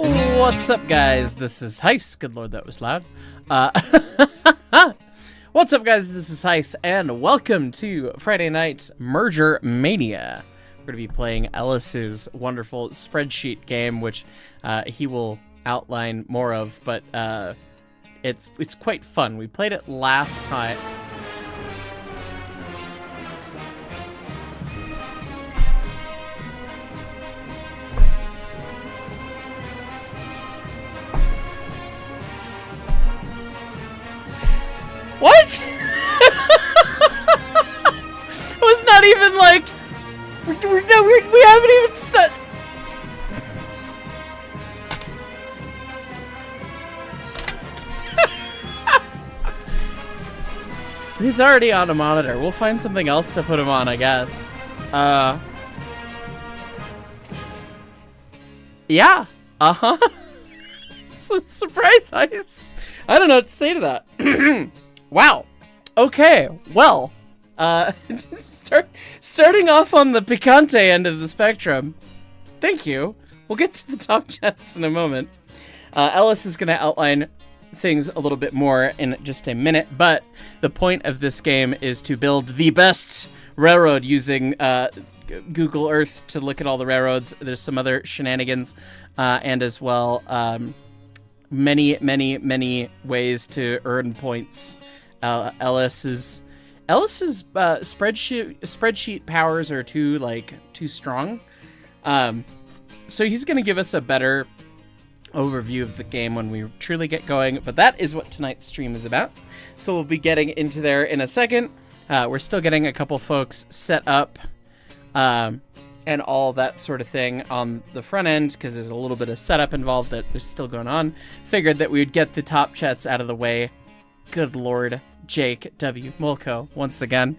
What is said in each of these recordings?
What's up, guys? This is Heist. Good lord, that was loud. What's up, guys? This is Heist, and welcome to Friday Night Merger Mania. We're going to be playing Ellis's wonderful spreadsheet game, which he will outline more of, but it's quite fun. We played it last time. What? It was not even like we haven't even started. He's already on a monitor. We'll find something else to put him on, I guess. Yeah. Surprise ice. I don't know what to say to that. Wow. Okay. Well, starting off on the picante end of the spectrum. Thank you. We'll get to the top chats in a moment. Ellis is going to outline things a little bit more in just a minute, but the point of this game is to build the best railroad using Google Earth to look at all the railroads. There's some other shenanigans, and as well, many ways to earn points. Ellis's spreadsheet powers are too strong. So he's going to give us a better overview of the game when we truly get going, but that is what tonight's stream is about. So we'll be getting into there in a second. We're still getting a couple folks set up, and all that sort of thing on the front end, because there's a little bit of setup involved that is still going on. Figured that we would get the top chats out of the way. Good lord, Jake W. Mulco, once again.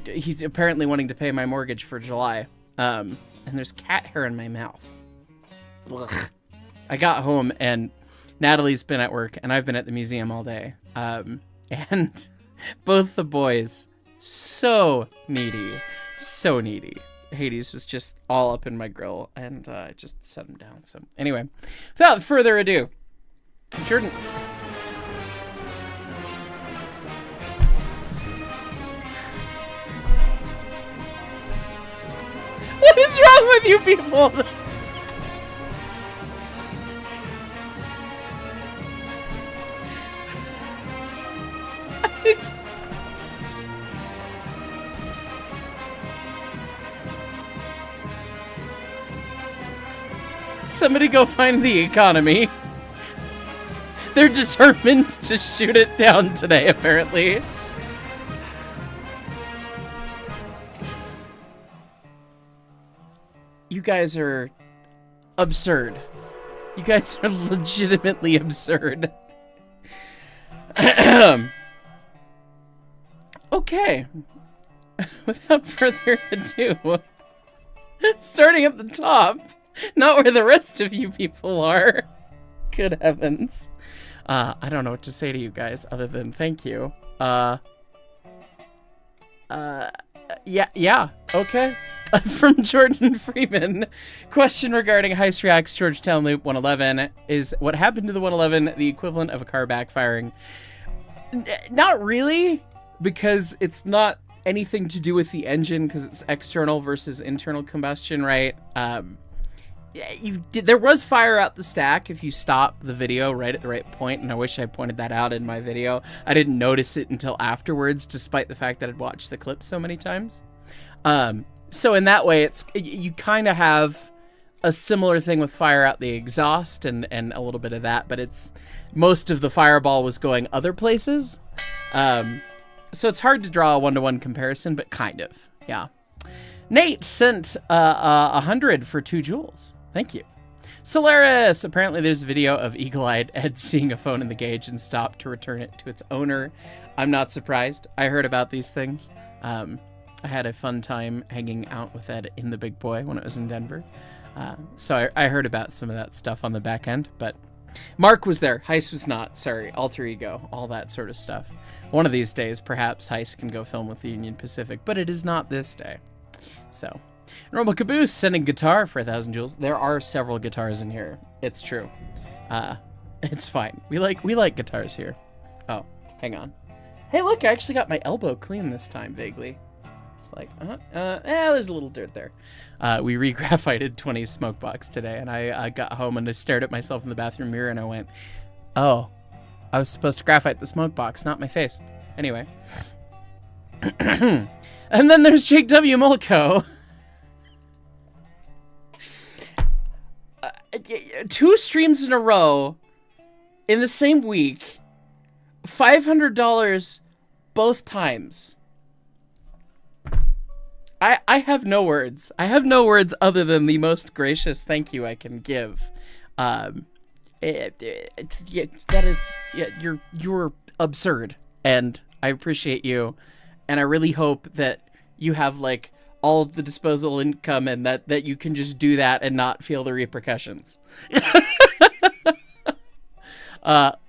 He's apparently wanting to pay my mortgage for July. And there's cat hair in my mouth. Ugh. I got home and Natalie's been at work and I've been at the museum all day. And both the boys, so needy. So needy. Hades was just all up in my grill, and I just set him down. So anyway, without further ado, Jordan. What is wrong with you people? Somebody go find the economy. They're determined to shoot it down today, apparently. You guys are absurd. You guys are legitimately absurd. Okay. Without further ado, starting at the top. Not where the rest of you people are. Good heavens. I don't know what to say to you guys other than thank you. Yeah, okay. From Jordan Freeman. Question regarding Heist Reacts Georgetown Loop 111. Is what happened to the 111 the equivalent of a car backfiring? Not really, because it's not anything to do with the engine, because it's external versus internal combustion, right? There was fire out the stack if you stop the video right at the right point, and I wish I pointed that out in my video. I didn't notice it until afterwards, despite the fact that I'd watched the clip so many times. So in that way, you kind of have a similar thing with fire out the exhaust and a little bit of that, but most of the fireball was going other places. So it's hard to draw a one-to-one comparison, but kind of, yeah. Nate sent 100 for 2 jewels. Thank you. Solaris, apparently there's a video of eagle-eyed Ed seeing a phone in the gauge and stopped to return it to its owner. I'm not surprised. I heard about these things. I had a fun time hanging out with Ed in the Big Boy when it was in Denver. So I heard about some of that stuff on the back end, but Mark was there. Heist was not. Sorry, alter ego, all that sort of stuff. One of these days, perhaps Heist can go film with the Union Pacific, but it is not this day. So, Normal Caboose sending guitar for 1,000 jewels. There are several guitars in here. It's true. It's fine. We like guitars here. Oh, hang on. Hey, look, I actually got my elbow clean this time, vaguely. It's like, there's a little dirt there. We re-graphited 20's smoke box today, and I got home and I stared at myself in the bathroom mirror and I went, oh, I was supposed to graphite the smoke box, not my face. Anyway. And then there's Jake W. Mulco. 2 streams in a row in the same week, $500 both times. I have no words. I have no words other than the most gracious thank you I can give. You're absurd, and I appreciate you, and I really hope that you have like all of the disposable income and that you can just do that and not feel the repercussions.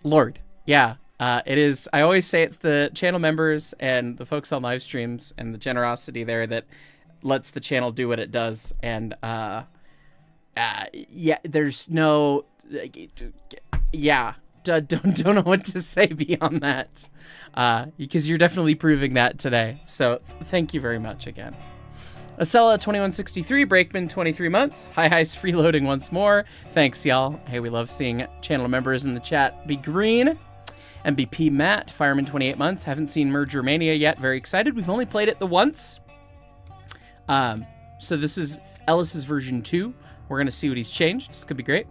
Lord, yeah. It is. I always say it's the channel members and the folks on live streams and the generosity there that lets the channel do what it does. And yeah, there's no, yeah, don't know what to say beyond that, because you're definitely proving that today. So thank you very much again. Acela 2163, Brakeman 23 months. Hi Heist freeloading once more. Thanks y'all. Hey, we love seeing channel members in the chat be green. MVP Matt, Fireman 28 months. Haven't seen Merger Mania yet. Very excited. We've only played it the once. So this is Ellis's version 2. We're going to see what he's changed. It's going to be great.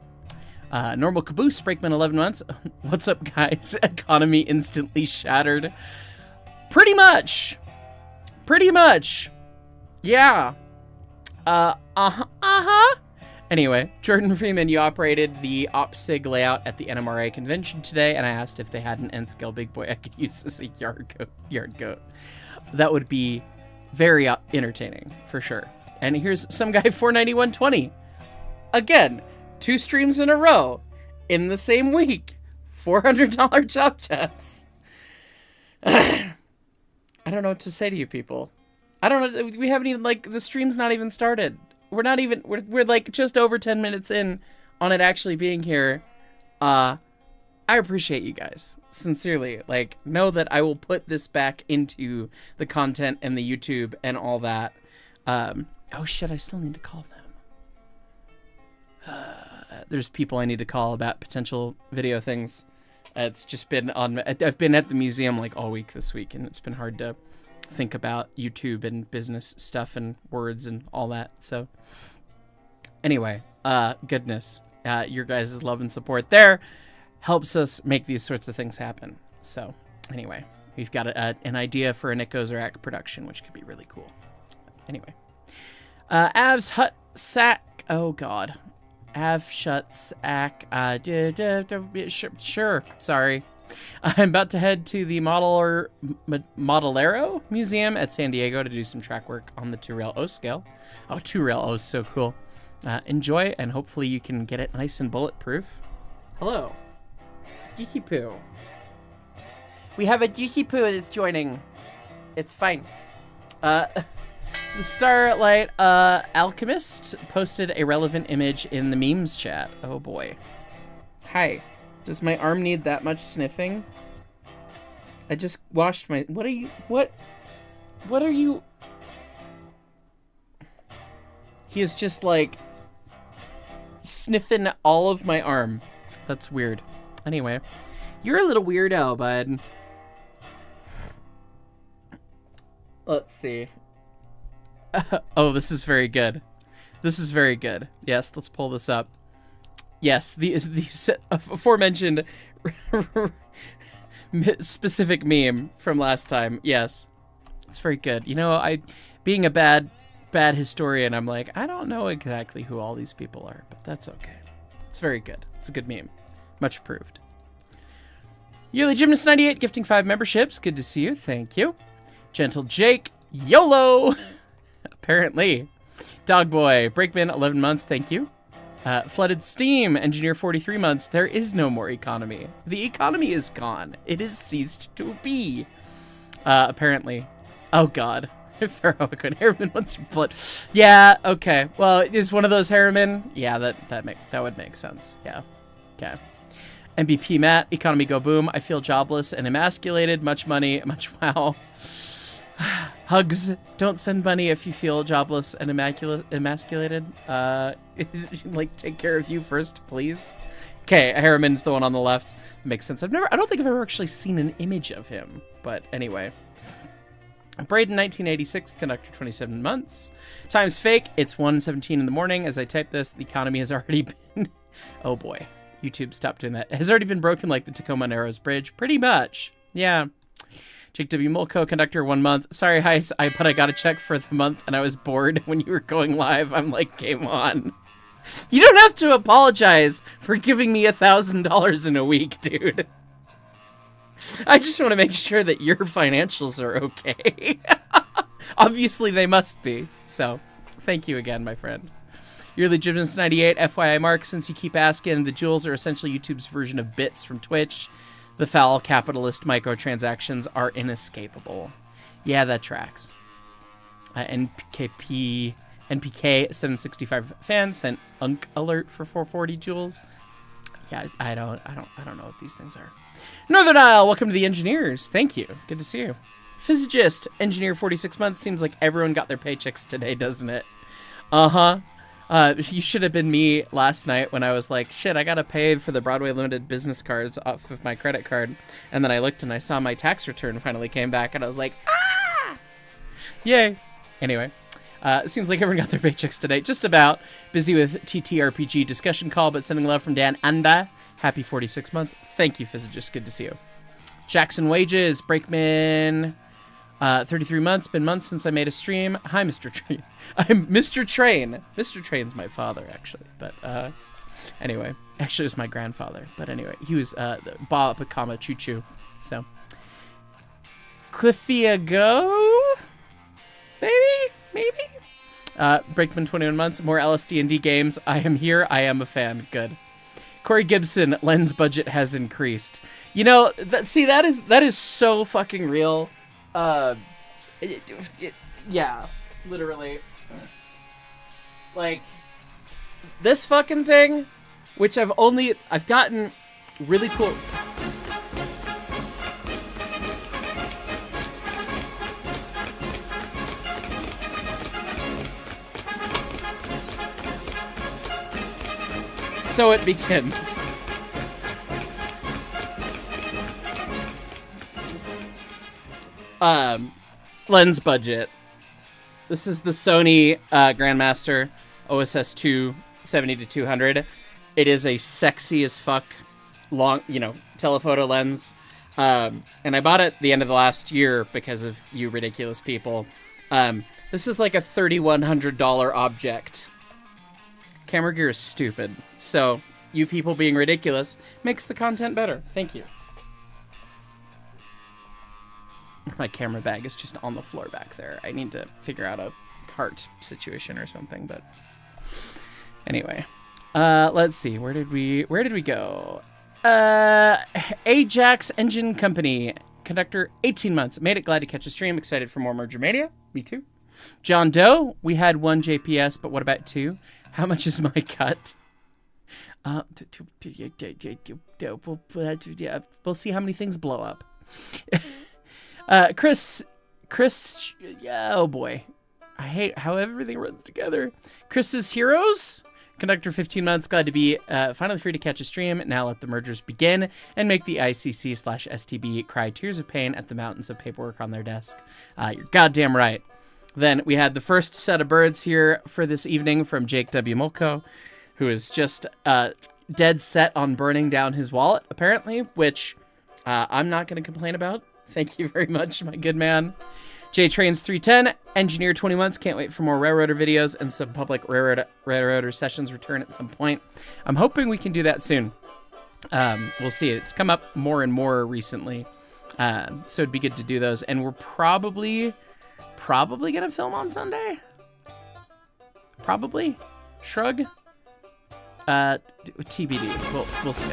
Normal Caboose, Brakeman 11 months. What's up, guys? Economy instantly shattered. Pretty much. Yeah. Anyway, Jordan Freeman, you operated the OpSig layout at the NMRA convention today, and I asked if they had an N-scale big boy I could use as a yard goat. That would be very entertaining, for sure. And here's some guy 491.20. Again, 2 streams in a row in the same week. $400 job chats. I don't know what to say to you people. I don't know. We haven't even, like, the stream's not even started. We're like just over 10 minutes in on it actually being here. I appreciate you guys. Sincerely. Like, know that I will put this back into the content and the YouTube and all that. Oh shit, I still need to call them. There's people I need to call about potential video things. It's just been I've been at the museum like all week this week, and it's been hard to think about YouTube and business stuff and words and all that. So anyway, goodness, your guys' love and support there helps us make these sorts of things happen. So anyway, we've got an idea for a Nick Ozerak production, which could be really cool. Anyway, Avs Hut Sack. Oh God, Av Shuts Ack. Sure. Sorry. I'm about to head to the Modelero Museum at San Diego to do some track work on the 2-rail O scale. Oh, 2-rail O is so cool. Enjoy, and hopefully you can get it nice and bulletproof. Hello. Geeky Poo. We have a Geeky Poo that's joining. It's fine. The Starlight Alchemist posted a relevant image in the memes chat. Oh boy. Hi. Does my arm need that much sniffing? I just washed my... What are you... What are you... He is just, like, sniffing all of my arm. That's weird. Anyway. You're a little weirdo, bud. Let's see. Oh, this is very good. This is very good. Yes, let's pull this up. Yes, the aforementioned specific meme from last time. Yes, it's very good. You know, being a bad historian, I'm like, I don't know exactly who all these people are, but that's okay. It's very good. It's a good meme. Much approved. Yearly Gymnast 98 gifting 5 memberships. Good to see you. Thank you. Gentle Jake. YOLO. Apparently. Dogboy. Brakeman 11 months. Thank you. Flooded Steam, Engineer 43 months. There is no more economy. The economy is gone. It has ceased to be. Apparently. Oh God. Heroic Harriman wants your blood. Yeah, okay. Well, is one of those Harriman? Yeah, that would make sense. Yeah. Okay. MVP Matt, economy go boom. I feel jobless and emasculated. Much money, much wow. Hugs. Don't send money if you feel jobless and emasculated. Like, take care of you first, please. Okay, Harriman's the one on the left. Makes sense. I don't think I've ever actually seen an image of him. But anyway. Braden, 1986, conductor, 27 months. Time's fake. It's 1:17 in the morning. As I type this, the economy has already been... Oh, boy. YouTube, stop doing that. Has already been broken like the Tacoma Narrows Bridge. Pretty much. Yeah. Jake W. Mulco, conductor, 1 month. Sorry, Heis, but I got a check for the month, and I was bored when you were going live. I'm like, game on. You don't have to apologize for giving me $1,000 in a week, dude. I just want to make sure that your financials are okay. Obviously, they must be. So, thank you again, my friend. Yearly Gymnast 98, FYI Mark, since you keep asking, the jewels are essentially YouTube's version of bits from Twitch. The foul capitalist microtransactions are inescapable. Yeah, that tracks. NPK 765 fan sent Unk alert for 440 jewels. Yeah, I don't know what these things are. Northern Isle, welcome to the engineers. Thank you. Good to see you. Physicist, engineer, 46 months. Seems like everyone got their paychecks today, doesn't it? You should have been me last night when I was like, shit, I gotta pay for the Broadway Limited business cards off of my credit card. And then I looked and I saw my tax return finally came back and I was like, ah! Yay. Anyway, it seems like everyone got their paychecks today. Just about. Busy with TTRPG discussion call, but sending love from Dan Anda. Happy 46 months. Thank you, Physicist. Good to see you. Jackson Wages, Brakeman... 33 months, been months since I made a stream. Hi, Mr. Train. I'm Mr. Train. Mr. Train's my father, actually. But, anyway. Actually, it was my grandfather. But anyway, he was, Bob, comma, choo-choo. So. Cliffia Go? Maybe? Brakeman, 21 months. More LSD&D games. I am here. I am a fan. Good. Corey Gibson, lens budget has increased. You know, that is so fucking real. Yeah, literally. Like, this fucking thing, which I've gotten really cool. So it begins. Lens budget. This is the Sony Grandmaster OSS 2 70-200. It is a sexy as fuck long, telephoto lens. And I bought it at the end of the last year because of you ridiculous people. This is like a $3,100 object. Camera gear is stupid. So you people being ridiculous makes the content better. Thank you. My camera bag is just on the floor back there. I need to figure out a cart situation or something, but anyway. Let's see. Where did we go? Ajax Engine Company. Conductor, 18 months. Made it. Glad to catch a stream. Excited for more Merger Mania. Me too. John Doe. We had 1 JPS, but what about 2? How much is my cut? We'll see how many things blow up. Chris, yeah, oh boy. I hate how everything runs together. Chris's Heroes, conductor, 15 months, glad to be finally free to catch a stream. Now let the mergers begin and make the ICC/STB cry tears of pain at the mountains of paperwork on their desk. You're goddamn right. Then we had the first set of birds here for this evening from Jake W. Mulco, who is just dead set on burning down his wallet, apparently, which I'm not going to complain about. Thank you very much, my good man. J-Trains 310, engineer, 20 months. Can't wait for more Railroader videos and some public Railroader sessions return at some point. I'm hoping we can do that soon. We'll see. It's come up more and more recently. So it'd be good to do those. And we're probably going to film on Sunday. Probably. Shrug. TBD. We'll see.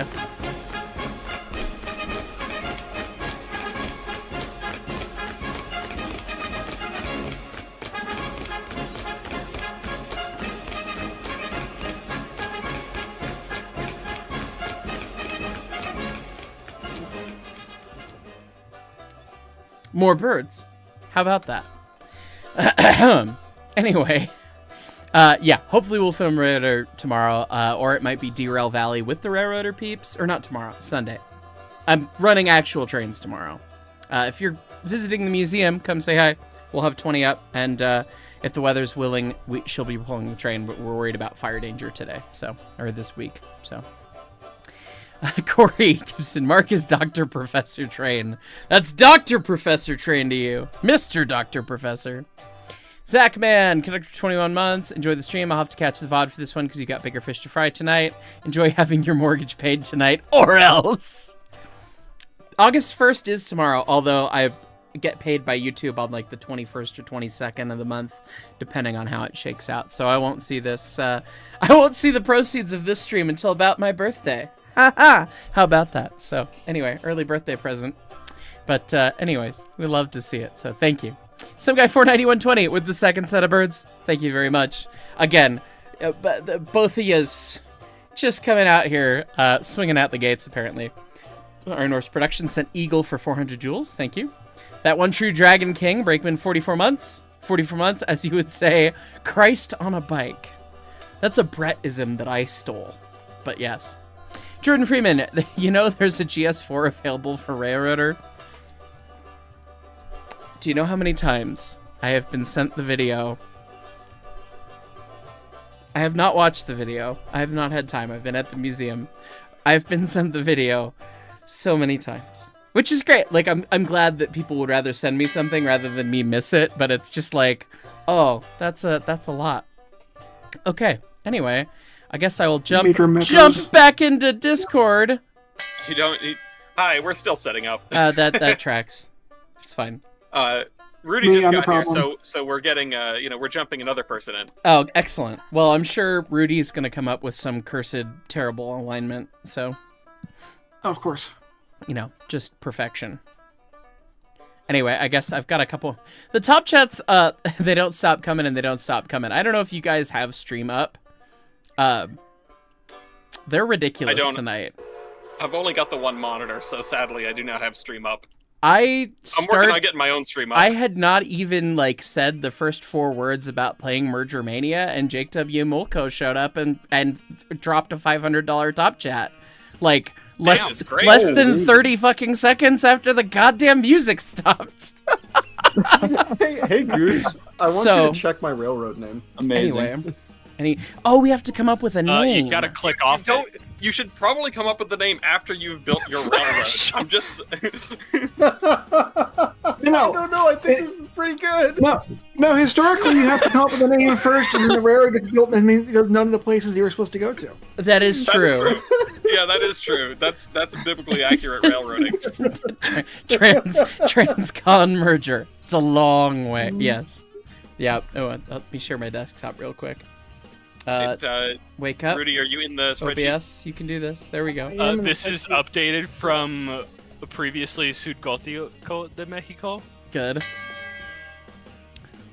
More birds. How about that? Anyway, yeah, hopefully we'll film Railroader tomorrow, or it might be Derail Valley with the Railroader peeps, or not tomorrow, Sunday. I'm running actual trains tomorrow. If you're visiting the museum, come say hi. We'll have 20 up, and if the weather's willing, she'll be pulling the train, but we're worried about fire danger today, or this week, so. Corey Gibson, Mark is Dr. Professor Train. That's Dr. Professor Train to you. Mr. Dr. Professor. Zach Man, conductor 21 months. Enjoy the stream. I'll have to catch the VOD for this one because you got bigger fish to fry tonight. Enjoy having your mortgage paid tonight, or else. August 1st is tomorrow, although I get paid by YouTube on like the 21st or 22nd of the month, depending on how it shakes out. So I won't see this, I won't see the proceeds of this stream until about my birthday. Haha! How about that? So anyway, early birthday present. But anyways, we love to see it, so thank you. Some guy 49120 with the second set of birds. Thank you very much. Again, both of yous just coming out here, swinging out the gates, apparently. Our Norse Production sent Eagle for 400 jewels. Thank you. That One True Dragon King, Brakeman, 44 months. 44 months, as you would say, Christ on a bike. That's a Brett-ism that I stole. But yes. Jordan Freeman, you know there's a GS4 available for Railroader? Do you know how many times I have been sent the video? I have not watched the video. I have not had time. I've been at the museum. I've been sent the video so many times, which is great. Like, I'm glad that people would rather send me something rather than me miss it, but it's just like, oh, that's a lot. Okay, anyway, I guess I will jump back into Discord. You don't hi, we're still setting up. That tracks. It's fine. Rudy just got here, so we're getting we're jumping another person in. Oh, excellent. Well, I'm sure Rudy's gonna come up with some cursed terrible alignment, so of course. Just perfection. Anyway, I guess I've got a couple. The top chats, they don't stop coming and they don't stop coming. I don't know if you guys have stream up. They're ridiculous tonight. I've only got the one monitor, so sadly I do not have stream up. I'm working on getting my own stream up. I had not even said the first 4 words about playing Merger Mania, and Jake W. Mulco showed up and dropped a $500 top chat. Less than 30 fucking seconds after the goddamn music stopped. hey Goose, I want you to check my railroad name. Amazing. Anyway, we have to come no, name. You gotta click off it. You should probably come up with the name after you've built your railroad. I'm just... No, I think this is pretty good. No, historically you have to come up with the name first, and then the railroad gets built, and it goes none of the places you were supposed to go to. That is true. Yeah, that is true. That's biblically accurate railroading. Transcon merger. It's a long way. Yes. Yeah. Oh, let me share my desktop real quick. Wake up. Rudy, are you in the spreadsheet? OBS, you can do this. There we go. This is updated from previously Sudgótico de Mexico. Good.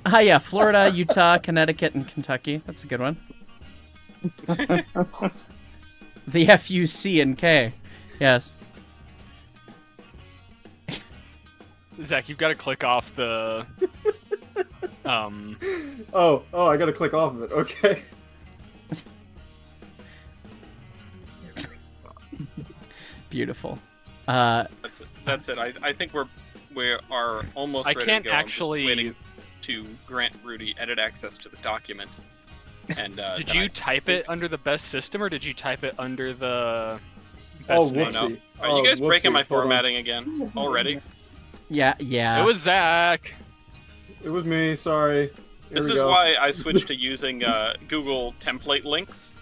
Yeah, Florida, Utah, Connecticut, and Kentucky. That's a good one. The FUC and K. Yes. Zach, you've got to click off the... Oh, I gotta click off of it. Okay. Beautiful. That's it. I think we are almost ready to go. I can't actually... I'm just waiting to grant Rudy edit access to the document. And did you type it under the best system, or did you type it under the best name? Whoopsie. Are you guys breaking my formatting again already? Yeah. It was Zach. It was me, sorry. This is why I switched to using Google template links,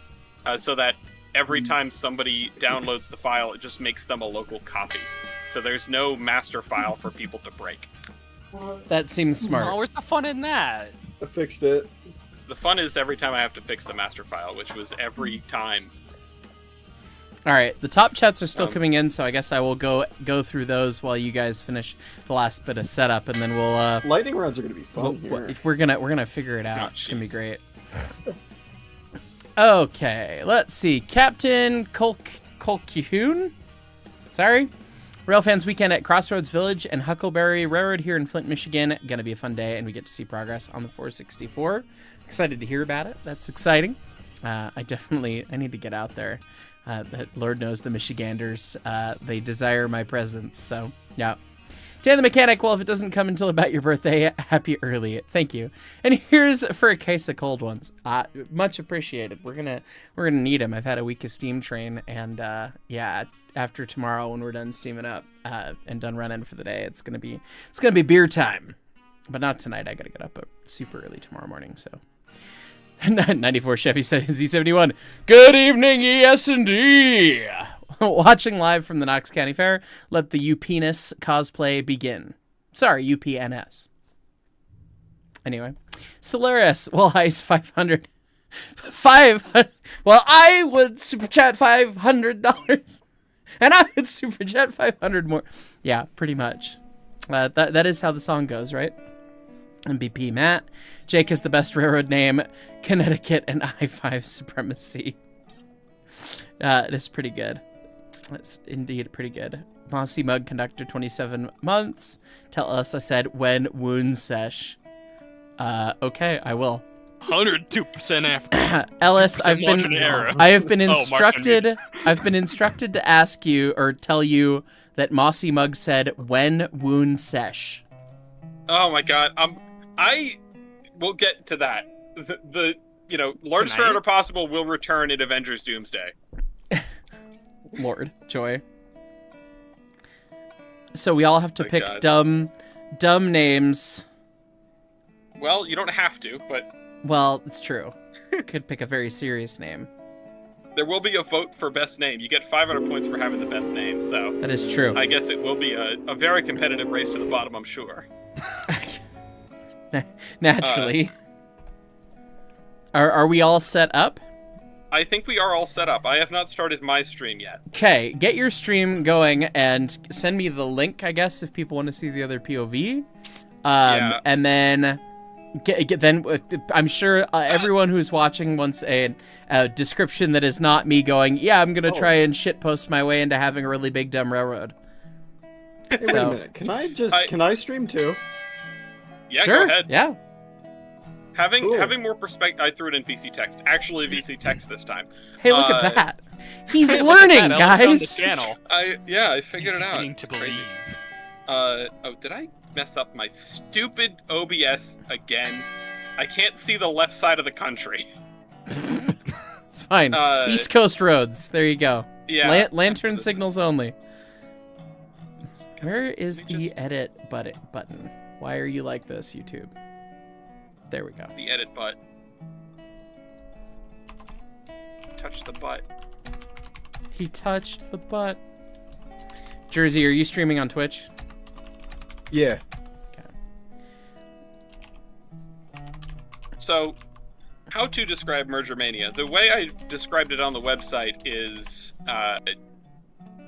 so that every time somebody downloads the file, it just makes them a local copy. So there's no master file for people to break. That seems smart. Oh, where's the fun in that? I fixed it. The fun is every time I have to fix the master file, which was every time. All right, the top chats are still coming in, so I guess I will go through those while you guys finish the last bit of setup, and then we'll. Lightning rounds are gonna be fun here. We're gonna figure it out. It's gonna be great. Okay, let's see. Captain Colquhoun? Sorry. Railfans Weekend at Crossroads Village and Huckleberry Railroad here in Flint, Michigan. Gonna be a fun day, and we get to see progress on the 464. Excited to hear about it. That's exciting. I need to get out there. Lord knows the Michiganders, they desire my presence. So, yeah. Dan the Mechanic, well, if it doesn't come until about your birthday, happy early. Thank you. And here's for a case of cold ones. Much appreciated. We're gonna need them. I've had a week of steam train, and yeah, after tomorrow when we're done steaming up and done running for the day, it's gonna be beer time. But not tonight. I gotta get up super early tomorrow morning. So 94 Chevy Z71. Good evening, ES&D. Watching live from the Knox County Fair. Let the UPNS cosplay begin. Sorry, UPNS. Anyway, Solaris. Well, Heist 500. Well, I would super chat $500, and I would super chat 500 more. Yeah, pretty much. That is how the song goes, right? MVP Matt. Jake is the best railroad name. Connecticut and I-5 supremacy. It is pretty good. It's indeed pretty good. Mossy Mug Conductor 27 months. Tell us I said when wound sesh. Okay, I will. 102% after. Ellis, I have been instructed to ask you or tell you that Mossy Mug said when wound sesh. Oh my god. I will get to that. The largest railroad possible will return in Avengers Doomsday. Lord, joy. So we all have to pick dumb names. Well, you don't have to, but... Well, it's true. Could pick a very serious name. There will be a vote for best name. You get 500 points for having the best name, so... That is true. I guess it will be a very competitive race to the bottom, I'm sure. Naturally. Are we all set up? I think we are all set up. I have not started my stream yet. Okay, get your stream going and send me the link, I guess, if people want to see the other POV. Yeah. And then, I'm sure everyone who's watching wants a description that is not me going, yeah, I'm going to try and shitpost my way into having a really big dumb railroad. Hey, wait a minute. Can I stream too? Yeah, sure. Go ahead. Yeah. Having more perspective, I threw it in VC text. Actually, VC text this time. Hey, look at that! He's learning, guys. I figured it out. Beginning to believe. Did I mess up my stupid OBS again? I can't see the left side of the country. It's fine. East Coast roads. There you go. Yeah. Lantern signals only. Where is the edit button? Why are you like this, YouTube? There we go. The edit butt. Touch the butt. He touched the butt. Jersey, are you streaming on Twitch? Yeah. Okay. So, how to describe Merger Mania? The way I described it on the website is,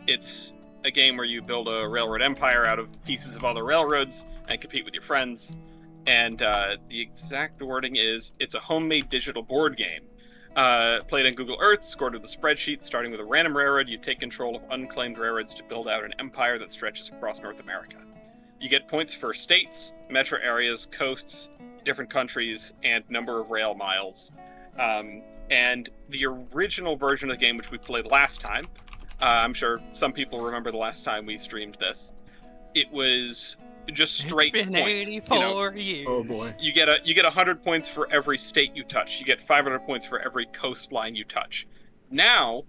it's a game where you build a railroad empire out of pieces of other railroads and compete with your friends. And the exact wording is, it's a homemade digital board game. Played on Google Earth, scored with a spreadsheet, starting with a random railroad. You take control of unclaimed railroads to build out an empire that stretches across North America. You get points for states, metro areas, coasts, different countries, and number of rail miles. And the original version of the game, which we played last time, I'm sure some people remember the last time we streamed this, it was just straight it's been points. 84 years. Oh boy. You get 100 points for every state you touch. You get 500 points for every coastline you touch. Now,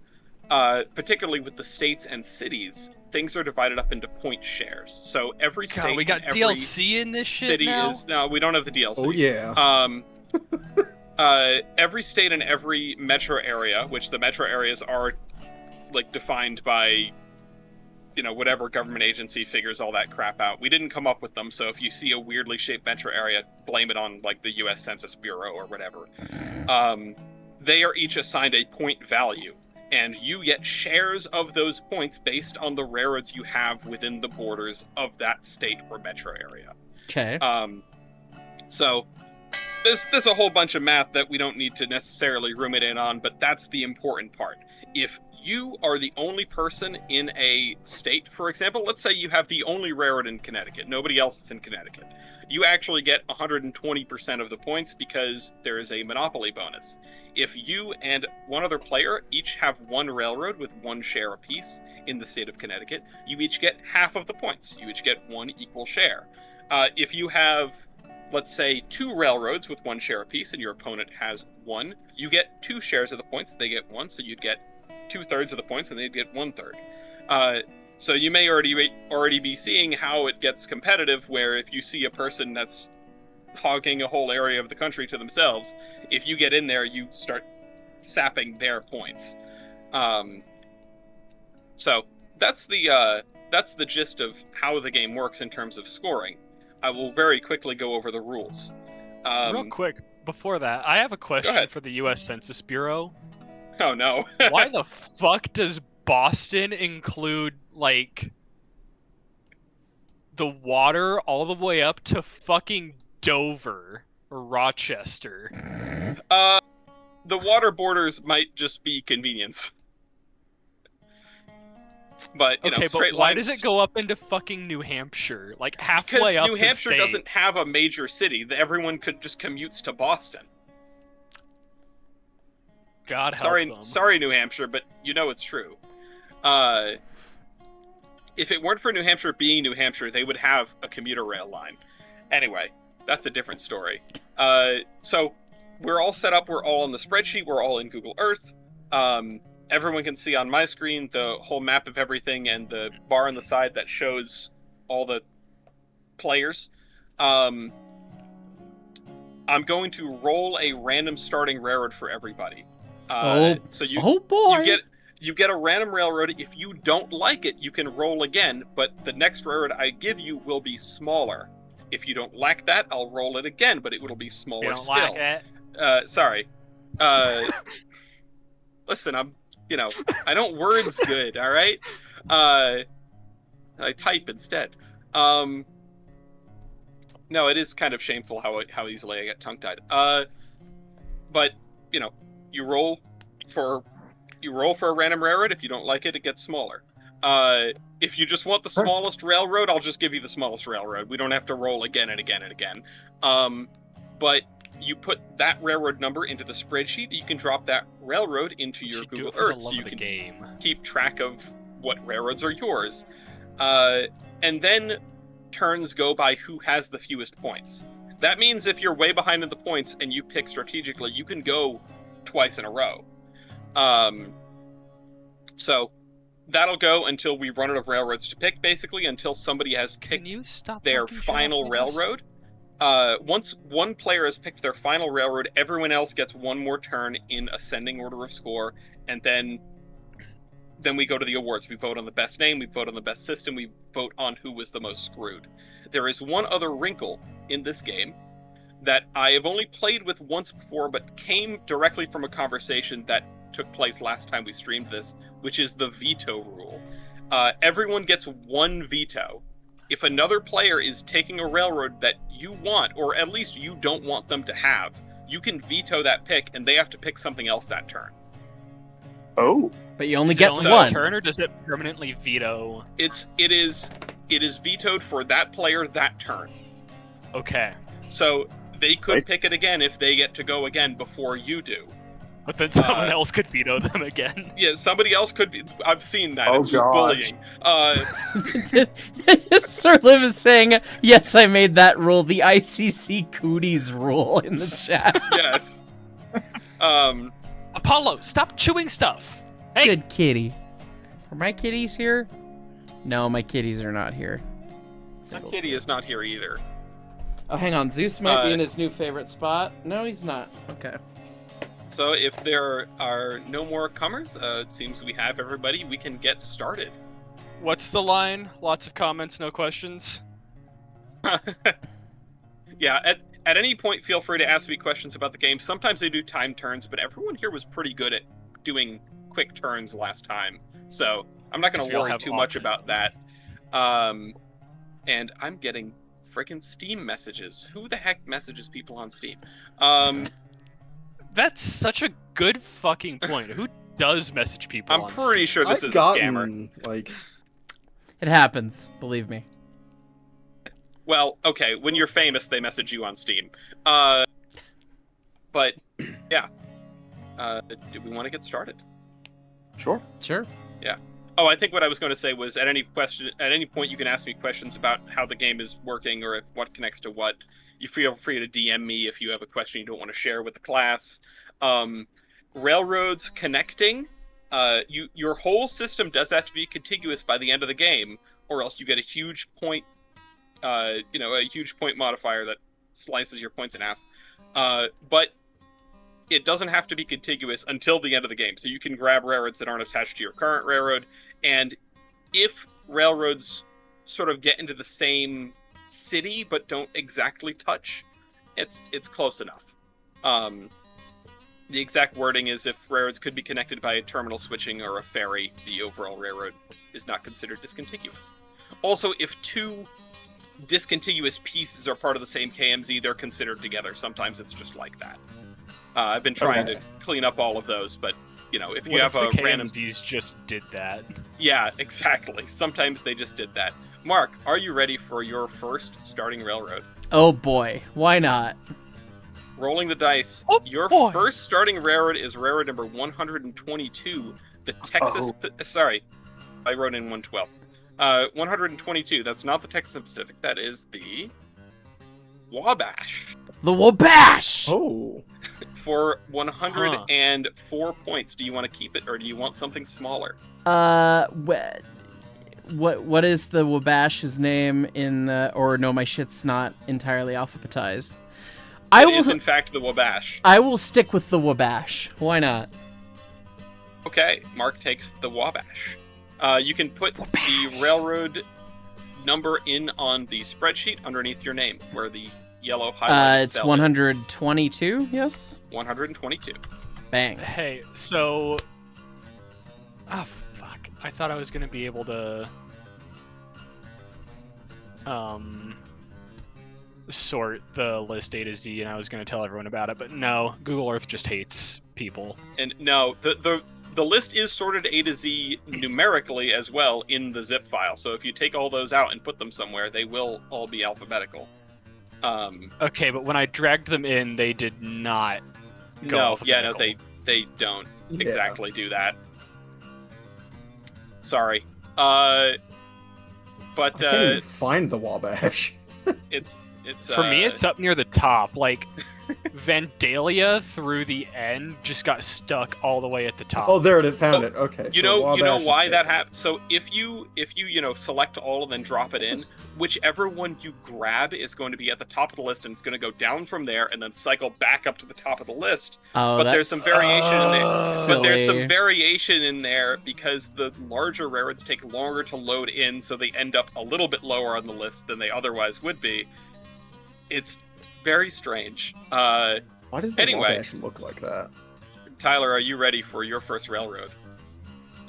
particularly with the states and cities, things are divided up into point shares. So every state, we got every DLC in this shit city now? no, we don't have the DLC. Oh yeah. Every state and every metro area, which the metro areas are like defined by, whatever government agency figures all that crap out. We didn't come up with them, so if you see a weirdly shaped metro area, blame it on like the U.S. Census Bureau or whatever. They are each assigned a point value, and you get shares of those points based on the railroads you have within the borders of that state or metro area. Okay. So there's a whole bunch of math that we don't need to necessarily ruminate on, but that's the important part. If you are the only person in a state, for example, let's say you have the only railroad in Connecticut, nobody else is in Connecticut. You actually get 120% of the points because there is a monopoly bonus. If you and one other player each have one railroad with one share apiece in the state of Connecticut, you each get half of the points. You each get one equal share. If you have, let's say, 2 railroads with one share apiece and your opponent has 1, you get 2 shares of the points, they get 1, so you'd get 2/3 of the points and they'd get 1/3. So you may already be seeing how it gets competitive, where if you see a person that's hogging a whole area of the country to themselves, if you get in there, you start sapping their points. So that's the gist of how the game works in terms of scoring. I will very quickly go over the rules. Real quick, before that, I have a question for the U.S. Census Bureau. Oh no. Why the fuck does Boston include, like, the water all the way up to fucking Dover or Rochester? The water borders might just be convenience. But, you know, straight why lines... does it go up into fucking New Hampshire? Like, halfway up Because New Hampshire the state. doesn't have a major city. Everyone could just commutes to Boston. God help them. Sorry, New Hampshire, but you know it's true. If it weren't for New Hampshire being New Hampshire, they would have a commuter rail line. Anyway, that's a different story. So we're all set up. We're all on the spreadsheet. We're all in Google Earth. Everyone can see on my screen the whole map of everything and the bar on the side that shows all the players. I'm going to roll a random starting railroad for everybody. So you get a random railroad. If you don't like it, you can roll again, but the next railroad I give you will be smaller. If you don't like that, I'll roll it again, but it will be smaller still. You don't like it? Sorry. Listen, I don't words good, all right? I type instead. No, it is kind of shameful how easily I get tongue-tied. But, you know, you roll for a random railroad. If you don't like it, it gets smaller. If you just want the smallest railroad, I'll just give you the smallest railroad. We don't have to roll again and again and again. But you put that railroad number into the spreadsheet. You can drop that railroad into your Google Earth, so you can keep track of what railroads are yours. And then turns go by who has the fewest points. That means if you're way behind in the points and you pick strategically, you can go twice in a row. So that'll go until we run out of railroads to pick, basically, until somebody has picked their final railroad. Once one player has picked their final railroad, everyone else gets one more turn in ascending order of score, and then we go to the awards. We vote on the best name, we vote on the best system, we vote on who was the most screwed. There is one other wrinkle in this game that I have only played with once before, but came directly from a conversation that took place last time we streamed this, which is the veto rule. Everyone gets one veto. If another player is taking a railroad that you want, or at least you don't want them to have, you can veto that pick, and they have to pick something else that turn. Oh. But you only get one turn, or does it permanently veto? It is vetoed for that player that turn. Okay. So they could pick it again if they get to go again before you do. But then someone else could veto them again. Yeah, somebody else could be. I've seen that. Oh, it's just bullying. Sir Liv is saying, yes, I made that rule, the ICC Cooties rule in the chat. Yes. Apollo, stop chewing stuff. Hey. Good kitty. Are my kitties here? No, my kitties are not here. My kitty is not here either. Oh, hang on. Zeus might be in his new favorite spot. No, he's not. Okay. So if there are no more comers, it seems we have everybody. We can get started. What's the line? Lots of comments, no questions? Yeah, at any point, feel free to ask me questions about the game. Sometimes they do time turns, but everyone here was pretty good at doing quick turns last time. So I'm not going to worry too much about that. And I'm getting freaking Steam messages. Who the heck messages people on Steam? That's such a good fucking point. Who does message people. I'm on pretty Steam. sure this is a scammer. Like, It happens, believe me. Well, okay, when you're famous, they message you on Steam. But yeah, do we want to get started? sure. Sure. Oh, I think what I was going to say was at any point you can ask me questions about how the game is working or if what connects to what. You feel free to DM me if you have a question you don't want to share with the class. Railroads connecting. Your whole system does have to be contiguous by the end of the game, or else you get a huge point. A huge point modifier that slices your points in half. But it doesn't have to be contiguous until the end of the game. So you can grab railroads that aren't attached to your current railroad. And if railroads sort of get into the same city but don't exactly touch, it's close enough. The exact wording is if railroads could be connected by a terminal switching or a ferry, the overall railroad is not considered discontiguous. Also, if two discontiguous pieces are part of the same KMZ, they're considered together. Sometimes it's just like that. I've been trying to clean up all of those, but if you have a random KMZs just did that. Yeah, exactly. Sometimes they just did that. Mark, are you ready for your first starting railroad? Oh boy, why not? Rolling the dice. Oh, Your boy. first starting railroad is railroad number 122, the Texas. Sorry, I wrote in 112. 122. That's not the Texas Pacific. That is the Wabash. The Wabash! Oh. For 104 points. Do you want to keep it, or do you want something smaller? What is the Wabash's name in the... Or no, my shit's not entirely alphabetized. It is, in fact, the Wabash. I will stick with the Wabash. Why not? Okay, Mark takes the Wabash. You can put the railroad number in on the spreadsheet underneath your name, where the yellow highlighted It's cell 122, yes? 122. Bang. Hey, so... Ah, fuck. I thought I was gonna be able to... sort the list A to Z, and I was gonna tell everyone about it, but no, Google Earth just hates people. And no, the list is sorted A to Z numerically as well in the zip file, so if you take all those out and put them somewhere, they will all be alphabetical. Okay, but when I dragged them in, they did not go alphabetical. they don't Yeah. exactly do that. Sorry. But I can't even find the Wabash. it's For me, it's up near the top. Like, Vandalia through the end just got stuck all the way at the top. Oh, there it found it. Okay. You so know Wabash why is that there. happens. So if you select all and then drop it in, whichever one you grab is going to be at the top of the list, and it's going to go down from there and then cycle back up to the top of the list. Oh, But there's some variation in there. But there's some silly. variation in there because the larger railroads take longer to load in, so they end up a little bit lower on the list than they otherwise would be. It's very strange. Why does the Anyway. Wabash look like that? Tyler, are you ready for your first railroad?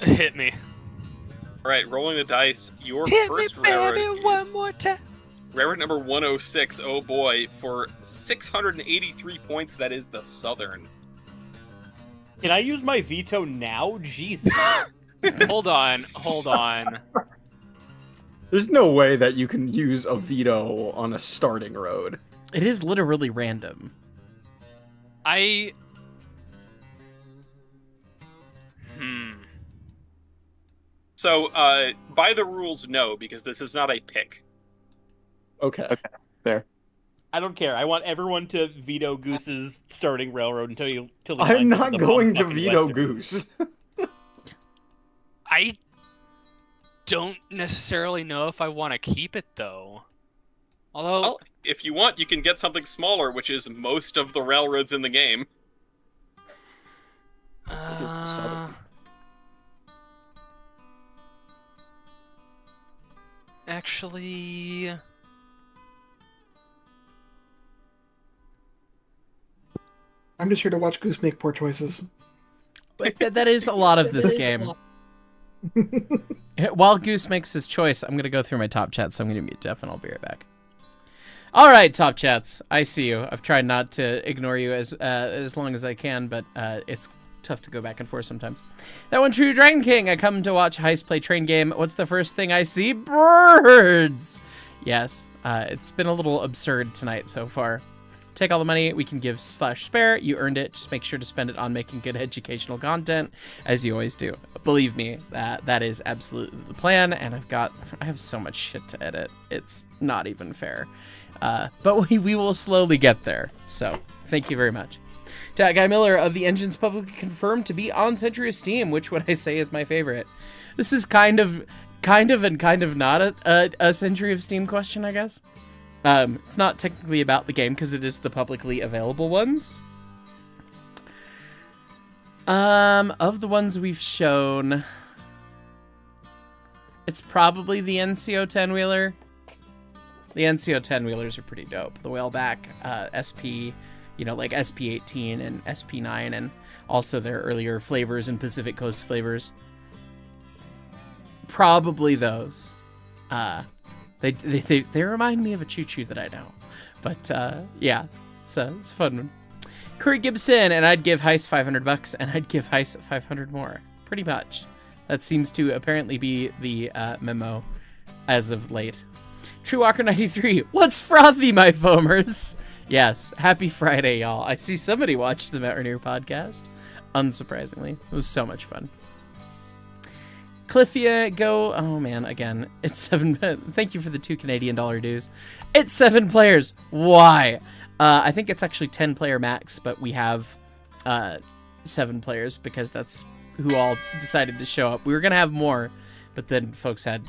Hit me. All right, rolling the dice. Your Hit me, first railroad baby, is one more time. railroad number 106. Oh boy, for 683 points, that is the Southern. Can I use my veto now? Jesus. Hold on. There's no way that you can use a veto on a starting road. It is literally random. So, by the rules, no, because this is not a pick. Okay. I don't care. I want everyone to veto Goose's starting railroad until he I'm lines up not with the going to bumfucking veto Western. Goose. I don't necessarily know if I want to keep it, though. Although... Well, if you want, you can get something smaller, which is most of the railroads in the game. What is the Southern? Actually... I'm just here to watch Goose make poor choices. But that is a lot of this game. While Goose makes his choice, I'm going to go through my top chat, so I'm going to mute Jeff, and I'll be right back. All right, top chats. I see you. I've tried not to ignore you as long as I can, but it's tough to go back and forth sometimes. That one true Dragon King. I come to watch Heist play train game. What's the first thing I see? Birds. Yes, it's been a little absurd tonight so far. Take all the money we can give / spare. You earned it. Just make sure to spend it on making good educational content, as you always do. Believe me, that is absolutely the plan. And I have so much shit to edit. It's not even fair. But we will slowly get there. So thank you very much. To Guy Miller of the Engines publicly confirmed to be on Century of Steam, which would I say is my favorite. This is kind of not a Century of Steam question, I guess. It's not technically about the game because it is the publicly available ones. Of the ones we've shown, it's probably the NCO 10-wheeler. The NCO 10-wheelers are pretty dope. The Whaleback, SP, like SP18 and SP9, and also their earlier flavors and Pacific Coast flavors. Probably those. They remind me of a choo-choo that I know. But, yeah, it's a fun one. Corey Gibson, and I'd give Heist $500, and I'd give Heist 500 more. Pretty much. That seems to apparently be the memo as of late. True Walker 93, what's frothy, my foamers? Yes, happy Friday, y'all. I see somebody watched the Mountaineer podcast. Unsurprisingly. It was so much fun. Cliffia, go. Oh man, again, it's 7. Thank you for the $2 Canadian dues. It's 7 players. Why? I think it's actually 10 player max, but we have 7 players because that's who all decided to show up. We were gonna have more, but then folks had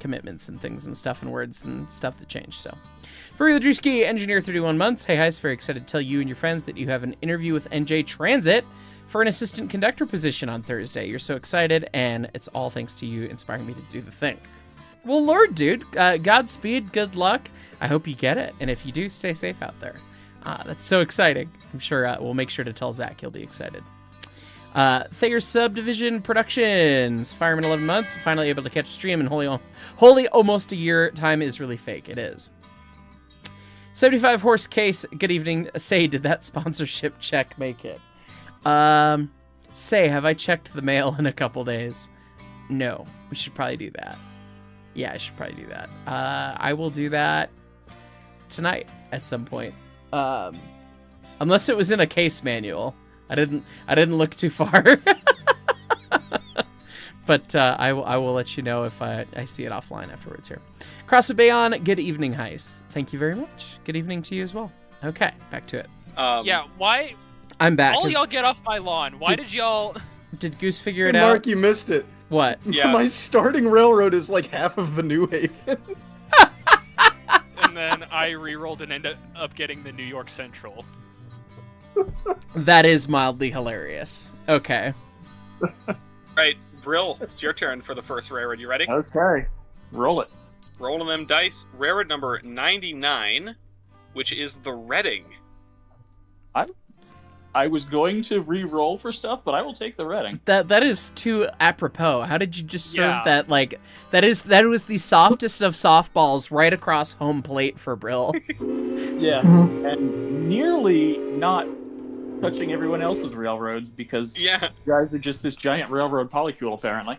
commitments and things and stuff and words and stuff that changed. So, Maria Drewski, engineer 31 months. Hey, Heist, very excited to tell you and your friends that you have an interview with NJ Transit for an assistant conductor position on Thursday. You're so excited, and it's all thanks to you inspiring me to do the thing. Well, Lord, dude, Godspeed, good luck. I hope you get it, and if you do, stay safe out there. That's so exciting. I'm sure we'll make sure to tell Zach he'll be excited. Thayer Subdivision Productions, Fireman 11 months, finally able to catch a stream in holy almost a year. Time is really fake. It is. 75 Horse Case, good evening. Say, did that sponsorship check make it? Say, have I checked the mail in a couple days? No, we should probably do that. Yeah, I should probably do that. I will do that tonight at some point. Unless it was in a case manual. I didn't look too far. But I will let you know if I see it offline afterwards here. Cross the Bayon, good evening, Heist. Thank you very much. Good evening to you as well. Okay, back to it. Yeah, why? I'm back. All y'all get off my lawn. Why did y'all... Did Goose figure it Hey, out? Mark, you missed it. What? Yeah. My starting railroad is like half of the New Haven. And then I re-rolled and ended up getting the New York Central. That is mildly hilarious. Okay. Right, Brill, it's your turn for the first railroad. You ready? Okay. Roll it. Rolling them dice. Railroad number 99, which is the Reading. I was going to re-roll for stuff, but I will take the Reading. That is too apropos. How did you just serve Yeah. that? Like that was the softest of softballs right across home plate for Brill. Yeah, and nearly not touching everyone else's railroads because Yeah, you guys are just this giant railroad polycule, apparently.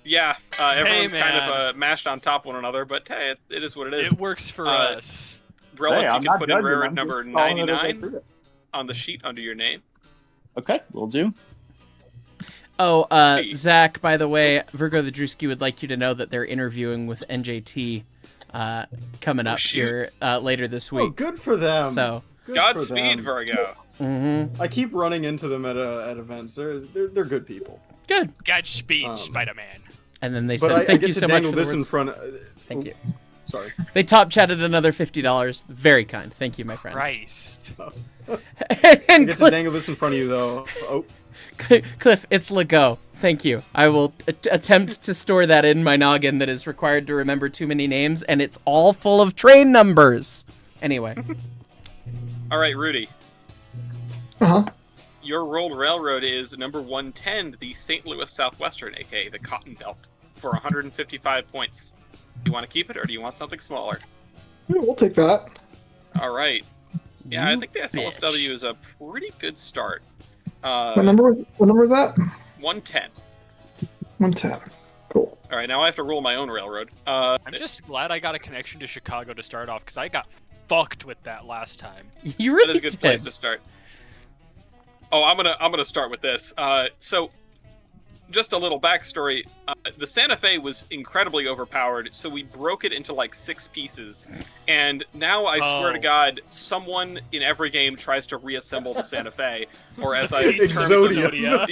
yeah. Everyone's kind man. of mashed on top of one another, but hey, it is what it is. It works for us. Brill, Hey, if I'm you not can put in judging, railroad I'm just number calling it as I 99 see it. on the sheet under your name. Okay, will do. Oh, Hey. Zach, by the way, Virgo the Drewski would like you to know that they're interviewing with NJT coming up shoot. here later this Oh, week. good for them. So, Good for Godspeed, them. Virgo. mm-hmm. I keep running into them at events. They're good people. Good. Godspeed, Spider-Man. And then they But said, I "Thank get you to so much dangle for the this in words." front. Thank you. Sorry. They top chatted another $50. Very kind. Thank you, my friend. Christ. I And get to dangle this in front of you though. Oh, Cliff, it's Lego. Thank you. I will attempt to store that in my noggin that is required to remember too many names, and it's all full of train numbers. Anyway. All right, Rudy. uh-huh. Your rolled railroad is number 110, the St. Louis Southwestern, aka the Cotton Belt, for 155 points. Do you want to keep it, or do you want something smaller? Yeah, we'll take that. All right. Yeah, I think the bitch. SLSW is a pretty good start. What number was that? 110. 110. Cool. All right, now I have to rule my own railroad. I'm just glad I got a connection to Chicago to start off, because I got fucked with that last time. You that really is a good did. place to start. Oh, I'm gonna start with this. So, just a little backstory. The Santa Fe was incredibly overpowered, so we broke it into like 6 pieces. And now I swear to God, someone in every game tries to reassemble the Santa Fe, or as I term it, Exodia.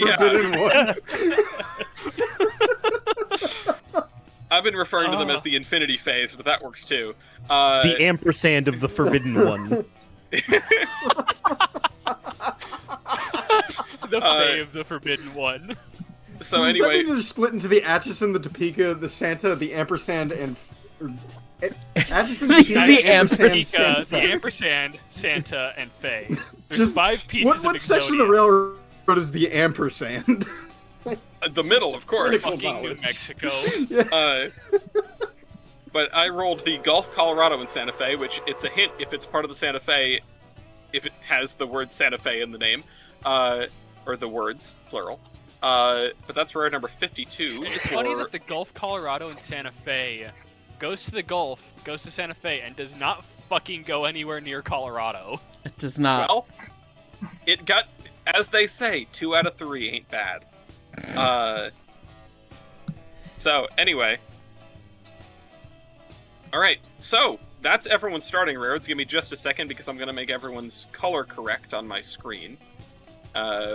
I've been referring to them as the Infinity Phase, but that works too. The ampersand of the Forbidden One. The Fae of the Forbidden One. So does that anyway, mean to just split into the Atchison, the Topeka, the Santa, the ampersand, and Atchison, Topeka, The ampersand, ampersand. Santa The Fe. ampersand, Santa, and Fae. There's Just 5 pieces What of section of the Exodia. railroad is the ampersand? the middle, of course. Fucking New Mexico. But I rolled the Gulf, Colorado, and Santa Fe, which it's a hint if it's part of the Santa Fe, if it has the word Santa Fe in the name, or the words, plural. But that's railroad number 52. It's funny that the Gulf, Colorado, and Santa Fe goes to the Gulf, goes to Santa Fe, and does not fucking go anywhere near Colorado. It does not. Well, it got, as they say, 2 out of 3 ain't bad. So, anyway. Alright, so, that's everyone's starting railroads. Give me just a second because I'm going to make everyone's color correct on my screen.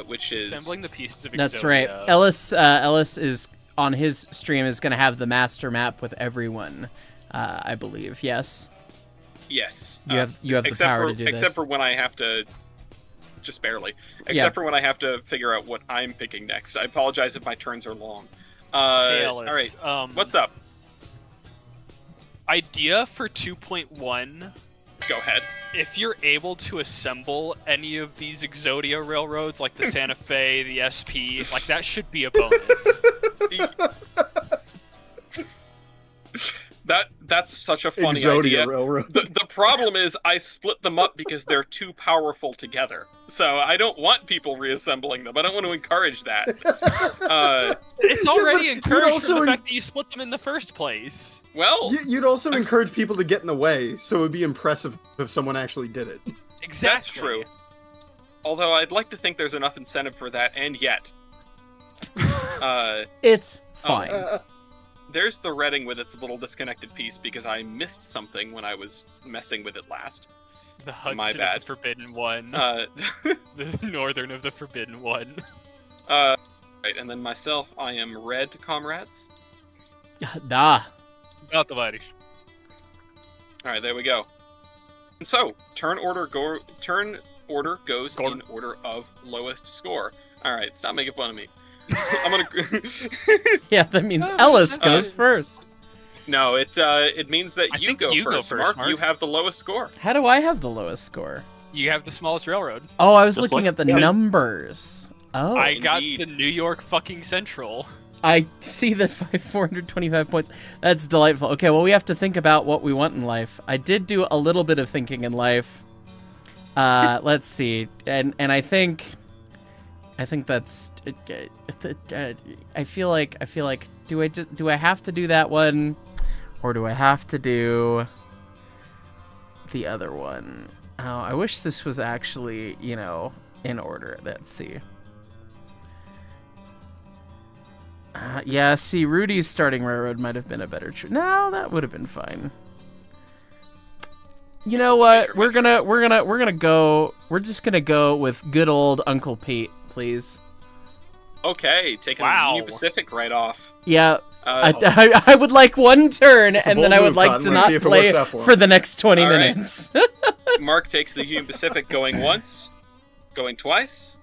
Which is... Assembling the pieces of Exodia. That's right. Ellis is on his stream is going to have the master map with everyone, I believe. Yes. Yes. You have the power to do this. Except for when I have to... Just barely. Except for when I have to figure out what I'm picking next. I apologize if my turns are long. Hey, Ellis, all right. What's up? Idea for 2.1. Go ahead. If you're able to assemble any of these Exodia railroads, like the Santa Fe, the SP, like that should be a bonus. That's such a funny Exodia idea. Railroad. The problem is I split them up because they're too powerful together. So I don't want people reassembling them. I don't want to encourage that. It's already encouraged also from the fact that you split them in the first place. Well, You'd also encourage people to get in the way, so it would be impressive if someone actually did it. Exactly. that's true. Although I'd like to think there's enough incentive for that, and yet. It's fine. There's the Reading with its little disconnected piece because I missed something when I was messing with it last. The Hudson My bad. of the Forbidden One. The Northern of the Forbidden One. Right, and then myself, I am red, comrades. Da. Not the Irish. Alright, there we go. And so, turn order goes in order of lowest score. Alright, stop making fun of me. I'm gonna... Yeah, that means Ellis goes first. No, it means that I you think go you go first, first, Mark. You have the lowest score. How do I have the lowest score? You have the smallest railroad. Oh, I was Just looking like- at the yeah. numbers. Oh, I got indeed. the New York fucking Central. I see the 425 points. That's delightful. Okay, well, we have to think about what we want in life. I did do a little bit of thinking in life. Let's see, and I think that's. I feel like do I have to do that one, or do I have to do the other one? Oh, I wish this was actually, in order. Let's see. Yeah, see, Rudy's starting railroad might have been a better choice. No, that would have been fine. You know what? We're just gonna go with good old Uncle Pete, please. Okay, taking Wow. the Union Pacific right off. Yeah, Uh, I would like one turn, It's a and then bold I would move, like Cotton. to Let's not see if it play works out for him. for the next 20 All right. minutes. Mark takes the Union Pacific going once, going twice.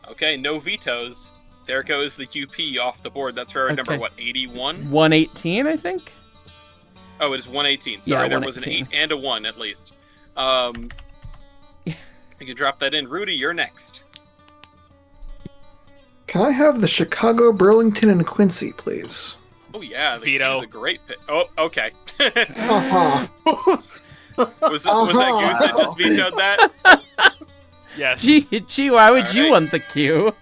Okay, no vetoes. There goes the UP off the board. That's railroad number, Okay. what, 81? 118, I think. Oh, it is 118. Sorry, Yeah, there was an 118. 8 and a 1 at least. You can drop that in. Rudy, you're next. Can I have the Chicago, Burlington, and Quincy, please? Oh, yeah, the Veto. Q's a great pick. Oh, okay. Uh-huh. was that Goose that just vetoed that? Yes. Gee, why would you Alright. want the Q?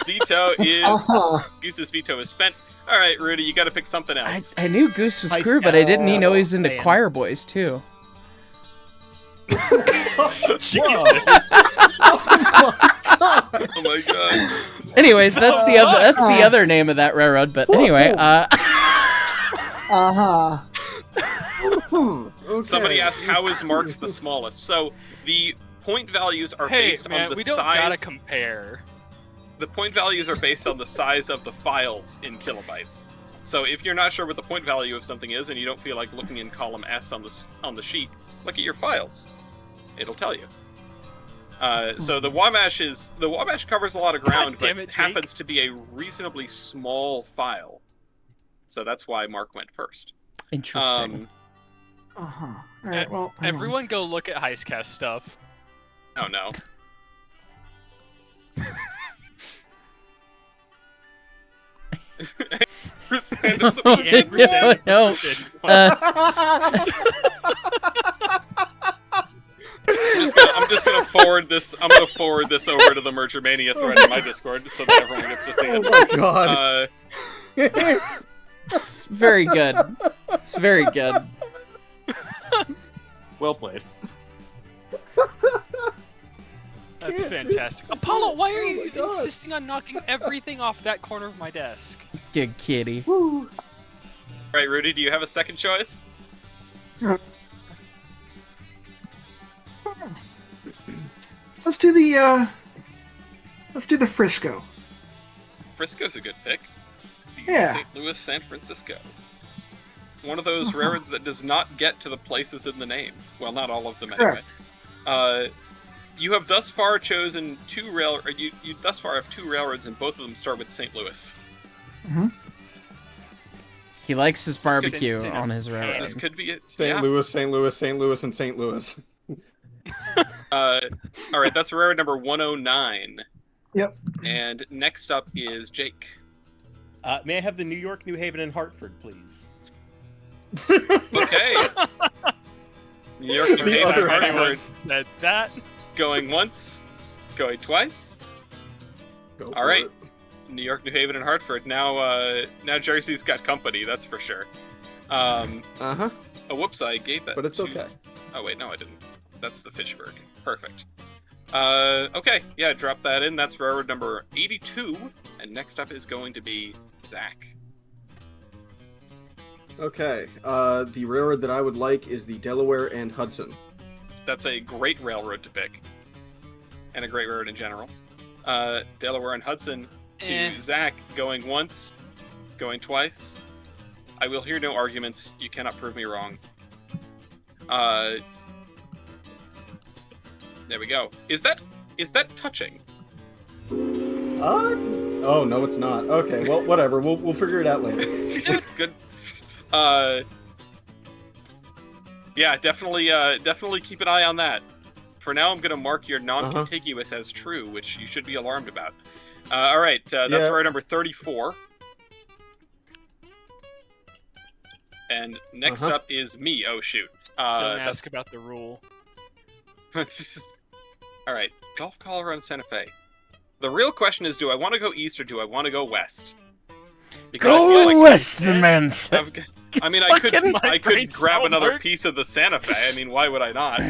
Veto is Uh-huh. Goose's veto is spent. All right, Rudy, you got to pick something else. I knew Goose was Heist crew, but I didn't Gal know he was into fan. choir boys too. Jesus. Oh my god. Anyways, that's the other name of that railroad. But anyway, Uh-huh. Okay. Somebody asked how is Marks the smallest. So the point values are Hey, based man, on the we don't gotta size. compare. The point values are based on the size of the files in kilobytes. So if you're not sure what the point value of something is and you don't feel like looking in column S on the sheet, look at your files. It'll tell you. So the Wabash covers a lot of ground, damn but it, Jake. happens to be a reasonably small file. So that's why Mark went first. interesting. Uh-huh. All right, well, hang on. Everyone go look at HyceCast stuff. Oh no. Santa's Oh, a- no. I'm just gonna forward this. I'm gonna forward this over to the Merger Mania thread in my Discord so that everyone gets to see Oh it. my god. It's very good. It's very good. Well played. That's fantastic. Apollo, why are Oh you my God. insisting on knocking everything off that corner of my desk? Good kitty. All right, Rudy, do you have a second choice? Let's do the Frisco. Frisco's a good pick. The Yeah. St. Louis, San Francisco. One of those railroads that does not get to the places in the name. Well, not all of them anyway. Correct. You have thus far chosen you thus far have two railroads, and both of them start with St. Louis. He likes his barbecue Cincinnati. on his railroad. This could be it. St. Yeah. Louis, St. Louis, St. Louis, and St. Louis. All right, that's railroad number 109. Yep. And next up is Jake. May I have the New York, New Haven, and Hartford, please? Okay. New York, New The Haven, other Hartford. Anyone said that? Going once, going twice. Go All for right. it. New York, New Haven, and Hartford. Now Jersey's got company. That's for sure. Uh-huh. Oh, whoops! I gave that. But it's to- okay. Oh wait, no, I didn't. That's the Fitchburg. Perfect. Okay, yeah, drop that in. That's railroad number 82. And next up is going to be Zach. Okay. The railroad that I would like is the Delaware and Hudson. That's a great railroad to pick, and a great railroad in general. Delaware and Hudson to Zach, going once, going twice. I will hear no arguments. You cannot prove me wrong. There we go. Is that touching? Oh no, it's not. Okay, well, whatever. We'll figure it out later. Good. Yeah, definitely keep an eye on that. For now, I'm gonna mark your non-contiguous as true, which you should be alarmed about. All right, that's Yeah. railroad number 34. And next up is me. Oh shoot. Don't That's ask about the rule. all right. Gulf, Colorado, and Santa Fe. The real question is, do I want to go east or do I want to go west? Because I feel Go like west, the man said. I mean, I Fucking could my brain's grab so another hurt. piece of the Santa Fe. I mean, why would I not?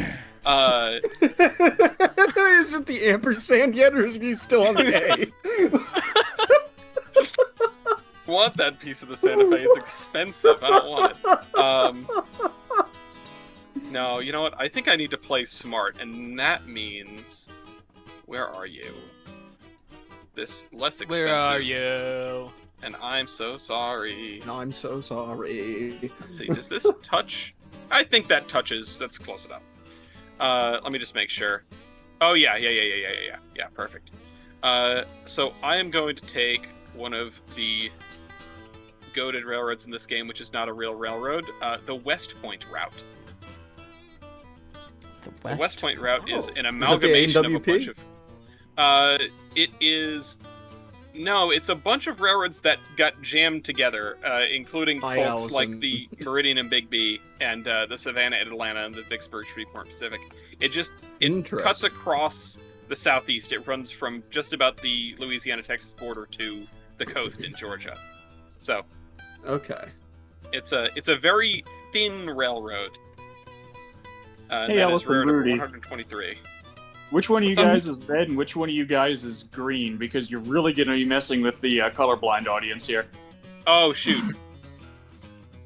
Is it the ampersand yet, or is you still on the A? Want that piece of the Santa Fe? It's expensive. I don't want it. No, you know what? I think I need to play smart, and that means, where are you? This less expensive. Where are you? And I'm so sorry. No, I'm so sorry. Let's see. Does this touch? I think that touches. That's close enough. Let me just make sure. Oh yeah. Perfect. So I am going to take one of the goated railroads in this game, which is not a real railroad, the West Point route. The West Point route is an amalgamation of a bunch of. It is. No, it's a bunch of railroads that got jammed together, including folks like the Meridian and Big B, and the Savannah and Atlanta, and the Vicksburg, Shreveport Pacific. It cuts across the southeast. It runs from just about the Louisiana-Texas border to the coast in Georgia. So, Okay. it's a very thin railroad. Hey, that Alice is railroad and number Rudy. 123. Which one of you What's up? guys is red and which one of you guys is green? Because you're really going to be messing with the colorblind audience here. Oh shoot!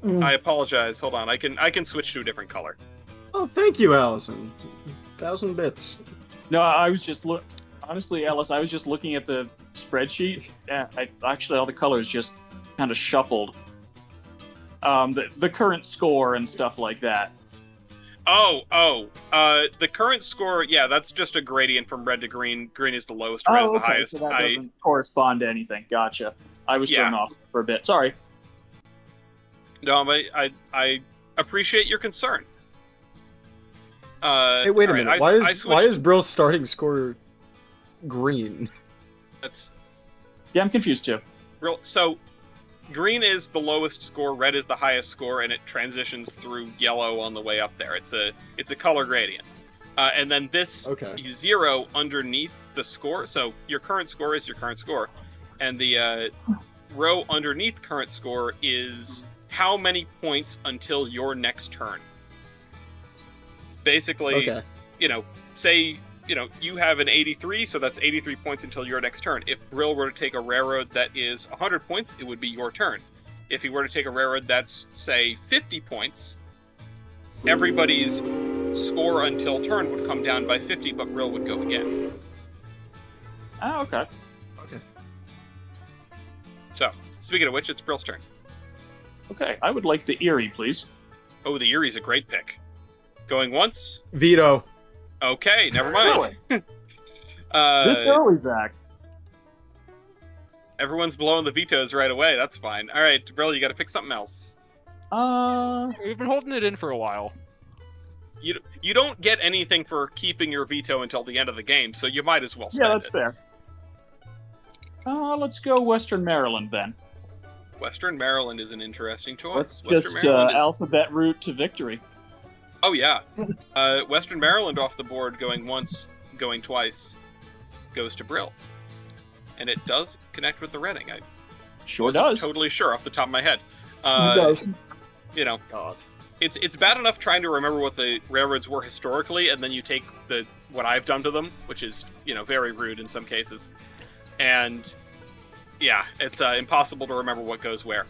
Mm. I apologize. Hold on. I can switch to a different color. Oh, thank you, Allison. 1,000 bits. No, I was just honestly, Alice, I was just looking at the spreadsheet. Yeah, actually all the colors just kind of shuffled. The current score and stuff like that. The current score, yeah, that's just a gradient from red to green. Green is the lowest, red is the highest. So that doesn't correspond to anything. Gotcha. I was Yeah. thrown off for a bit. Sorry. No, but I appreciate your concern. Hey, wait a alright, minute. Why is Brill's starting score green? That's Yeah, I'm confused too. real. So, green is the lowest score, red is the highest score, and it transitions through yellow on the way up there. It's a color gradient, and then this Okay. 0 underneath the score. So your current score is your current score, and the row underneath current score is how many points until your next turn. Basically, Okay. say, you have an 83, so that's 83 points until your next turn. If Brill were to take a railroad that is 100 points, it would be your turn. If he were to take a railroad that's, say, 50 points, everybody's score until turn would come down by 50, but Brill would go again. Oh, okay. So, speaking of which, it's Brill's turn. Okay, I would like the Erie, please. Oh, the Erie's a great pick. Going once? Veto. Okay, never mind. This early, Zach. Everyone's blowing the vetoes right away. That's fine. All right, Brill, you got to pick something else. We've been holding it in for a while. You don't get anything for keeping your veto until the end of the game, so you might as well spend Yeah, that's it. fair. Let's go Western Maryland then. Western Maryland is an interesting choice. Let's Western just Maryland is... alphabet route to victory. Oh yeah, Western Maryland off the board, going once, going twice, goes to Brill, and it does connect with the Reading. I Sure wasn't does. totally sure off the top of my head. It does. God. It's bad enough trying to remember what the railroads were historically, and then you take what I've done to them, which is very rude in some cases, and yeah, it's impossible to remember what goes where.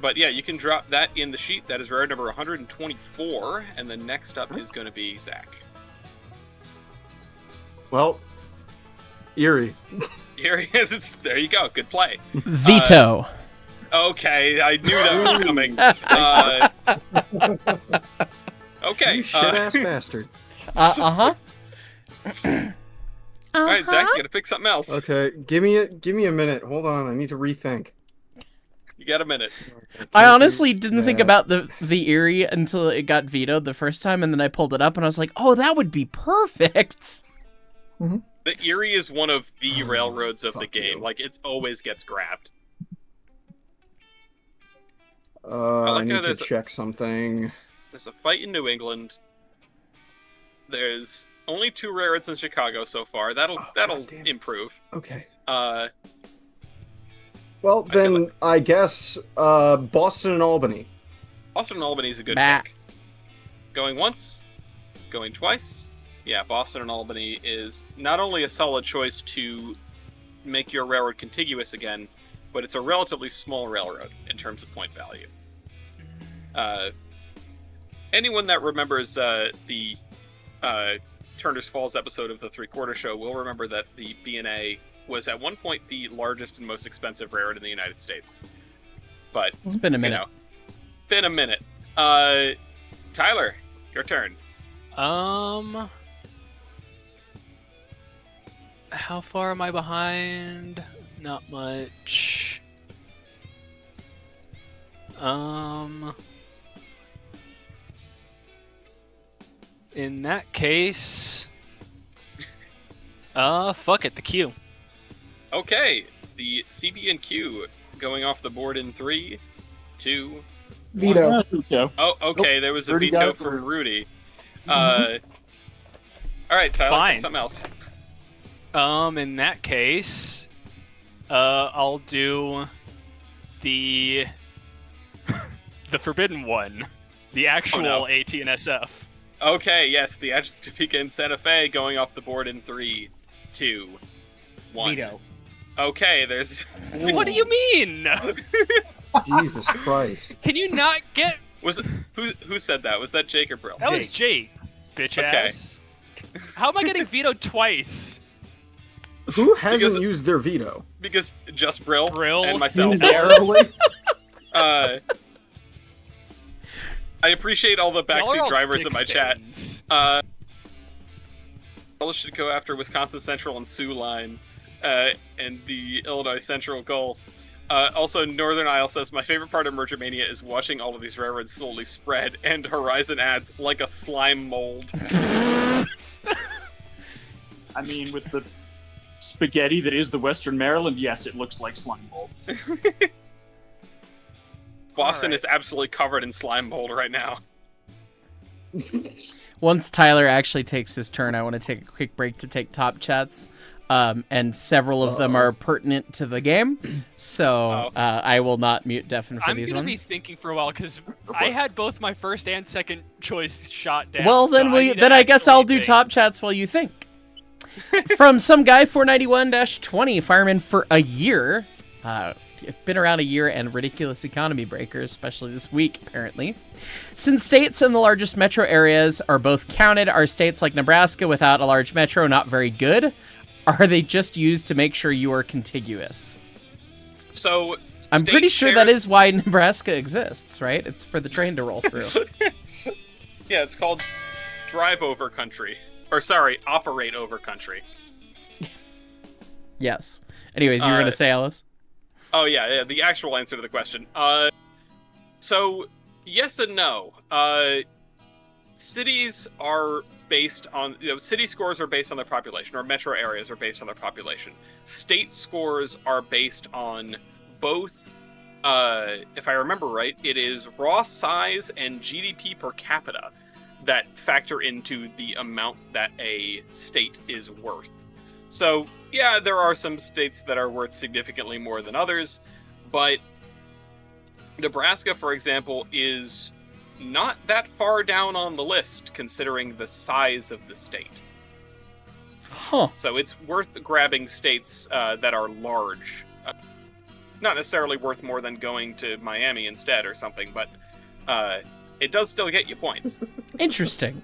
But yeah, you can drop that in the sheet. That is railroad number 124, and the next up is going to be Zach. Well, Erie. Here he is. There you go. Good play. Veto. Okay, I knew that was coming. Okay. You shit-ass bastard. Uh-huh. All right, Zach, you got to pick something else. Okay, give me a minute. Hold on, I need to rethink. You got a minute. I honestly didn't think that. about the Erie until it got vetoed the first time, and then I pulled it up, and I was like, oh, that would be perfect. The Erie is one of the railroads of the fuck game. you. Like, it always gets grabbed. I like need how to there's a- check something. There's a fight in New England. There's only 2 railroads in Chicago so far. That'll goddamn. improve. Okay. I Well, feel then I guess Boston and Albany. Boston and Albany is a good Bah. pick. Going once, going twice. Yeah, Boston and Albany is not only a solid choice to make your railroad contiguous again, but it's a relatively small railroad in terms of point value. Anyone that remembers the Turner's Falls episode of the Three Quarter Show will remember that the B&A was at one point the largest and most expensive railroad in the United States. But It's been a minute. been a minute. Tyler, your turn. How far am I behind? Not much. In that case, fuck it, the Q. Okay, the CB&Q going off the board in 3, 2. Veto. Veto. Oh, okay. There was a Rudy got veto it from through. Rudy. All right, Tyler. Fine. Pick something else. In that case, I'll do the the forbidden one, the actual AT and SF. Okay, yes, the Edge Topeka and Santa Fe going off the board in 3, 2, 1. Veto. Okay, there's. What do you mean? Jesus Christ. Can you not get? Was it, who said that? Was that Jake or Brill? That was Jake, bitch Okay. ass. How am I getting vetoed twice? Who hasn't used their veto? Because just Brill, Brill and myself. Narrowly. I appreciate all the Y'all are backseat all drivers dick in my chat. stands. All should go after Wisconsin Central and Sioux Line, and the Illinois Central Gulf. Also, Northern Isle says, my favorite part of Merger Mania is watching all of these railroads slowly spread, and Horizon adds, like a slime mold. I mean, with the spaghetti that is the Western Maryland, yes, it looks like slime mold. Boston Alright. is absolutely covered in slime mold right now. Once Tyler actually takes his turn, I want to take a quick break to take top chats. And several of them are pertinent to the game, so I will not mute Devin for I'm these gonna ones. be thinking for a while because I had both my first and second choice shot down. Well, then I guess I'll do top chats while you think. From some guy 491-20, fireman for a year. Been around a year and ridiculous economy breakers, especially this week, apparently. Since states in the largest metro areas are both counted, are states like Nebraska without a large metro not very good? Are they just used to make sure you are contiguous? So I'm pretty sure that is why Nebraska exists, right? It's for the train to roll through. Yeah, it's called drive over country. Or sorry, operate over country. Yes. Anyways, you were going to say, Alice? Oh, yeah, the actual answer to the question. So, yes and no. Cities are based on, city scores are based on their population, or metro areas are based on their population. State scores are based on both, if I remember right, it is raw size and GDP per capita that factor into the amount that a state is worth. So, yeah, there are some states that are worth significantly more than others, but Nebraska, for example, is not that far down on the list, considering the size of the state. Huh. So it's worth grabbing states that are large. Not necessarily worth more than going to Miami instead or something, but it does still get you points. Interesting.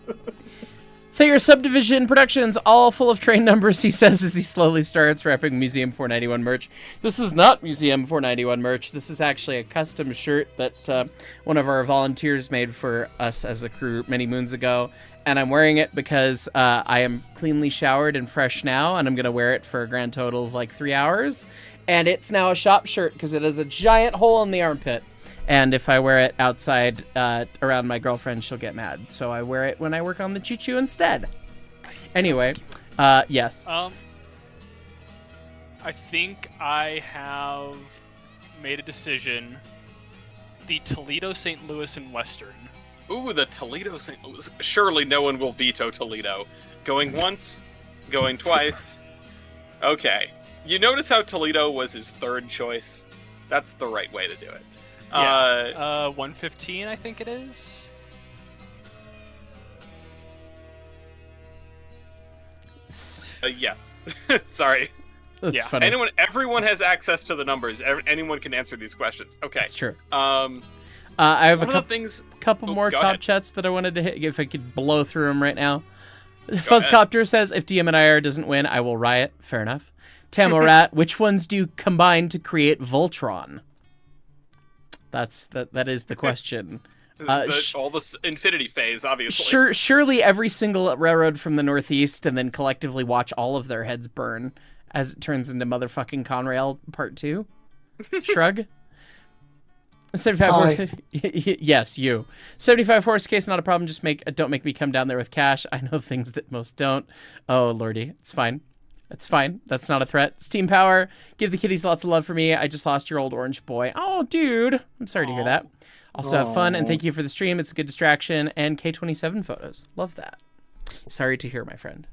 Thayer Subdivision Productions, all full of train numbers, he says as he slowly starts wrapping Museum 491 merch. This is not Museum 491 merch. This is actually a custom shirt that one of our volunteers made for us as a crew many moons ago. And I'm wearing it because I am cleanly showered and fresh now, and I'm going to wear it for a grand total of like 3 hours. And it's now a shop shirt because it has a giant hole in the armpit. And if I wear it outside around my girlfriend, she'll get mad. So I wear it when I work on the choo-choo instead. Anyway, yes. I think I have made a decision. The Toledo, St. Louis, and Western. Ooh, the Toledo St. Louis. Surely no one will veto Toledo. Going once, going twice. Okay. You notice how Toledo was his third choice? That's the right way to do it. Yeah. 115, I think it is. Yes. Sorry. That's yeah. funny. Everyone has access to the numbers. Anyone can answer these questions. Okay. That's true. I have a couple Oh, more go top ahead. chats that I wanted to hit, if I could blow through them right now. Fuzzcopter says, if DM&IR doesn't win, I will riot. Fair enough. Tamorat, which ones do you combine to create Voltron? That is the question. All the infinity phase, obviously. Surely every single railroad from the Northeast, and then collectively watch all of their heads burn as it turns into motherfucking Conrail Part 2? Shrug? 75 horse. Yes, you. 75 horse case, not a problem. Just don't make me come down there with cash. I know things that most don't. Oh, lordy. It's fine. It's fine. That's not a threat. Steam Power. Give the kitties lots of love for me. I just lost your old orange boy. Oh, dude. I'm sorry to hear that. Also have fun, and thank you for the stream. It's a good distraction. And K27 photos. Love that. Sorry to hear, my friend.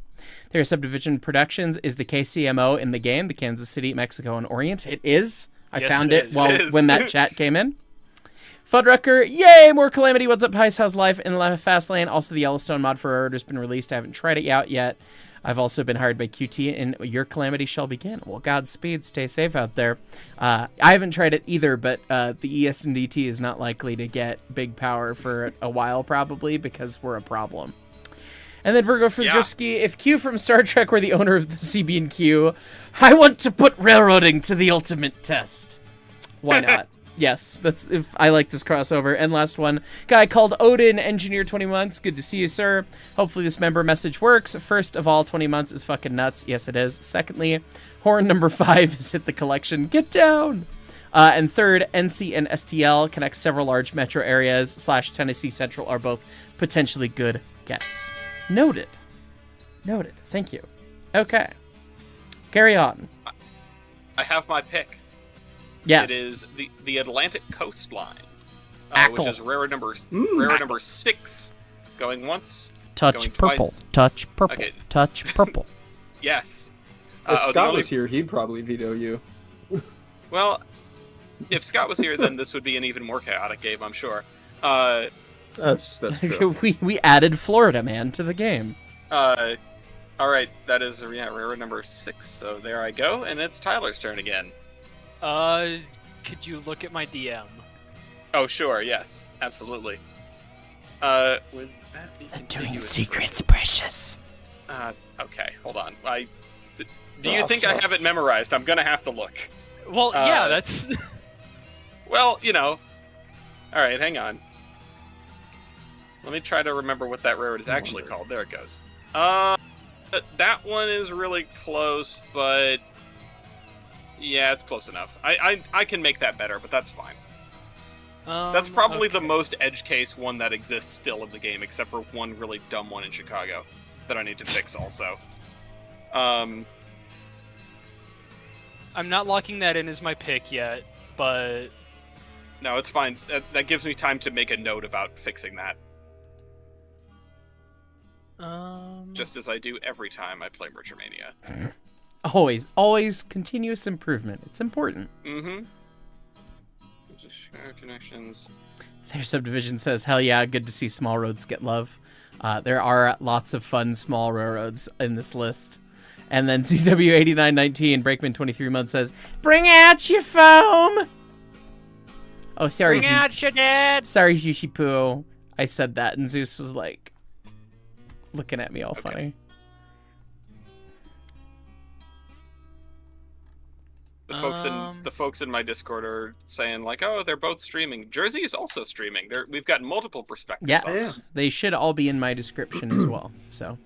Their Subdivision Productions is the KCMO in the game, the Kansas City, Mexico, and Orient. It is. I Yes, found it it is. while It is. when that chat came in. Fuddrucker, yay! More Calamity. What's up, Heist? How's life in Fast Lane? Also, the Yellowstone mod for Railroad has been released. I haven't tried it out yet. I've also been hired by QT, and your calamity shall begin. Well, Godspeed. Stay safe out there. I haven't tried it either, but the ES&DT is not likely to get big power for a while, probably, because we're a problem. And then Virgo Fudrowski, if Q from Star Trek were the owner of the CB&Q, I want to put railroading to the ultimate test. Why not? Yes, that's if I like this crossover. And last one, guy called Odin, engineer 20 months. Good to see you, sir. Hopefully this member message works. First of all, 20 months is fucking nuts. Yes, it is. Secondly, horn number 5 has hit the collection. Get down. And third, NC and STL connect several large metro areas / Tennessee Central are both potentially good gets. Noted. Noted. Thank you. Okay. Carry on. I have my pick. Yes. It is the Atlantic coastline, Ackle. which is railroad number 6. Going once. Touch going purple. twice. Touch purple. Okay. Touch purple. Yes. If the Scott only- was here, he'd probably veto you. Well, if Scott was here, then this would be an even more chaotic game, I'm sure. That's true. we added Florida Man to the game. All right, that is railroad number 6. So there I go, and it's Tyler's turn again. Could you look at my DM? Oh, sure, yes, absolutely. Would that be contiguous? secrets, precious. Okay, hold on. Do you think I have it memorized? I'm gonna have to look. Well, yeah, that's. Well, All right, hang on. Let me try to remember what that railroad is actually called. There it goes. That one is really close, but yeah, it's close enough. I can make that better, but that's fine. That's probably the most edge case one that exists still in the game, except for one really dumb one in Chicago that I need to fix also. I'm not locking that in as my pick yet, but No, it's fine. That gives me time to make a note about fixing that, just as I do every time I play Merchant Mania. Always continuous improvement. It's important. Mm-hmm. Share connections. Their Subdivision says, hell yeah, good to see small roads get love. There are lots of fun small railroads in this list. And then CW8919, Breakman 23 months says, bring out your foam! Oh, sorry. bring out your dad. Sorry, Jushipu. I said that, and Zeus was like, looking at me all funny. The folks in my Discord are saying like, "Oh, they're both streaming." Jersey is also streaming. We've got multiple perspectives. on Yes, this. they should all be in my description as well. So,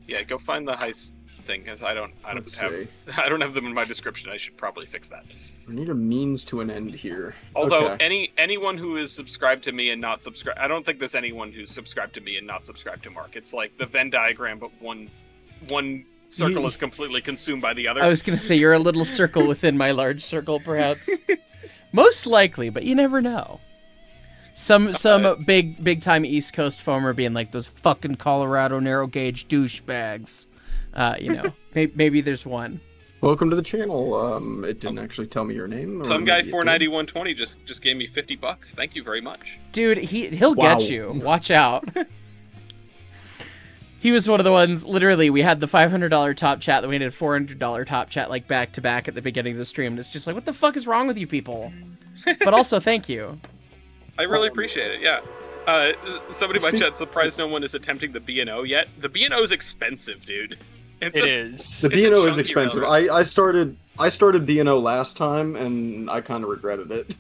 Yeah, go find the heist thing because I don't Let's have see. I don't have them in my description. I should probably fix that. I need a means to an end here. Although Okay. anyone who is subscribed to me and not subscribed, I don't think there's anyone who's subscribed to me and not subscribed to Mark. It's like the Venn diagram, but one circle is completely consumed by the other. I was going to say you're a little circle within my large circle, perhaps. Most likely, but you never know. Some big time East Coast foamer being like those fucking Colorado narrow gauge douchebags. Maybe there's one. Welcome to the channel. It didn't actually tell me your name. or Some guy maybe it did. 491.20 just gave me $50. Thank you very much. Dude, he'll Wow. get you. Watch out. He was one of the ones, literally, we had the $500 top chat, then we did a $400 top chat, like, back to back at the beginning of the stream. And it's just like, what the fuck is wrong with you people? But also, thank you. I really appreciate it. Yeah. Somebody in my chat surprised no one is attempting the B&O yet. The B&O is expensive, dude. It is. The It's a B&O is chunky expensive. railroad. I started B&O last time, and I kind of regretted it.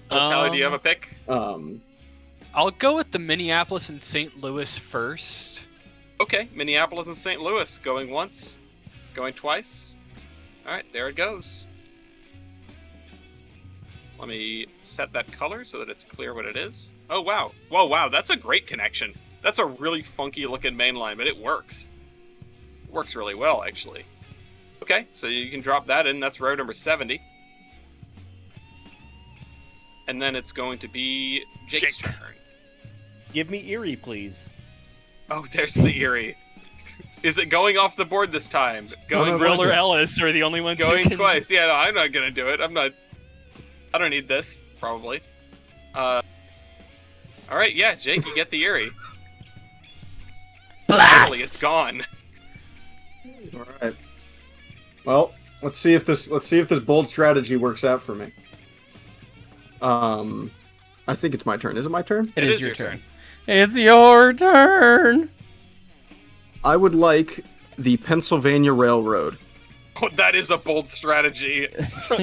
Tally, do you have a pick? I'll go with the Minneapolis and St. Louis first. Okay, Minneapolis and St. Louis. Going once, going twice. All right, there it goes. Let me set that color so that it's clear what it is. Oh, wow. Whoa, wow, that's a great connection. That's a really funky looking main line, but it works. It works really well, actually. Okay, so you can drop that in. That's row number 70. And then it's going to be Jake's Jake. turn. Give me Erie, please. Oh, there's the Erie. Is it going off the board this time? Going Brill or once? Ellis are the only ones who Going can... twice. Yeah, no, I'm not gonna do it. I don't need this, probably. Alright, yeah, Jake, you get the Erie. Finally, it's Blast! gone. All right. Well, let's see if this bold strategy works out for me. I think it's my turn. Is it my turn? It is your turn. It's your turn. I would like the Pennsylvania Railroad. Oh, that is a bold strategy.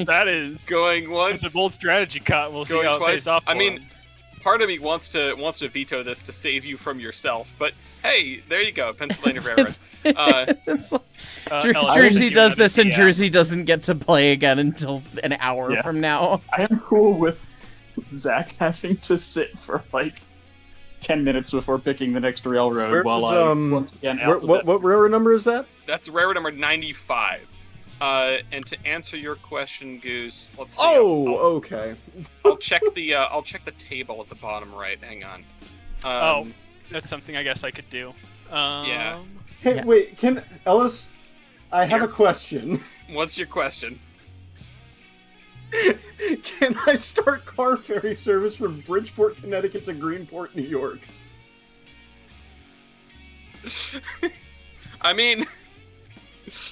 That is... Going once. It's a bold strategy cut. We'll see Going how it twice. pays off I for mean, him. part of me wants to veto this to save you from yourself, but hey, there you go, Pennsylvania It's- Railroad. it's like- Ellis, Jersey you does have a this, and DM. Jersey doesn't get to play again until an hour Yeah. from now. I am cool with Zach having to sit for like 10 minutes before picking the next railroad Where's, while I once again what railroad number is that? That's railroad number 95. And to answer your question, Goose, let's see. Oh, okay. I'll check the table at the bottom right. Hang on. Oh, that's something I guess I could do. Yeah. Hey, Yeah. wait, can Ellis? I have Here. a question. What's your question? Can I start car ferry service from Bridgeport, Connecticut to Greenport, New York? I mean,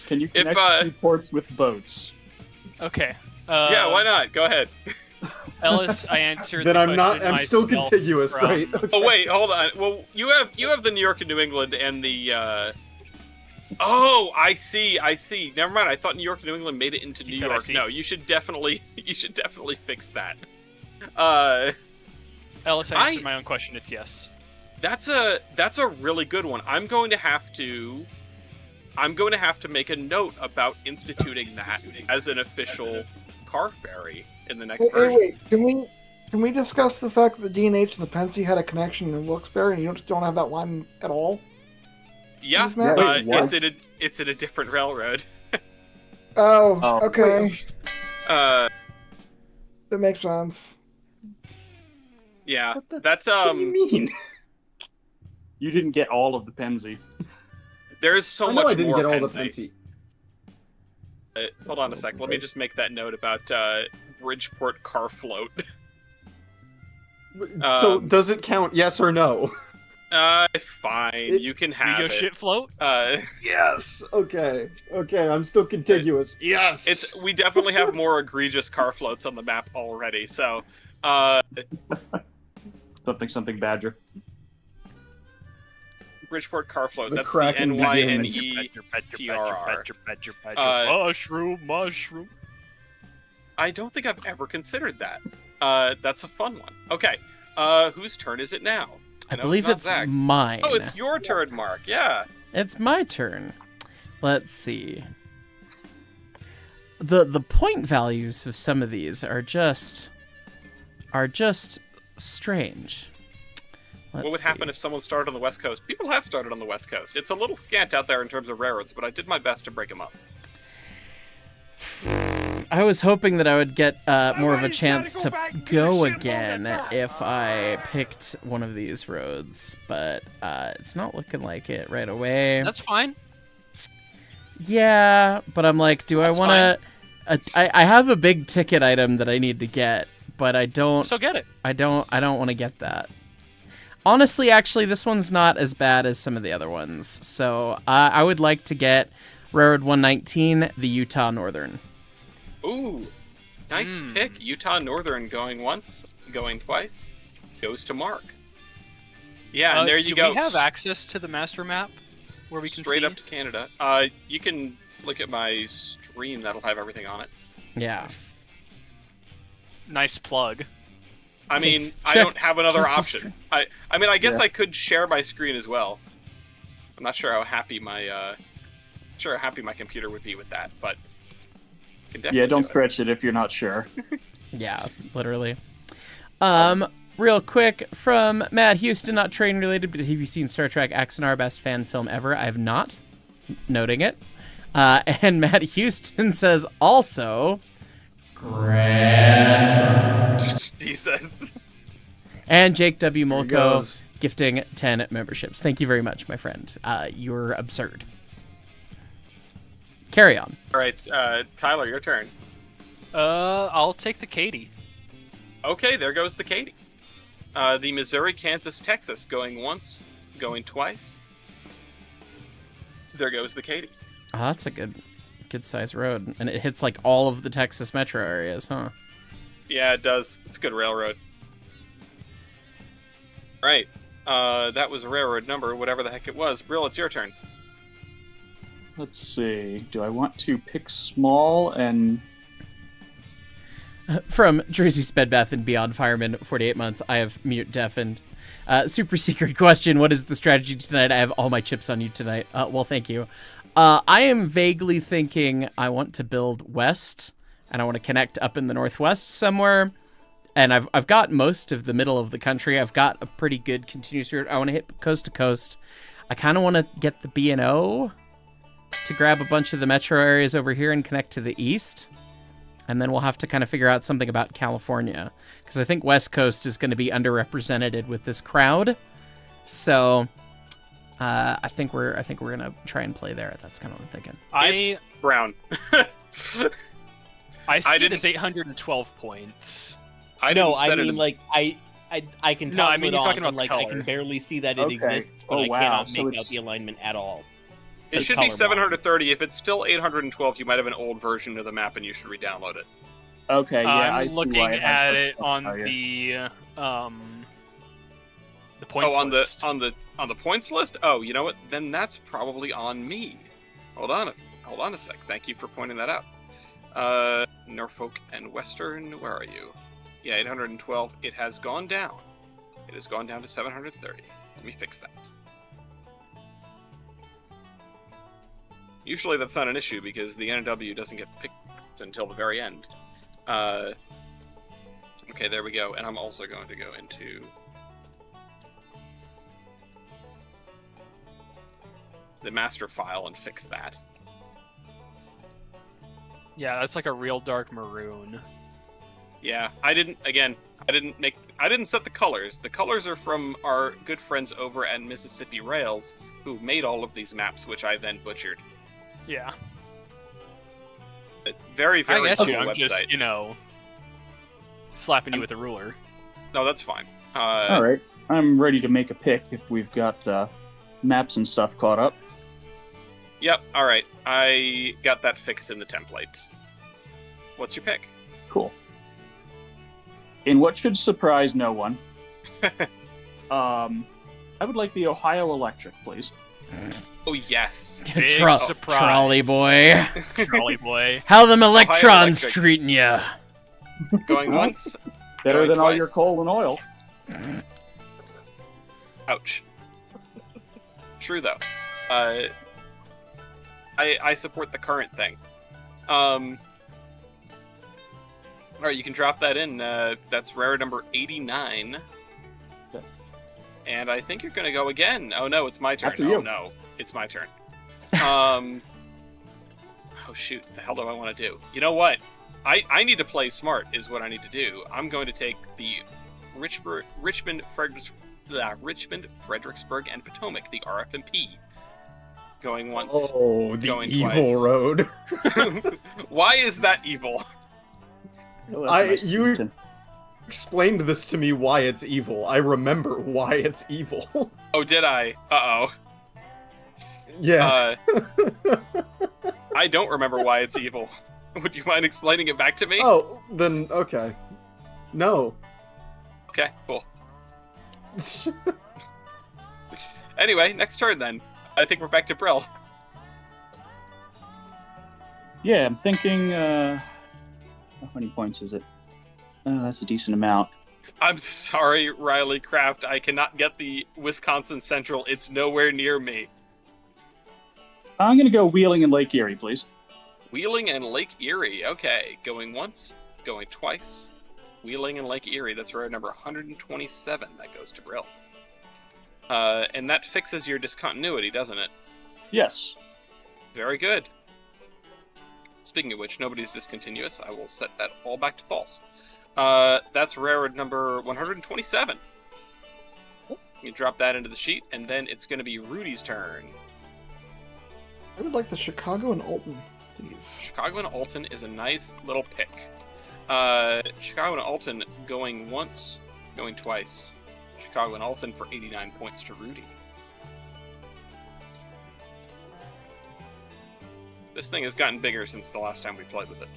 Can you if, connect three ports with boats? Okay. yeah, why not? Go ahead. Ellis, I answered Then the I'm not. question I'm still myself contiguous, from- right? Okay. Oh wait, hold on. Well, you have the New York and New England and the. Oh, I see. Never mind. I thought New York and New England made it into You New said I York. see. No, you should definitely fix that. Ellis, I answered my own question. It's yes. That's a really good one. I'm going to have to make a note about instituting that as an official car ferry in the next version. Wait. Can we discuss the fact that the D&H and the Pensy had a connection in Wilkes-Barre, and you don't have that line at all? Yeah, Wait, what? it's in a different railroad. Oh, okay. Uh, That makes sense. yeah, What the- that's What do you mean? You didn't get all of the Penzi. There's so I know much I didn't more get all the Pensy. Pensy. Hold on a sec. Let me just make that note about Bridgeport car float. So does it count? Yes or no? Fine. You can have You go it. shit float? Yes. Okay. I'm still contiguous. Yes. We definitely have more egregious car floats on the map already. So, Something Badger. Bridgeport car float. The That's the Kraken NYNE. Badger. Mushroom. I don't think I've ever considered that. That's a fun one. Okay. Whose turn is it now? I know believe not it's Zach's. mine. Oh, it's your turn, Mark. Yeah. It's my turn. Let's see. The point values of some of these are just strange. What would happen if someone started on the West Coast? People have started on the West Coast. It's a little scant out there in terms of railroads, but I did my best to break them up. I was hoping that I would get more of a chance to go again if I picked one of these roads, but it's not looking like it right away. That's fine. Yeah, but I'm like, do That's I want to? I have a big ticket item that I need to get, but I don't. So get it. I don't want to get that. Honestly, actually, this one's not as bad as some of the other ones. So I would like to get Railroad 119, the Utah Northern. Ooh, nice pick. Utah Northern going once, going twice, goes to Mark. Yeah, and there you go. Do we have access to the master map where we can straight see? up to Canada. You can look at my stream. That'll have everything on it. Yeah. Nice plug. I mean, I Check- don't have another check the option. I mean, I guess Yeah. I could share my screen as well. I'm not sure how happy my computer would be with that, but I can definitely Yeah, don't do it. scratch it if you're not sure. Yeah, literally. Real quick from Matt Houston, not train related, but have you seen Star Trek Axanar, best fan film ever? I have not. Noting it. And Matt Houston says also, Grand Trunk. He says. And Jake W. There he Mulco, goes. gifting 10 memberships. Thank you very much, my friend. You're absurd. Carry on. All right, Tyler, your turn. I'll take the Katy. Okay, there goes the Katy. The Missouri, Kansas, Texas, going once, going twice. There goes the Katy. Oh, that's a good size road, and it hits like all of the Texas metro areas, huh? Yeah, it does. It's a good railroad. Right. That was a railroad number, whatever the heck it was. Brill, it's your turn. Let's see. Do I want to pick small and... From Jersey Sped Bath and Beyond Fireman, 48 months, I have mute deafened. Super secret question, what is the strategy tonight? I have all my chips on you tonight. Well, thank you. I am vaguely thinking I want to build west, and I want to connect up in the northwest somewhere. And I've got most of the middle of the country. I've got a pretty good continuous route. I want to hit coast to coast. I kind of want to get the B&O to grab a bunch of the metro areas over here and connect to the east. And then we'll have to kind of figure out something about California, because I think West Coast is going to be underrepresented with this crowd. So I think we're gonna try and play there. That's kind of what I'm thinking. It's brown. I see it as 812 points. I mean, like I can. No, I mean you're talking about like color. I can barely see that it exists, but I cannot make out the alignment at all. It should be 730. If it's still 812, you might have an old version of the map, and you should re-download it. Okay, yeah. I'm looking at it on the points list. on the points list. Oh, you know what? Then that's probably on me. Hold on a sec. Thank you for pointing that out. Norfolk and Western. Where are you? Yeah, 812. It has gone down. It has gone down to 730. Let me fix that. Usually that's not an issue because the NW doesn't get picked until the very end. Okay, there we go. And I'm also going to go into the master file and fix that. Yeah, that's like a real dark maroon. Yeah, I didn't set the colors. The colors are from our good friends over at Mississippi Rails, who made all of these maps, which I then butchered. Yeah. Very, very I get cool you. I'm website. just, slapping you with a ruler. No, that's fine. All right, I'm ready to make a pick if we've got maps and stuff caught up. Yep, alright. I got that fixed in the template. What's your pick? Cool. In what should surprise no one, I would like the Ohio Electric, please. Oh, yes. Big surprise. Trolley boy. Trolley boy. How them electrons Electric. treating ya? Going once. Better going than all twice. your coal and oil. Ouch. True, though. I support the current thing. Alright, you can drop that in. That's rare number 89. Okay. And I think you're going to go again. Oh, no, it's my turn. After you. Oh, no. It's my turn. Oh, shoot. The hell do I want to do? You know what? I need to play smart is what I need to do. I'm going to take the Richmond, Fredericksburg, and Potomac, the RFMP. Going once. Oh, the going evil twice. road. Why is that evil? Oh, that's nice. You explained this to me why it's evil. I remember why it's evil. Oh, did I? Uh-oh. Yeah. I don't remember why it's evil. Would you mind explaining it back to me? Oh, then okay. No. Okay, cool. Anyway, next turn then. I think we're back to Brill. Yeah, I'm thinking, how many points is it? Oh, that's a decent amount. I'm sorry, Riley Kraft. I cannot get the Wisconsin Central. It's nowhere near me. I'm gonna go Wheeling and Lake Erie, please. Wheeling and Lake Erie. Okay, going once, going twice. Wheeling and Lake Erie. That's road number 127. That goes to Brill. And that fixes your discontinuity, doesn't it? Yes. Very good. Speaking of which, nobody's discontinuous. I will set that all back to false. That's railroad number 127. You drop that into the sheet, and then it's going to be Rudy's turn. I would like the Chicago and Alton, please. Chicago and Alton is a nice little pick. Chicago and Alton going once, going twice. Chicago and Alton for 89 points to Rudy. This thing has gotten bigger since the last time we played with it.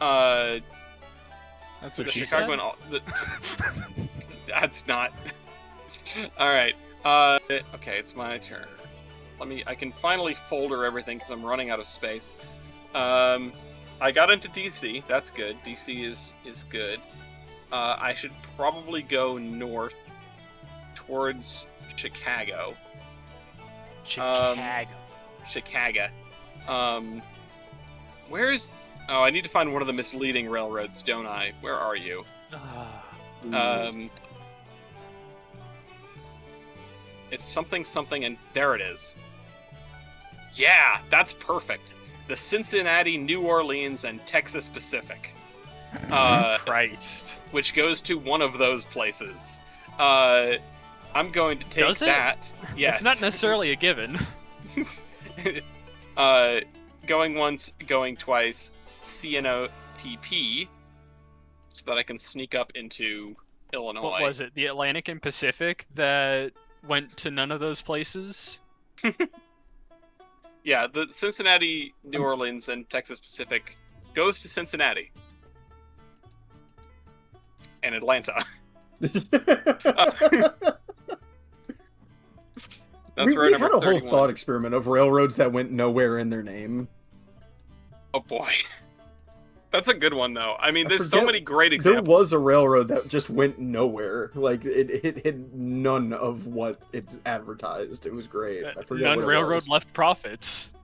That's what the she Chicago said. and That's not. All right. Okay, it's my turn. I can finally folder everything because I'm running out of space. I got into DC. That's good. DC is good. I should probably go north towards Chicago. Chicago. Where's... Oh, I need to find one of the misleading railroads, don't I? Where are you? It's something, and there it is. Yeah, that's perfect. The Cincinnati, New Orleans, and Texas Pacific. Christ. Which goes to one of those places. I'm going to take Does it? that. Yes. It's not necessarily a given. Going once, going twice, CNOTP, so that I can sneak up into Illinois. What was it? The Atlantic and Pacific that went to none of those places? Yeah, the Cincinnati, New Orleans, and Texas Pacific goes to Cincinnati. And Atlanta. We That's where had number a whole 31. thought experiment of railroads that went nowhere in their name. Oh boy. That's a good one, though. I mean, I there's so forget- many great There examples. was a railroad that just went nowhere. Like, it had none of what it's advertised. It was great. I forget None what it railroad was. left profits.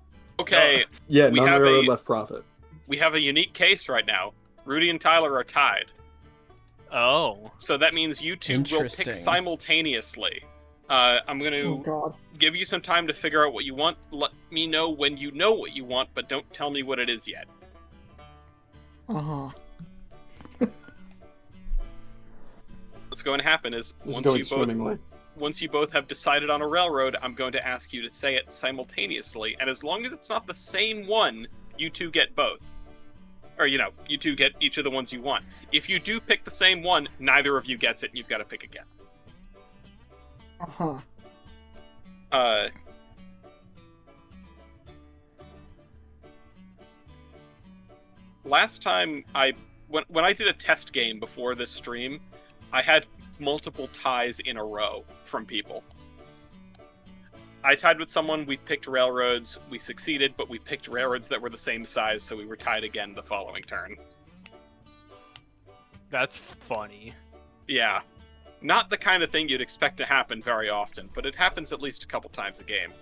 Okay, Yeah, We none have railroad a- left profit. we have a unique case right now. Rudy and Tyler are tied. Oh. So that means you two will pick Interesting. simultaneously. I'm going Oh to God. give you some time to figure out what you want. Let me know when you know what you want, but don't tell me what it is yet. What's going to happen is This is going swimmingly. once you both have decided on a railroad, I'm going to ask you to say it simultaneously, and as long as it's not the same one, you two get both. Or, you two get each of the ones you want. If you do pick the same one, neither of you gets it, and you've got to pick again. Last time when I did a test game before this stream, I had multiple ties in a row from people. I tied with someone, we picked railroads, we succeeded, but we picked railroads that were the same size, so we were tied again the following turn. That's funny. Yeah. Not the kind of thing you'd expect to happen very often, but it happens at least a couple times a game.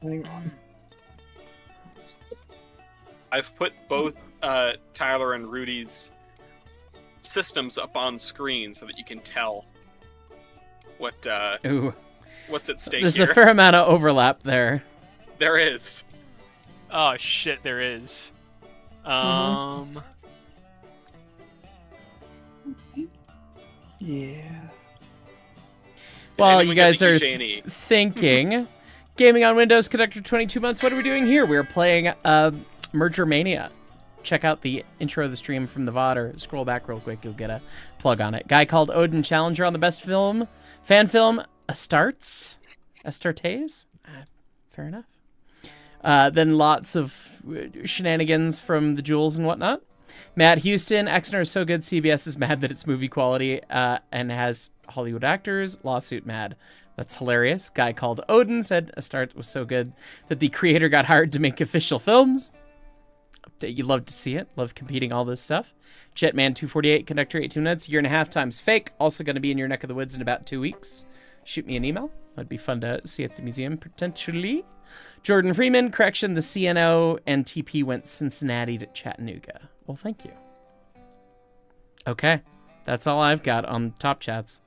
Hang on. I've put both Tyler and Rudy's systems up on screen so that you can tell Ooh, what's at stake there's here. a fair amount of overlap there. There is. Oh shit, there is. Yeah. While anyone you get guys the are EJ&E? thinking, gaming on Windows Connector 22 months, what are we doing here? We're playing Merger Mania. Check out the intro of the stream from the VOD, or scroll back real quick, you'll get a plug on it. Guy called Odin Challenger on the best fan film, Astartes? Fair enough. Then lots of shenanigans from the Jewels and whatnot. Matt Houston, Exner is so good, CBS is mad that it's movie quality and has Hollywood actors. Lawsuit mad. That's hilarious. Guy called Odin said Astartes was so good that the creator got hired to make official films. You'd love to see it. Love competing, all this stuff. Jetman248, Conductor 82 Nuts, year and a half times fake. Also going to be in your neck of the woods in about 2 weeks. Shoot me an email. That'd be fun to see at the museum, potentially. Jordan Freeman, correction, the CNO and TP went Cincinnati to Chattanooga. Well, thank you. Okay. That's all I've got on top chats.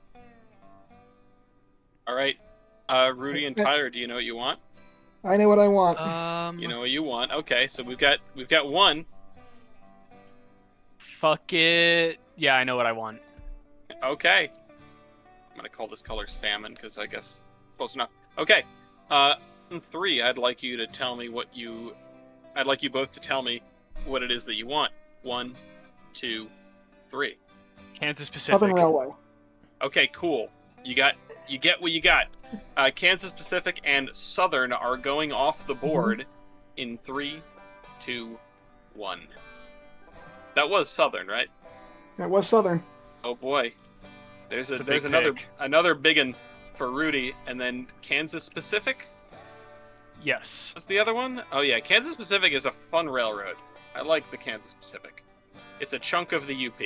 All right. Rudy and Tyler, do you know what you want? I know what I want. You know what you want. Okay, so we've got one. Fuck it. Yeah, I know what I want. Okay. I'm gonna call this color salmon because I guess close enough. Okay. 3. I'd like you to tell me what you. I'd like you both to tell me what it is that you want. 1, 2, 3. Kansas Pacific. Southern Railway. Okay, cool. You get what you got. Kansas Pacific and Southern are going off the board in 3, 2, 1. That was Southern, right? That was Southern. Oh boy. There's It's a there's big another pick. another big one for Rudy, and then Kansas Pacific. Yes. What's the other one? Oh yeah, Kansas Pacific is a fun railroad. I like the Kansas Pacific. It's a chunk of the UP.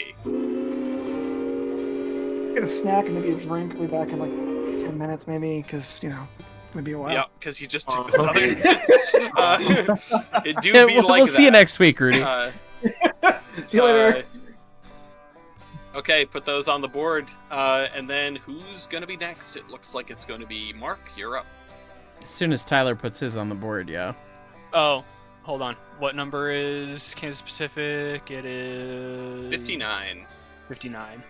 Get a snack and maybe a drink. We'll be back in like 10 minutes, maybe, because it's gonna be a while. Yeah, because you just took the Southern. It do Yeah, be we'll like see you that. next week, Rudy. See you later. Okay, put those on the board. And then who's going to be next? It looks like it's going to be Mark. You're up. As soon as Tyler puts his on the board, yeah. Oh, hold on. What number is Kansas Pacific? It is 59. 59.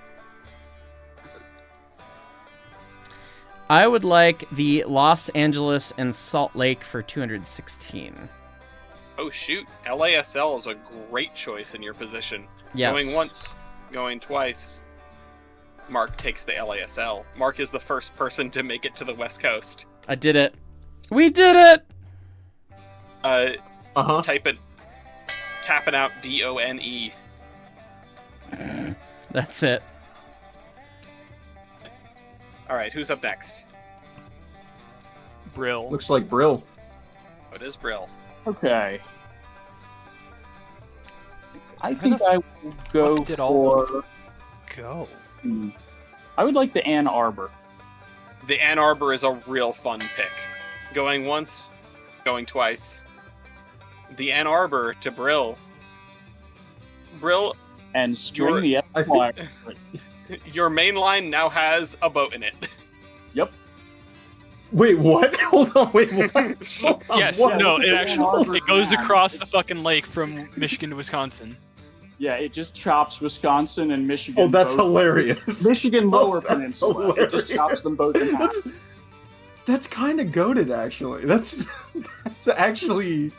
I would like the Los Angeles and Salt Lake for 216. Oh, shoot. LASL is a great choice in your position. Yes. Going once, going twice. Mark takes the LASL. Mark is the first person to make it to the West Coast. I did it. We did it! Type it. Tapping out DONE. That's it. Alright, who's up next? Brill. Looks like Brill. Oh, it is Brill. Okay. I think I will go fuck did all for. Go. I would like the Ann Arbor. The Ann Arbor is a real fun pick. Going once, going twice. The Ann Arbor to Brill. Brill, And string Your- the I Esquire. your main line now has a boat in it. Yep. Wait, what? Hold on, wait, what? Hold on, Yes, what? no, it Ann actually Arbor it goes can. across the fucking lake from Michigan to Wisconsin. Yeah, it just chops Wisconsin and Michigan. Oh, that's both. hilarious. Michigan Lower That's Peninsula. It just chops them both in half. That's kind of goated, actually. That's actually.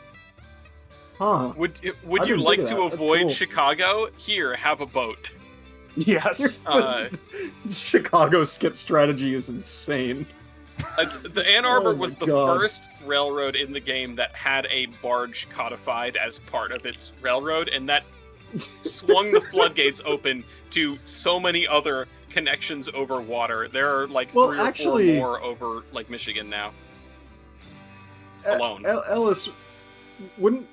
Huh. Would I you didn't like think to of that. That's avoid cool. Chicago? Here, have a boat. Yes. Here's the Chicago skip strategy is insane. The Ann Arbor Oh my was the God. first railroad in the game that had a barge codified as part of its railroad, and that swung the floodgates open to so many other connections over water. There are like Well, 3 or actually- 4 more over like Michigan now. Alone. Ellis, wouldn't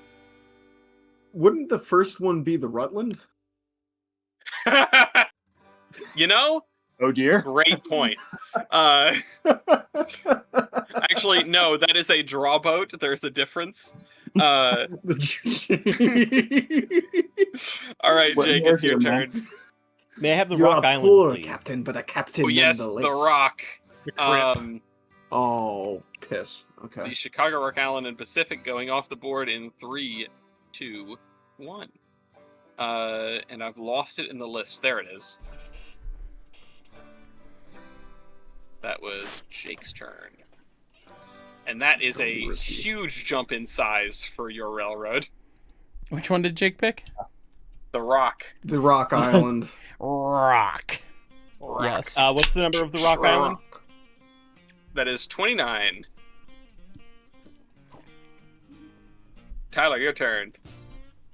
the first one be the Rutland? You know, Oh dear. great point. Actually, no, that is a draw boat. There's a difference. All right, What Jake, year it's your here, man? turn. May I have the You're Rock a Island, poor please? captain, but a captain Oh, yes, nonetheless. the Rock. The Crip. Oh, piss. Okay. The Chicago, Rock Island, and Pacific going off the board in 3, 2, 1. And I've lost it in the list. There it is. That was Jake's turn. And that is a Totally risky. huge jump in size for your railroad. Which one did Jake pick? The Rock. The Rock Island. Rock. Yes. What's the number of the Rock Island? That is 29. Tyler, your turn.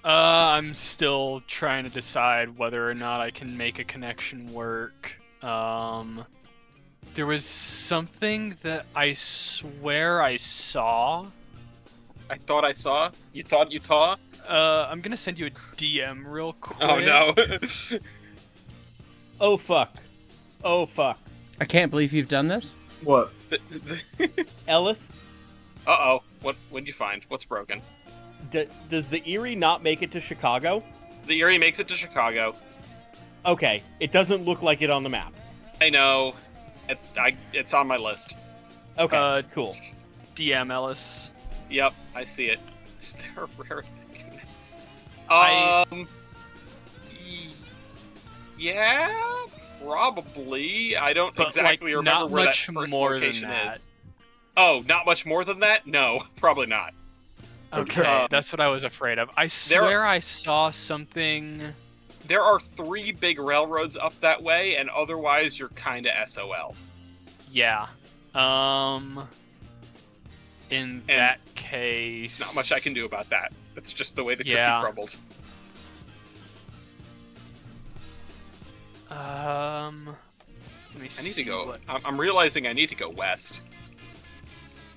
I'm still trying to decide whether or not I can make a connection work. There was something that I swear I saw. I thought I saw. You thought you saw? I'm gonna send you a DM real quick. Oh no. Oh fuck. Oh fuck. I can't believe you've done this. What? Ellis, Uh-oh. What'd you find? What's broken? does the Erie not make it to Chicago? The Erie makes it to Chicago. Okay, it doesn't look like it on the map. I know. It's on my list. Okay, cool. DM Ellis. Yep, I see it. Is there a rare thing? I- Yeah? Probably. I don't But, exactly like, remember not where that much first more than location that. is. Oh, not much more than that? No, probably not. Okay, that's what I was afraid of. I swear I saw something. There are 3 big railroads up that way, and otherwise you're kind of SOL. Yeah. In that case, There's not much I can do about that. That's just the way the cookie Yeah. crumbled. Let me I need see to go. what- I'm realizing I need to go west.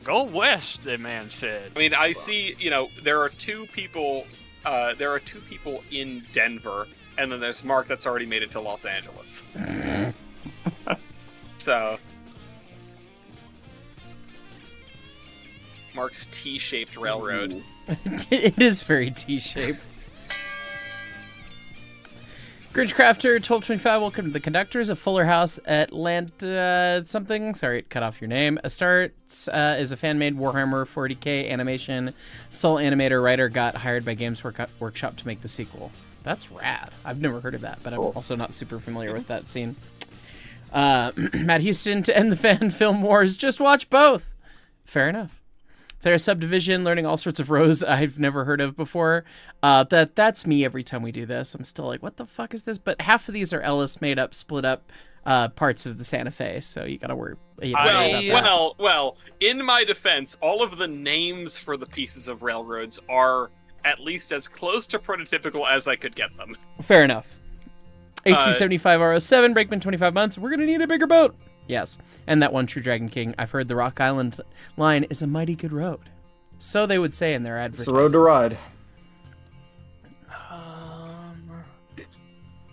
Go west, the man said. I mean, I see. There are 2 people. There are 2 people in Denver, and then there's Mark that's already made it to Los Angeles. So, Mark's T-shaped railroad. It is very T-shaped. Grinchcrafter 1225, welcome to the Conductors of Fuller House Atlanta something. Sorry, cut off your name. Astartes is a fan-made Warhammer 40k animation. Soul animator writer got hired by Games Workshop to make the sequel. That's rad. I've never heard of that, but I'm also not super familiar with that scene. Matt Houston, to end the fan film wars, just watch both. Fair enough. They're a subdivision, learning all sorts of rows I've never heard of before. That's me every time we do this. I'm still like, what the fuck is this? But half of these are Ellis made up, split up parts of the Santa Fe, so you gotta worry. Well, in my defense, all of the names for the pieces of railroads are at least as close to prototypical as I could get them. Fair enough. AC75R07, Brakeman 25 months. We're gonna need a bigger boat. Yes, and that one true Dragon King. I've heard the Rock Island line is a mighty good road. So they would say in their It's advertising. the road to ride.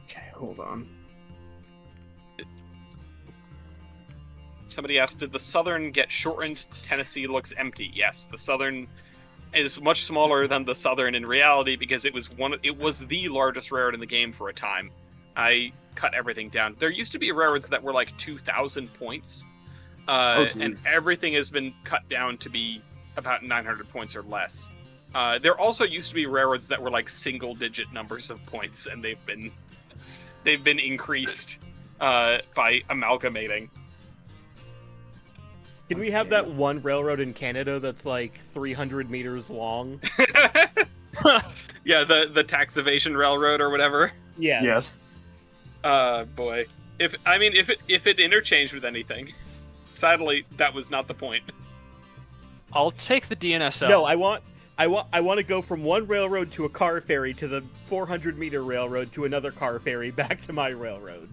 Okay, hold on. Somebody asked, did the Southern get shortened? Tennessee looks empty. Yes, the Southern is much smaller than the Southern in reality because it was the largest railroad in the game for a time. I cut everything down. There used to be railroads that were like 2,000 points, and everything has been cut down to be about 900 points or less. There also used to be railroads that were like single-digit numbers of points, and they've been increased by amalgamating. Can we have that one railroad in Canada that's like 300 meters long? Yeah, the tax evasion railroad or whatever. Yes. Boy. If it interchanged with anything. Sadly, that was not the point. I'll take the DNSL. No, I want to go from one railroad to a car ferry to the 400-meter railroad to another car ferry back to my railroad.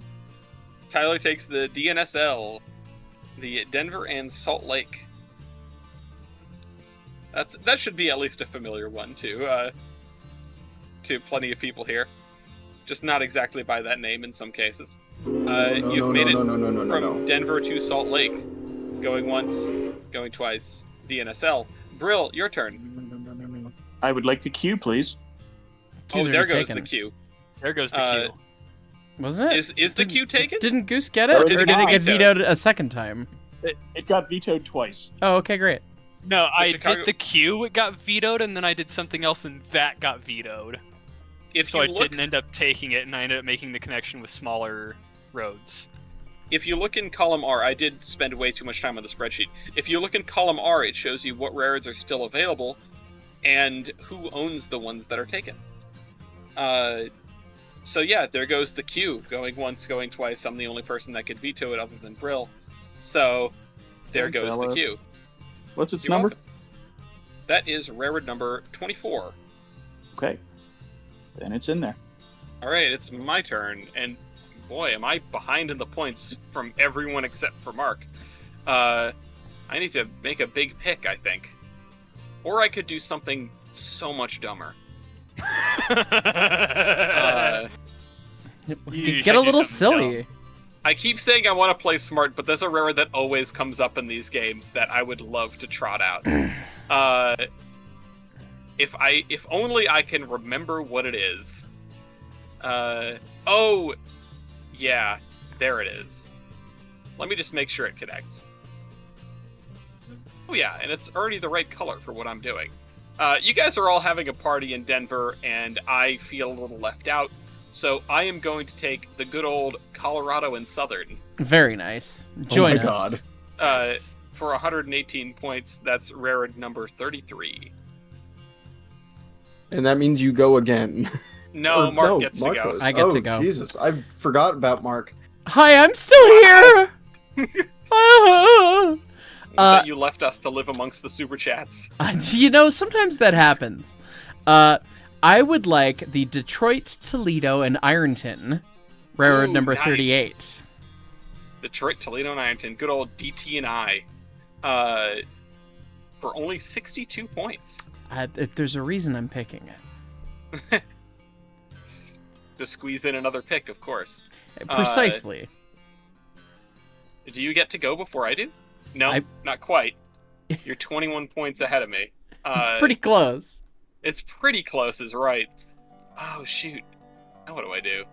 Tyler takes the DNSL, the Denver and Salt Lake. That should be at least a familiar one to plenty of people here. Just not exactly by that name in some cases. You've made it from Denver to Salt Lake. Going once, going twice. DNSL. Brill, your turn. I would like the queue, please. Oh, there goes the queue. There goes the queue. Wasn't it? Is the queue taken? Didn't Goose get it? Or did it get vetoed a second time? It got vetoed twice. Oh, okay, great. No, I did the queue, it got vetoed, and then I did something else, and that got vetoed. So I didn't end up taking it, and I ended up making the connection with smaller roads. If you look in column R, I did spend way too much time on the spreadsheet. If you look in column R, it shows you what railroads are still available, and who owns the ones that are taken. So yeah, there goes the queue. Going once, going twice. I'm the only person that could veto it other than Brill. So there Thanks, goes Alice. the queue. What's its You're number? welcome. That is railroad number 24. Okay. Then it's in there. All right, it's my turn, and boy, am I behind in the points from everyone except for Mark. I need to make a big pick, I think. Or I could do something so much dumber. Get a little silly. I keep saying I want to play smart, but there's a railroad that always comes up in these games that I would love to trot out. If only I can remember what it is. Oh, yeah, there it is. Let me just make sure it connects. Oh yeah, and it's already the right color for what I'm doing. You guys are all having a party in Denver, and I feel a little left out. So I am going to take the good old Colorado and Southern. Very nice. Join my us. God. For 118 points, that's rared number 33. And that means you go again. No, Mark gets to go. Goes. I get to go. Jesus, I forgot about Mark. Hi, I'm still here. That you left us to live amongst the super chats. Sometimes that happens. I would like the Detroit, Toledo, and Ironton railroad number nice. 38. Detroit, Toledo, and Ironton. Good old DT and I. For only 62 points. There's a reason I'm picking it. To squeeze in another pick, of course. Precisely. Do you get to go before I do? No, not quite. You're 21 points ahead of me. It's pretty close. It's pretty close, is right. Oh, shoot. Now what do I do?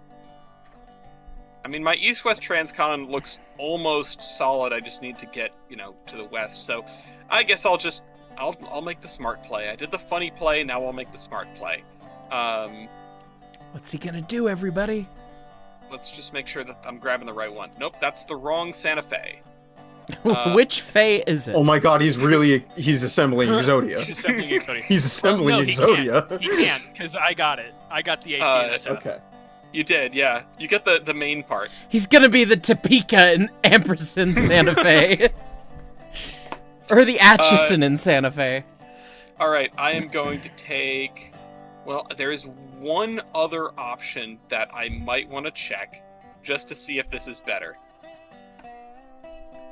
I mean, my east-west transcon looks almost solid. I just need to get, to the west. So I guess I'll make the smart play. I did the funny play, now I'll make the smart play. What's he gonna do, everybody? Let's just make sure that I'm grabbing the right one. Nope, that's the wrong Santa Fe. Which Fe is it? Oh my God, he's assembling Exodia. He's assembling Exodia. He's assembling Exodia. He can't, because I got it. I got the ATNSF. Okay. You did, yeah. You get the main part. He's gonna be the Topeka in Ampersand Santa Fe. Or the Atchison in Santa Fe. Alright, I am going to take... Well, there is one other option that I might want to check, just to see if this is better.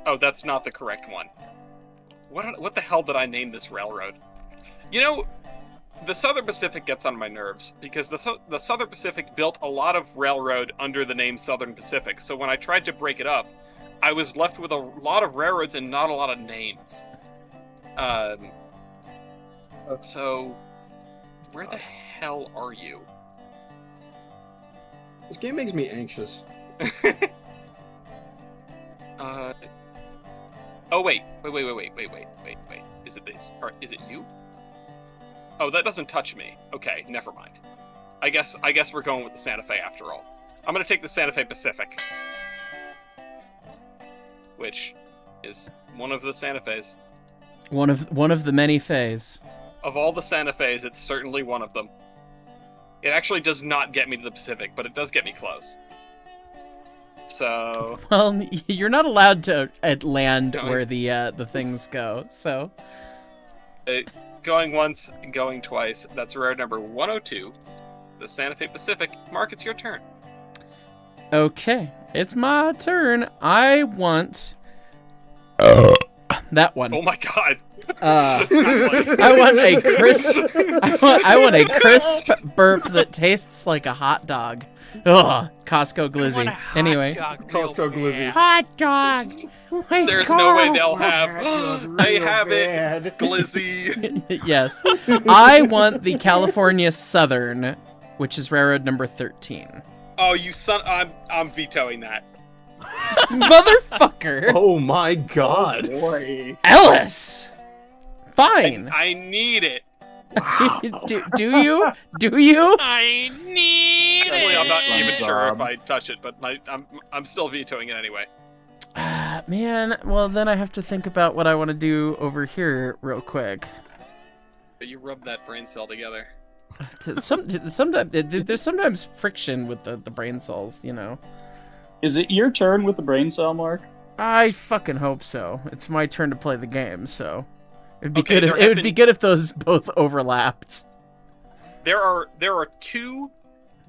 Oh, that's not the correct one. What the hell did I name this railroad? The Southern Pacific gets on my nerves, because the Southern Pacific built a lot of railroad under the name Southern Pacific, so when I tried to break it up, I was left with a lot of railroads and not a lot of names. So, where the hell are you? This game makes me anxious. Oh wait. Is it this? Or is it you? Oh, that doesn't touch me. Okay, never mind. I guess we're going with the Santa Fe after all. I'm gonna take the Santa Fe Pacific, which is one of the Santa Fe's. One of the many Fe's. Of all the Santa Fe's, it's certainly one of them. It actually does not get me to the Pacific, but it does get me close. So... Well, you're not allowed to land where the things go, so... Going once and going twice. That's road number 102. The Santa Fe Pacific. Mark, it's your turn. Okay, it's my turn. I want... that one. Oh my God. I want a crisp... I want a crisp burp that tastes like a hot dog. Ugh, Costco Glizzy. Anyway. Costco Glizzy. Hot dog. There's no way they'll have... They have it, Glizzy. Yes. I want the California Southern, which is railroad number 13. Oh, you son... I'm vetoing that. Motherfucker. Oh my God. Oh boy. Ellis. Fine. I need it. Wow. Do you? Do you? I need Actually, it. I'm not even sure if I touch it, but I'm still vetoing it anyway. Man, well then I have to think about what I want to do over here real quick. You rub that brain cell together. Sometimes there's sometimes friction with the brain cells, Is it your turn with the brain cell, Mark? I fucking hope so. It's my turn to play the game, so it'd be Okay, good. It would be good if those both overlapped. There are two.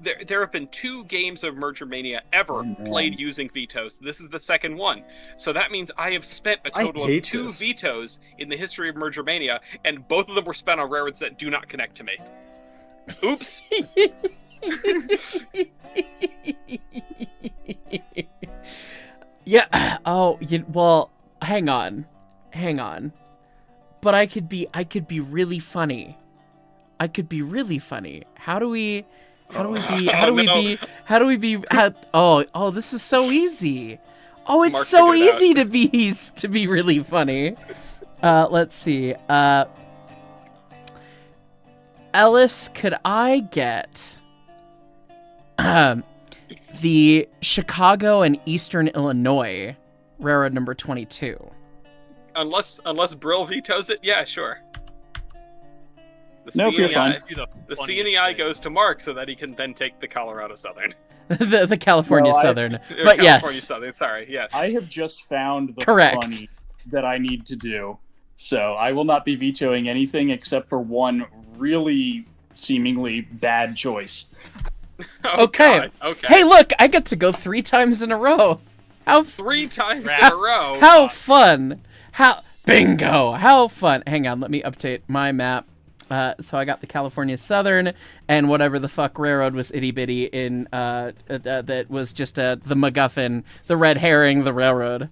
There have been 2 games of Merger Mania ever played using vetoes. This is the second one. So that means I have spent a total of 2 vetoes in the history of Merger Mania, and both of them were spent on railroads that do not connect to me. Oops. Yeah. Oh, well, hang on. But I could be really funny. How do we be? Oh, this is so easy. Oh, it's Mark so figured easy to be really funny. Let's see. Ellis, could I get the Chicago and Eastern Illinois Railroad number 22. Unless Brill vetoes it, yeah, sure. The Nope, you're fine. The CNEI goes to Mark so that he can then take the Colorado Southern. the California Southern. But California yes. Southern, sorry, yes. I have just found the Correct. funny that I need to do. So I will not be vetoing anything except for one really seemingly bad choice. Okay. God. Okay. Hey, look, I get to go 3 times in a row. How 3 times in a row. How fun. Bingo. How fun. Hang on, let me update my map. So I got the California Southern and whatever the fuck railroad was itty bitty in that was just the MacGuffin, the red herring, the railroad.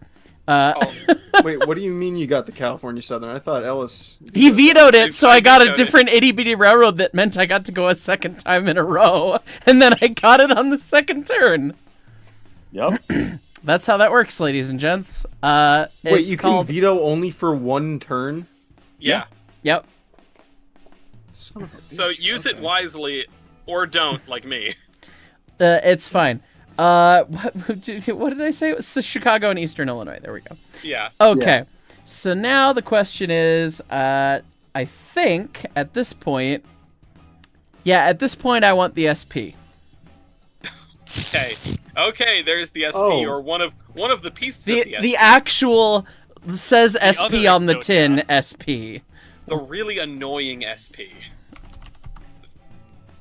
Wait, what do you mean you got the California Southern? I thought Ellis... He vetoed it, so I got a different itty bitty railroad that meant I got to go a second time in a row, and then I got it on the second turn. Yep. That's how that works, ladies and gents. Wait, you can veto only for 1 turn? Yeah. Yep. So use it wisely, or don't, like me. It's fine. What did I say? It was Chicago and Eastern Illinois. There we go. Yeah. Okay. Yeah. So now the question is, I think at this point, I want the SP. Okay, there's the SP, or one of the pieces of the SP. The actual says SP on the tin, SP. The really annoying SP.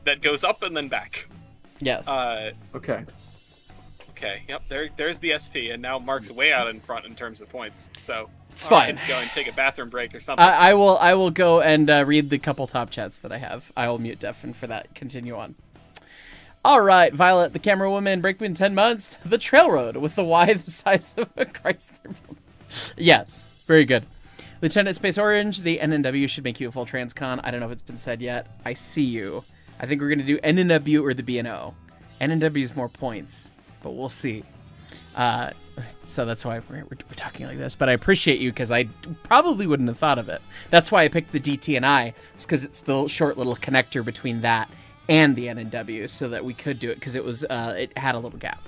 That goes up and then back. Yes. Okay. Okay, yep, there's the SP, and now Mark's way out in front in terms of points, so... It's fine. Go and take a bathroom break or something. I will go and read the couple top chats that I have. I will mute Devin for that. Continue on. All right, Violet, the camera woman, Breakman 10 months, the trail road with the Y the size of a Chrysler. Yes, very good. Lieutenant Space Orange, the NNW should make you a full transcon. I don't know if it's been said yet. I see you. I think we're going to do NNW or the B&O. NNW is more points, but we'll see. So that's why we're talking like this. But I appreciate you because I probably wouldn't have thought of it. That's why I picked the DT and I. It's because it's the short little connector between that and the NNW so that we could do it because it had a little gap.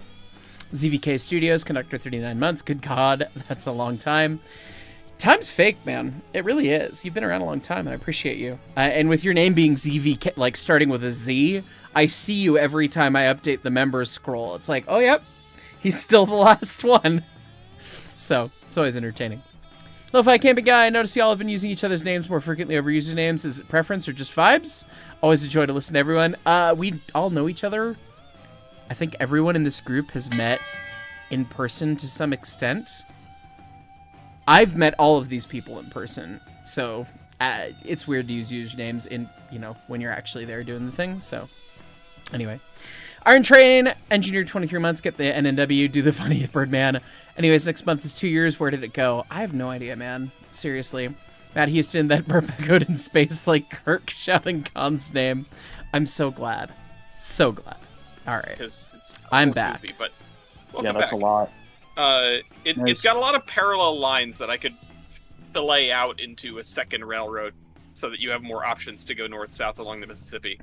ZVK Studios, conductor 39 months. Good God, that's a long time. Time's fake, man. It really is. You've been around a long time, and I appreciate you. And with your name being ZVK, like starting with a Z, I see you every time I update the members scroll. It's like, oh, yep, he's still the last one. So, it's always entertaining. Lo-Fi Camping Guy, I notice y'all have been using each other's names more frequently over usernames. Is it preference or just vibes? Always a joy to listen to everyone. We all know each other. I think everyone in this group has met in person to some extent. I've met all of these people in person, so it's weird to use usernames in, when you're actually there doing the thing. So, anyway. Iron Train, engineer 23 months, get the NNW, do the funny Birdman. Anyways, next month is 2 years. Where did it go? I have no idea, man. Seriously. Matt Houston, that burp echoed in space like Kirk shouting Khan's name. I'm so glad. So glad. All right. I'm back. Goofy, but yeah, that's back. A lot. It's got a lot of parallel lines that I could fillet out into a second railroad so that you have more options to go north-south along the Mississippi.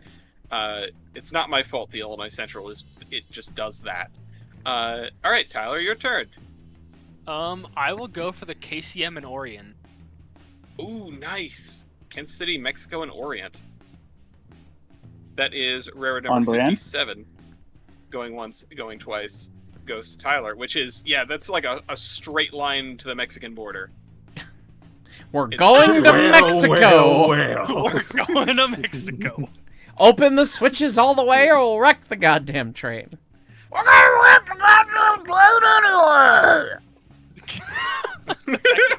It's not my fault the Illinois Central it just does that. All right, Tyler, your turn. I will go for the KCM and Orient. Ooh, nice. Kansas City, Mexico, and Orient. That is railroad number 57. Going once, going twice. Goes to Tyler, which is, that's like a straight line to the Mexican border. We're going to Mexico! We're going to Mexico. Open the switches all the way or we'll wreck the goddamn train. We're gonna wreck the goddamn train anyway!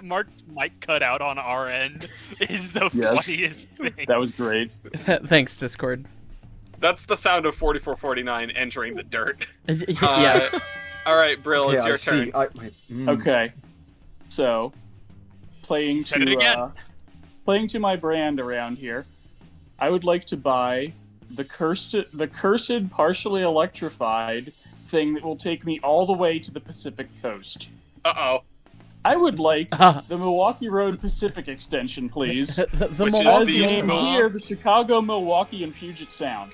Mark's mic cut out on our end is the funniest thing. That was great. Thanks, Discord. That's the sound of 4449 entering the dirt. Yes. All right, Brill, it's your turn. Okay. So, playing to my brand around here, I would like to buy the cursed partially electrified thing that will take me all the way to the Pacific Coast. Uh-oh. I would like the Milwaukee Road Pacific extension, please. the Chicago, Milwaukee, and Puget Sound.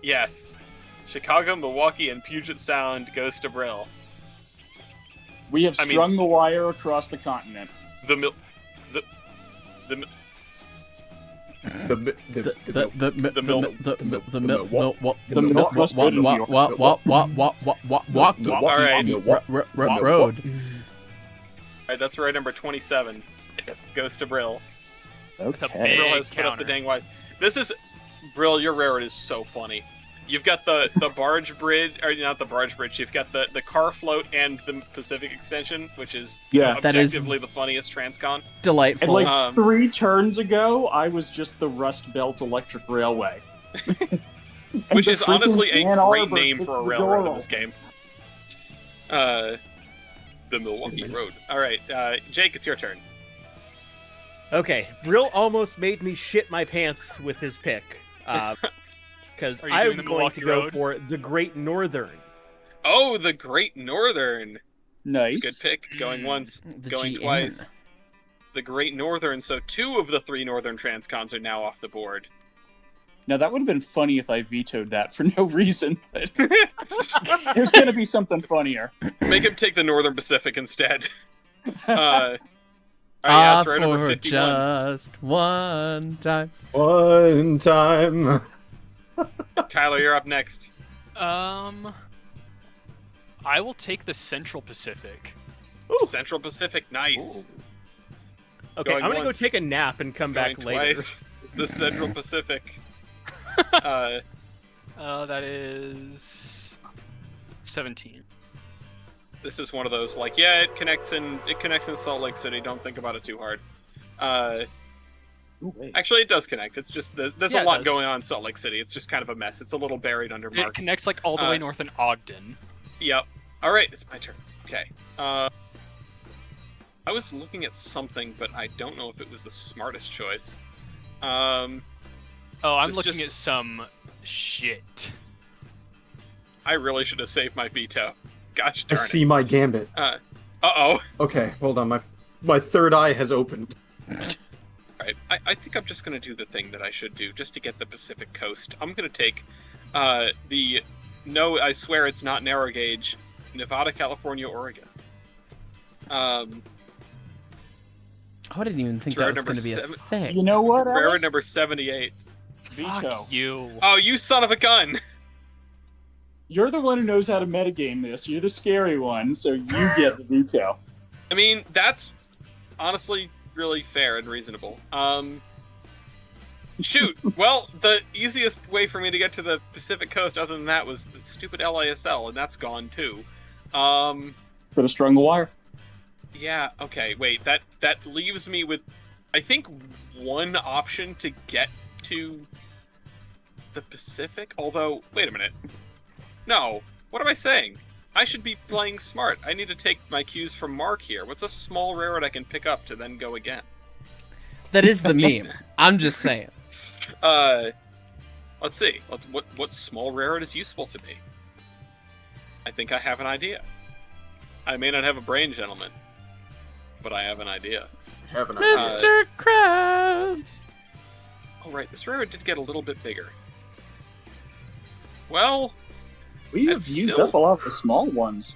Yes. Chicago, Milwaukee, and Puget Sound goes to Brill. We have strung the wire across the continent. The road. Alright, that's road number 27. Goes to Brill. It's a Brill big has put up the dang wise. This is Brill, your railroad is so funny. You've got the barge bridge, or not the barge bridge. You've got the car float and the Pacific Extension, which is objectively the funniest transcon. Delightful. And like 3 turns ago, I was just the Rust Belt Electric Railway, which is honestly a great name for a railroad in this game. The Milwaukee Road. All right, Jake, it's your turn. Okay, Brill almost made me shit my pants with his pick. Because I'm going to go for the Great Northern. Oh, the Great Northern. Nice. That's a good pick. Going once, going GN. twice. The Great Northern. So 2 of the 3 Northern Transcons are now off the board. Now, that would have been funny if I vetoed that for no reason, but there's going to be something funnier. Make him take the Northern Pacific instead. Yeah, it's right over 51. Just one time. One time. Tyler, you're up next. I will take the Central Pacific. Ooh. Central Pacific, nice. Ooh. Okay, I'm gonna go take a nap and come back later. Twice. The Central Pacific. That is 17. This is one of those like, yeah, it connects in Salt Lake City. Don't think about it too hard. Actually, it does connect. It's just there's a lot going on in Salt Lake City. It's just kind of a mess. It's a little buried under Mark. It connects like all the way north in Ogden. Yep. All right, it's my turn. Okay. I was looking at something, but I don't know if it was the smartest choice. I'm looking at some shit. I really should have saved my veto. Gosh darn it. I see my gambit. Uh-oh. Okay, hold on. My third eye has opened. Alright, I think I'm just going to do the thing that I should do, just to get the Pacific Coast. I'm going to take I swear it's not narrow gauge, Nevada, California, Oregon. I didn't even think that was going to be a thing. You know what, Railroad number 78. Veto. Fuck you. Oh, you son of a gun! You're the one who knows how to metagame this. You're the scary one, so you get the veto. I mean, that's honestly really fair and reasonable. Shoot. Well, the easiest way for me to get to the Pacific Coast other than that was the stupid LISL, and that's gone too. Could have strung the wire. Yeah, okay, wait, that leaves me with, I think, one option to get to the Pacific, although, wait a minute. No, what am I saying? I should be playing smart. I need to take my cues from Mark here. What's a small railroad I can pick up to then go again? That is the meme. I'm just saying. Let's see. What small railroad is useful to me? I think I have an idea. I may not have a brain, gentlemen, but I have an idea. Mr. Krabs! Oh, right. This railroad did get a little bit bigger. Well... We have used up a lot of the small ones.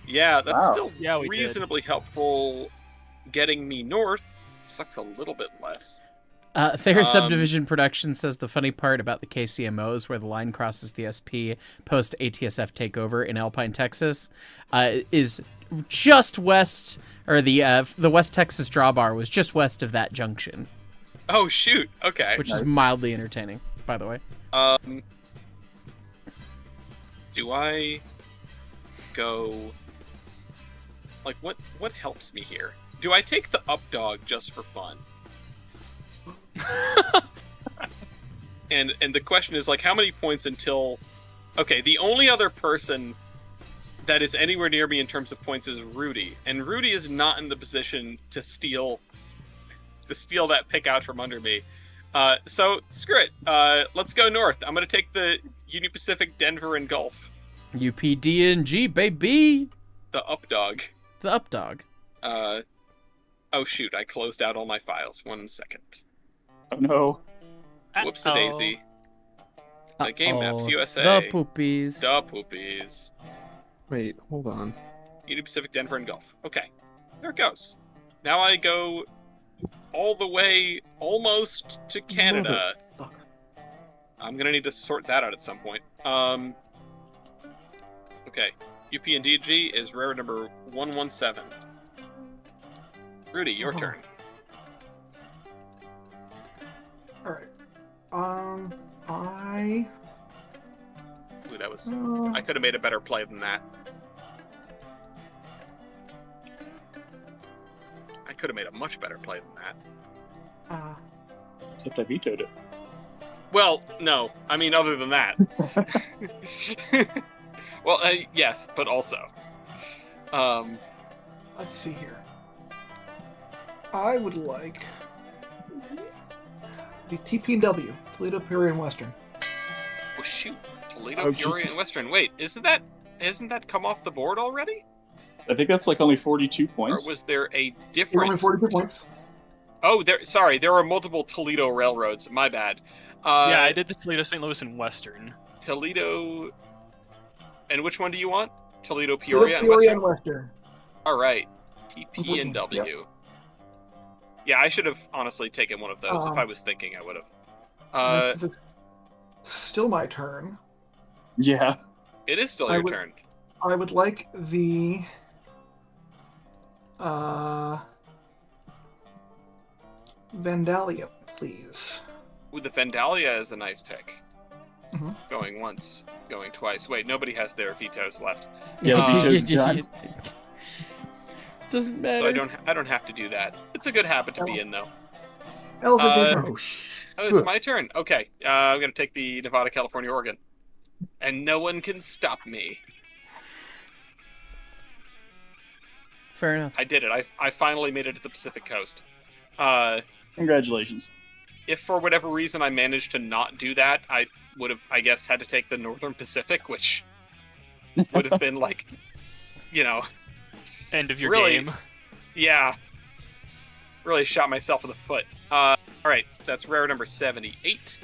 Yeah, that's still we reasonably helpful getting me north. Sucks a little bit less. Fair Subdivision Production says the funny part about the KCMO is where the line crosses the SP post ATSF takeover in Alpine, Texas, is just west, or the West Texas drawbar was just west of that junction. Oh shoot! Okay. Which is mildly entertaining, by the way. Do I go... Like, what helps me here? Do I take the up dog just for fun? and the question is, like, how many points until... Okay, the only other person that is anywhere near me in terms of points is Rudy. And Rudy is not in the position to steal that pick out from under me. So, screw it. Let's go north. I'm going to take the Union Pacific, Denver, and Gulf. UPDNG, baby! The up dog. The up dog. Oh, shoot. I closed out all my files. 1 second. Oh, no. Whoops-a-daisy. The Game Maps USA. The poopies. The poopies. Wait, hold on. Union Pacific, Denver, and Gulf. Okay, there it goes. Now I go all the way almost to Canada. Motherfucker. I'm gonna need to sort that out at some point. Okay, UP and DG is rare number 117. Rudy, your turn. All right. Ooh, that was. I could have made a better play than that. I could have made a much better play than that. Except I vetoed it. Well, no. I mean, other than that. Well, yes, but also. Let's see here. I would like the TP&W, Toledo, Peoria, and Western. Oh shoot, Toledo, Peoria, and Western. Wait, isn't that come off the board already? I think that's like only 42 points. Or was there a different? Only 42 points. Oh, sorry, there are multiple Toledo railroads. My bad. Yeah, I did the Toledo, St. Louis, and Western. Toledo. And which one do you want? Toledo, Peoria, and Western. All right, TP&W. Yep. Yeah, I should have honestly taken one of those. If I was thinking, I would have. Still my turn. Yeah. It is still your turn. I would like the Vandalia, please. Ooh, the Vandalia is a nice pick. Mm-hmm. Going once, going twice. Wait, nobody has their vetoes left. Yeah, vetoes done. Doesn't matter. So I don't have to do that. It's a good habit to be in, though. Oh, it's my turn. Okay, I'm gonna take the Nevada, California, Oregon, and no one can stop me. Fair enough. I did it. I finally made it to the Pacific Coast. Congratulations. If for whatever reason I managed to not do that, I would have, I guess, had to take the Northern Pacific, which would have been like, end of your really, game. Yeah. Really shot myself in the foot. Alright, so that's rare number 78.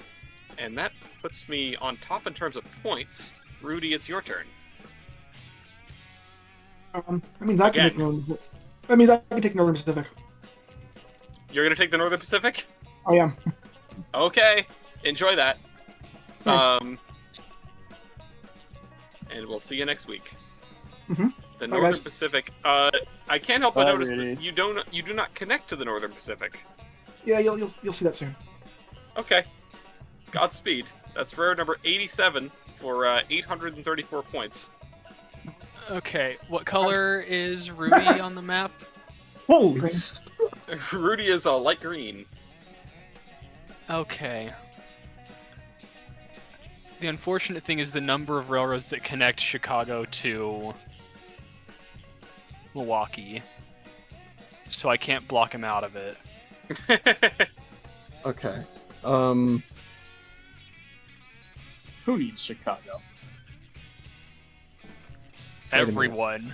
And that puts me on top in terms of points. Rudy, it's your turn. That means I can take Northern. That means I can take Northern Pacific. You're gonna take the Northern Pacific? I am. Okay. Enjoy that. Nice. And we'll see you next week. Mm-hmm. The Northern guys. Pacific. I can't help but notice Rudy. that you do not connect to the Northern Pacific. Yeah, you'll see that soon. Okay. Godspeed. That's rare number 87 for 834 points. Okay, what color is Rudy on the map? Holy! Rudy is a light green. Okay. The unfortunate thing is the number of railroads that connect Chicago to Milwaukee. So I can't block him out of it. Okay. Who needs Chicago? Everyone.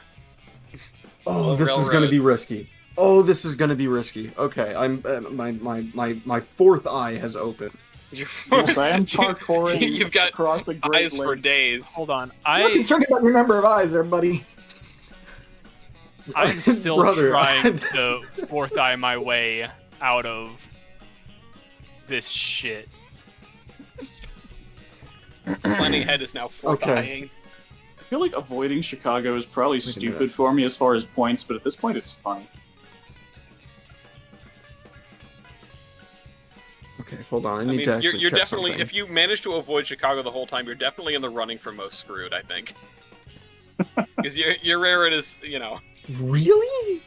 Oh, this is going to be risky. Oh, this is going to be risky. Okay, I'm my fourth eye has opened. Yes, I am parkouring. You've got across the Great eyes for Lake. days. Hold on. I'm not concerned about your number of eyes there, buddy. I'm still Brother, trying to fourth eye my way out of this shit. Planning ahead is now fourth eyeing. I feel like avoiding Chicago is probably stupid for me as far as points, but at this point it's funny. Okay, hold on. I need to actually you're check definitely, something. if you manage to avoid Chicago the whole time, you're definitely in the running for most screwed, I think. Because your rare it is, Really?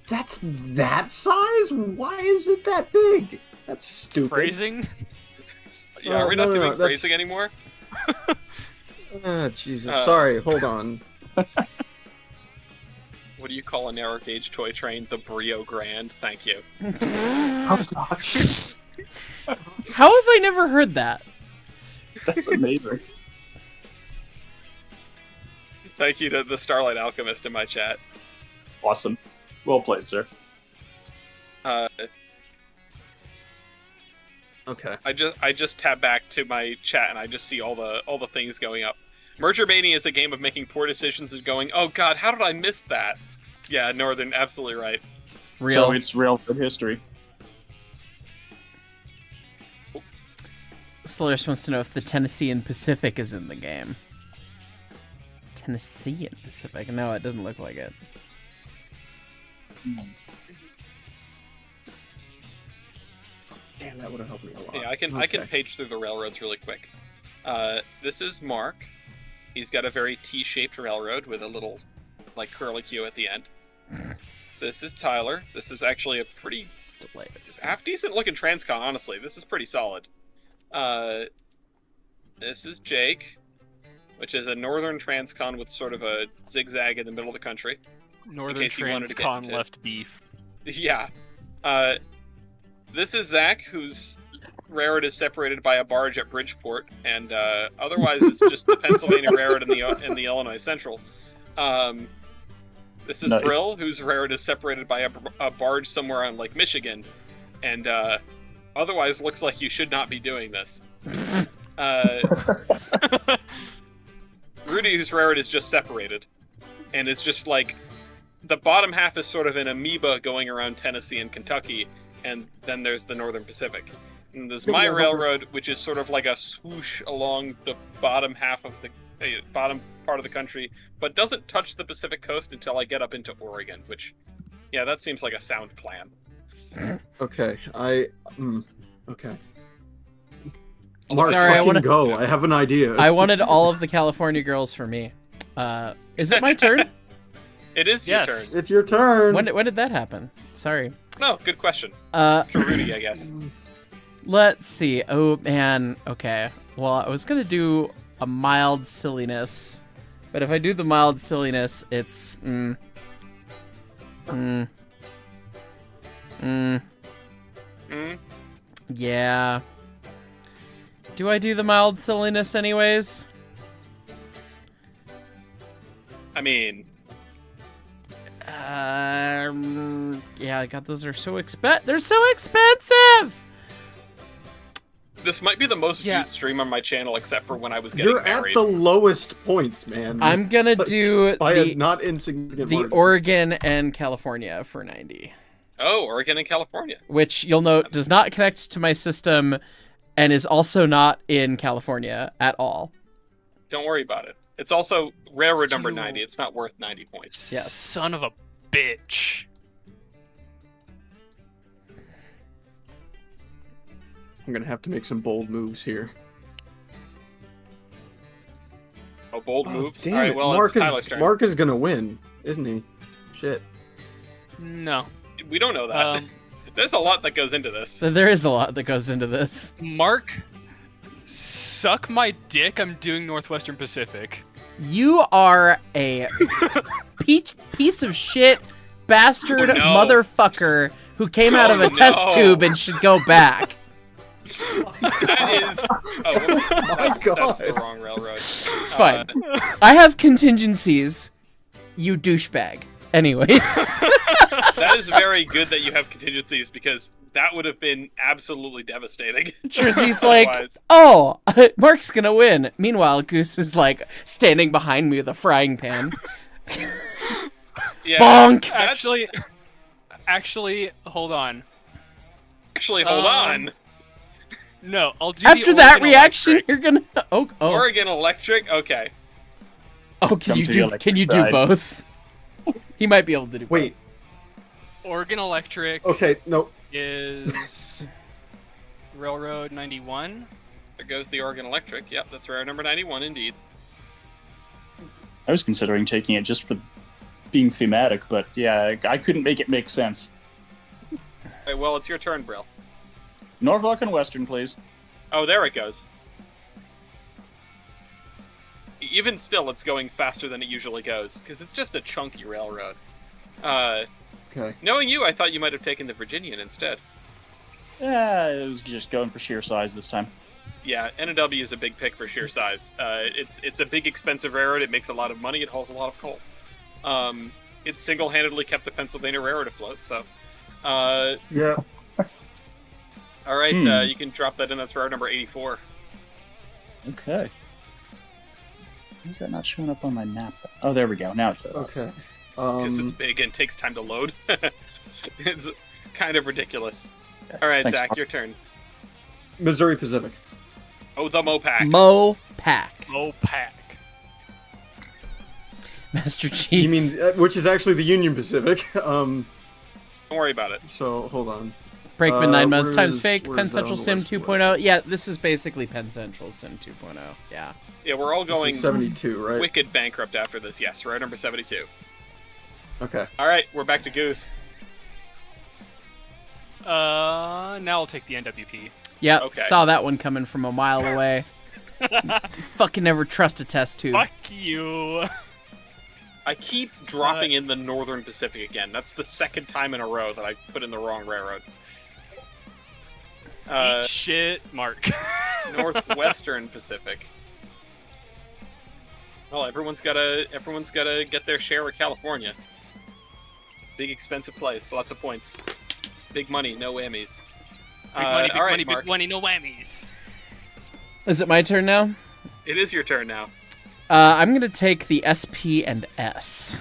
That's that size? Why is it that big? That's stupid. Phrasing? Yeah, are we not doing phrasing anymore? Jesus. Sorry, hold on. What do you call a narrow gauge toy train? The Brio Grand. Thank you. Oh gosh. How have I never heard that? That's amazing. Thank you to the Starlight Alchemist in my chat. Awesome. Well played, sir. Okay. I just tab back to my chat and I just see all the things going up. Merger Mania is a game of making poor decisions and going, oh god, how did I miss that? Yeah, Northern, absolutely right. So it's railroad history. Slurus wants to know if the Tennessean Pacific is in the game. Tennessean Pacific? No, it doesn't look like it. Damn, that would have helped me a lot. Yeah, I can page through the railroads really quick. This is Mark. He's got a very T-shaped railroad with a little, like, curlicue at the end. This is Tyler. This is actually a pretty half-decent looking transcon, honestly. This is pretty solid. This is Jake, which is a northern transcon with sort of a zigzag in the middle of the country. Northern transcon left beef. Yeah. This is Zach, whose railroad is separated by a barge at Bridgeport, and otherwise it's just the Pennsylvania railroad in the Illinois Central. This is Brill, whose railroad is separated by a barge somewhere on Lake Michigan, and otherwise looks like you should not be doing this. Rudy, whose railroad is just separated, and it's just like the bottom half is sort of an amoeba going around Tennessee and Kentucky, and then there's the Northern Pacific. And there's my railroad, which is sort of like a swoosh along the bottom half of the bottom part of the country, but doesn't touch the Pacific coast until I get up into Oregon, which, yeah, that seems like a sound plan. Okay, okay. Mark, Sorry, go. I have an idea. I wanted all of the California girls for me. Is it my turn? It is your turn. It's your turn. When did that happen? Sorry. No, good question. For Rudy, I guess. Let's see. Oh, man. Okay. Well, I was going to do a mild silliness. But if I do the mild silliness, it's... Yeah. Do I do the mild silliness anyways? I mean... yeah, God, those are so they're so expensive! This might be the most viewed stream on my channel, except for when I was getting married. You're at the lowest points, man. I'm gonna do by a not insignificant the margin. Oregon and California for 90. Oh, Oregon and California. Which, you'll note, does not connect to my system and is also not in California at all. Don't worry about it. It's also railroad number 90. It's not worth 90 points. Yes. Son of a bitch. I'm gonna have to make some bold moves here. Oh, bold moves? Damn All right, it. well, it's Tyler's turn. Mark is gonna win, isn't he? Shit. No. We don't know that. There's a lot that goes into this. So there is a lot that goes into this. Mark, suck my dick. I'm doing Northwestern Pacific. You are a piece of shit bastard motherfucker who came out of a test tube and should go back. That is... Oh, my God. That's the wrong railroad. It's fine. I have contingencies, you douchebag. Anyways. That is very good that you have contingencies, because that would have been absolutely devastating. Trizzy's like, oh, Mark's gonna win. Meanwhile, Goose is like standing behind me with a frying pan. Yeah, bonk! Actually, hold on. Actually, hold on. No, I'll do after the that Oregon reaction, Electric. you're gonna Oregon Electric. Okay. Oh, can you do both? He might be able to do. Wait. Both. Oregon Electric. Okay, no. Is Railroad 91. There goes the Oregon Electric. Yep, that's railroad number 91 indeed. I was considering taking it just for being thematic, but yeah, I couldn't make it make sense. Hey, well, it's your turn, Brill. Norfolk and Western, please. Oh, there it goes. Even still, it's going faster than it usually goes, because it's just a chunky railroad. Okay. Knowing you, I thought you might have taken the Virginian instead. Yeah, it was just going for sheer size this time. Yeah, NW is a big pick for sheer size. It's a big, expensive railroad. It makes a lot of money. It hauls a lot of coal. It single-handedly kept the Pennsylvania Railroad afloat, so... Yeah. All right, you can drop that in. That's route number 84. Okay. Why is that not showing up on my map? Oh, there we go. Now it's okay. Because it's big and takes time to load. It's kind of ridiculous. All right, Thanks, Zach, Mark. your turn. Missouri Pacific. Oh, the Mopac. Mopac. Master Chief. You mean, which is actually the Union Pacific. Don't worry about it. So, hold on. Brakeman 9 months times where's- fake. where's Penn that Central on the Sim list? 2.0. Yeah, this is basically Penn Central Sim 2.0. Yeah. Yeah, we're all This going is 72, right? wicked bankrupt after this. Yes, route number 72. Okay. All right, we're back to Goose. Now I'll take the NWP. Yep, Okay. saw that one coming from a mile away. Fucking never trust a test tube. Fuck you. I keep dropping in the Northern Pacific again. That's the second time in a row that I put in the wrong railroad. Eat shit, Mark. Northwestern Pacific. Well, everyone's gotta get their share of California. Big expensive place, lots of points. Big money, no whammies. Big money, no whammies. Is it my turn now? It is your turn now. I'm gonna take the SP and S.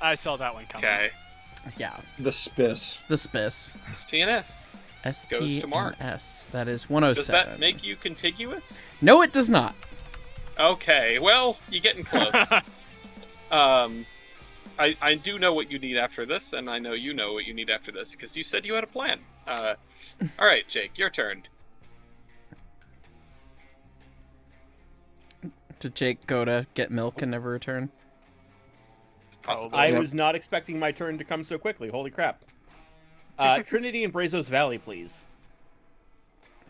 I saw that one coming. Okay. Yeah, The Spiss. the SPIS. PNS. SP Goes to Mark. and S. That is Does 107. that make you contiguous? No, it does not. Okay, well, you're getting close. I do know what you need after this, and I know you know what you need after this, because you said you had a plan. Alright, Jake, your turn. Did Jake go to get milk and never return? Possibly. I was not expecting my turn to come so quickly. Holy crap. Trinity and Brazos Valley, please.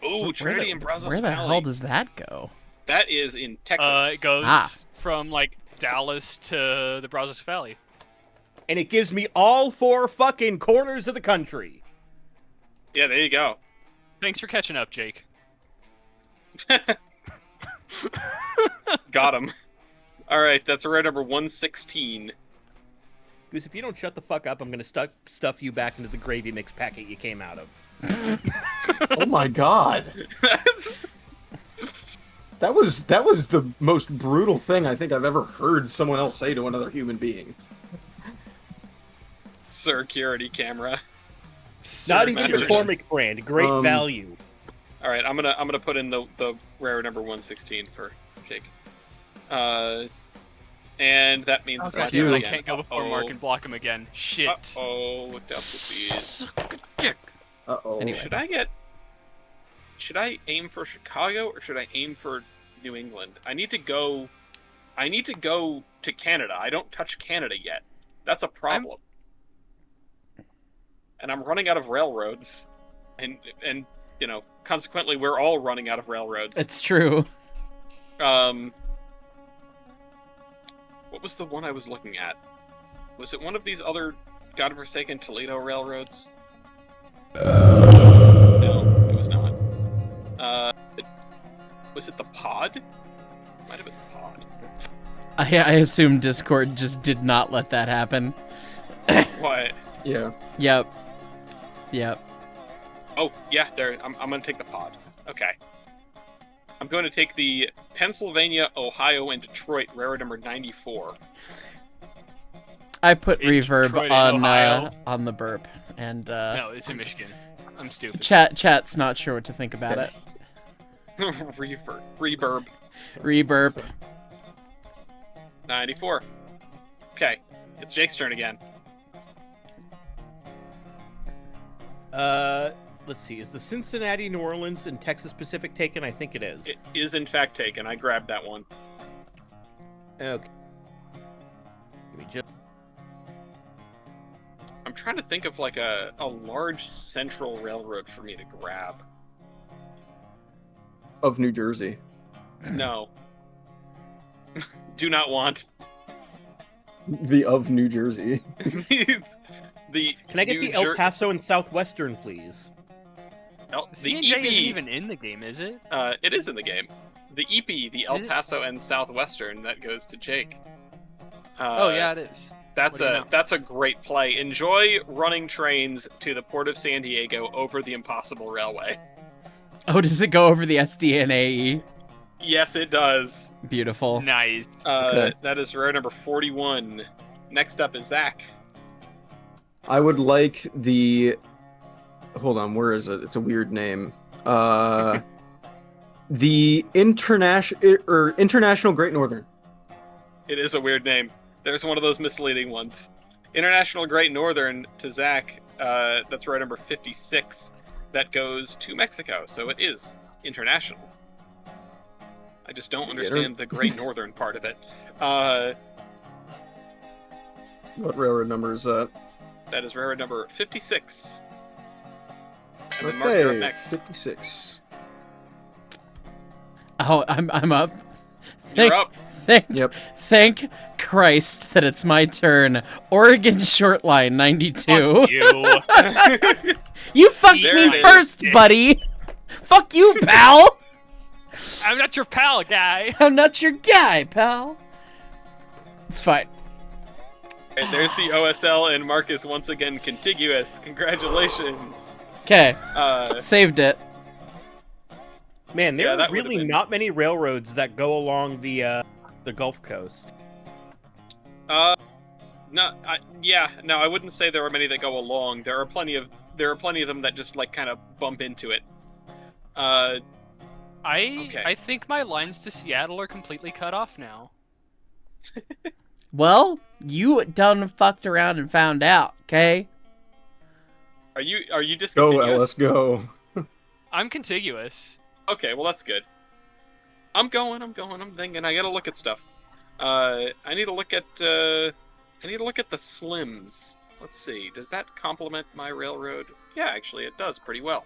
Ooh, Trinity and Brazos Where the Valley. hell does that go? That is in Texas. It goes from, like, Dallas to the Brazos Valley. And it gives me all 4 fucking corners of the country. Yeah, there you go. Thanks for catching up, Jake. Got him. Alright, that's route number 116. Goose, if you don't shut the fuck up, I'm gonna stuff you back into the gravy mix packet you came out of. Oh my god. That was the most brutal thing I think I've ever heard someone else say to another human being. Security camera. Not even Magic. McCormick brand. Great value. All right, I'm gonna put in the rare number 116 for Jake. And that means it's my God turn damn it, I again. can't go before Mark and block him again. Shit. Uh-oh, with Delta Uh-oh. Anyway. Should I aim for Chicago or should I aim for New England? I need to go to Canada. I don't touch Canada yet. That's a problem. And I'm running out of railroads. And you know, consequently we're all running out of railroads. It's true. What was the one I was looking at? Was it one of these other godforsaken Toledo railroads? No, it was not. Was it the Pod? Might have been the Pod. I assume Discord just did not let that happen. What? Yeah. Yep. Oh, yeah, there. I'm gonna take the Pod. Okay. I'm going to take the Pennsylvania, Ohio, and Detroit railroad number 94. I put In reverb Detroit and Ohio? on the burp, and No, it's in Michigan. I'm stupid. chat's not sure what to think about it. Reverb. Reburp. 94. Okay, it's Jake's turn again. Let's see. Is the Cincinnati, New Orleans, and Texas Pacific taken? I think it is. It is in fact taken. I grabbed that one. Okay. Give me just... I'm trying to think of like a large central railroad for me to grab. Of New Jersey. No. Do not want. The of New Jersey. Can I get the El Paso and Southwestern, please? The C&J EP isn't even in the game, is it? It is in the game. The EP, the El Paso and Southwestern, that goes to Jake. Oh yeah, it is. That's a great play. Enjoy running trains to the port of San Diego over the Impossible Railway. Oh, does it go over the SDNAE? Yes, it does. Beautiful. Nice. Okay. That is rare number 41. Next up is Zach. I would like the... Hold on, where is it? It's a weird name. The International Great Northern. It is a weird name. There's one of those misleading ones. International Great Northern to Zach. That's rare number 56. That goes to Mexico, so it is international. I just don't understand the Great Northern part of it. What railroad number is that? That is railroad number 56. And then Mark, you're up next. 56. Oh, I'm up. You're up. Yep. Thank Christ that it's my turn. Oregon Shortline 92. Fuck you. You fucked me first, buddy. Fuck you, pal. I'm not your pal, guy. I'm not your guy, pal. It's fine. And there's the OSL, and Mark is once again contiguous. Congratulations. Okay. Saved it. Man, there are really not many railroads that go along the Gulf Coast. No, I wouldn't say there are many that go along. There are plenty of them that just like kind of bump into it. I think my lines to Seattle are completely cut off now. Well, you done fucked around and found out, okay? Are you discontinuous? Go, Ellis, go. I'm contiguous. Okay, well that's good. I'm thinking I gotta look at stuff. I need to look at the slims. Let's see, does that complement my railroad? Yeah, actually it does pretty well.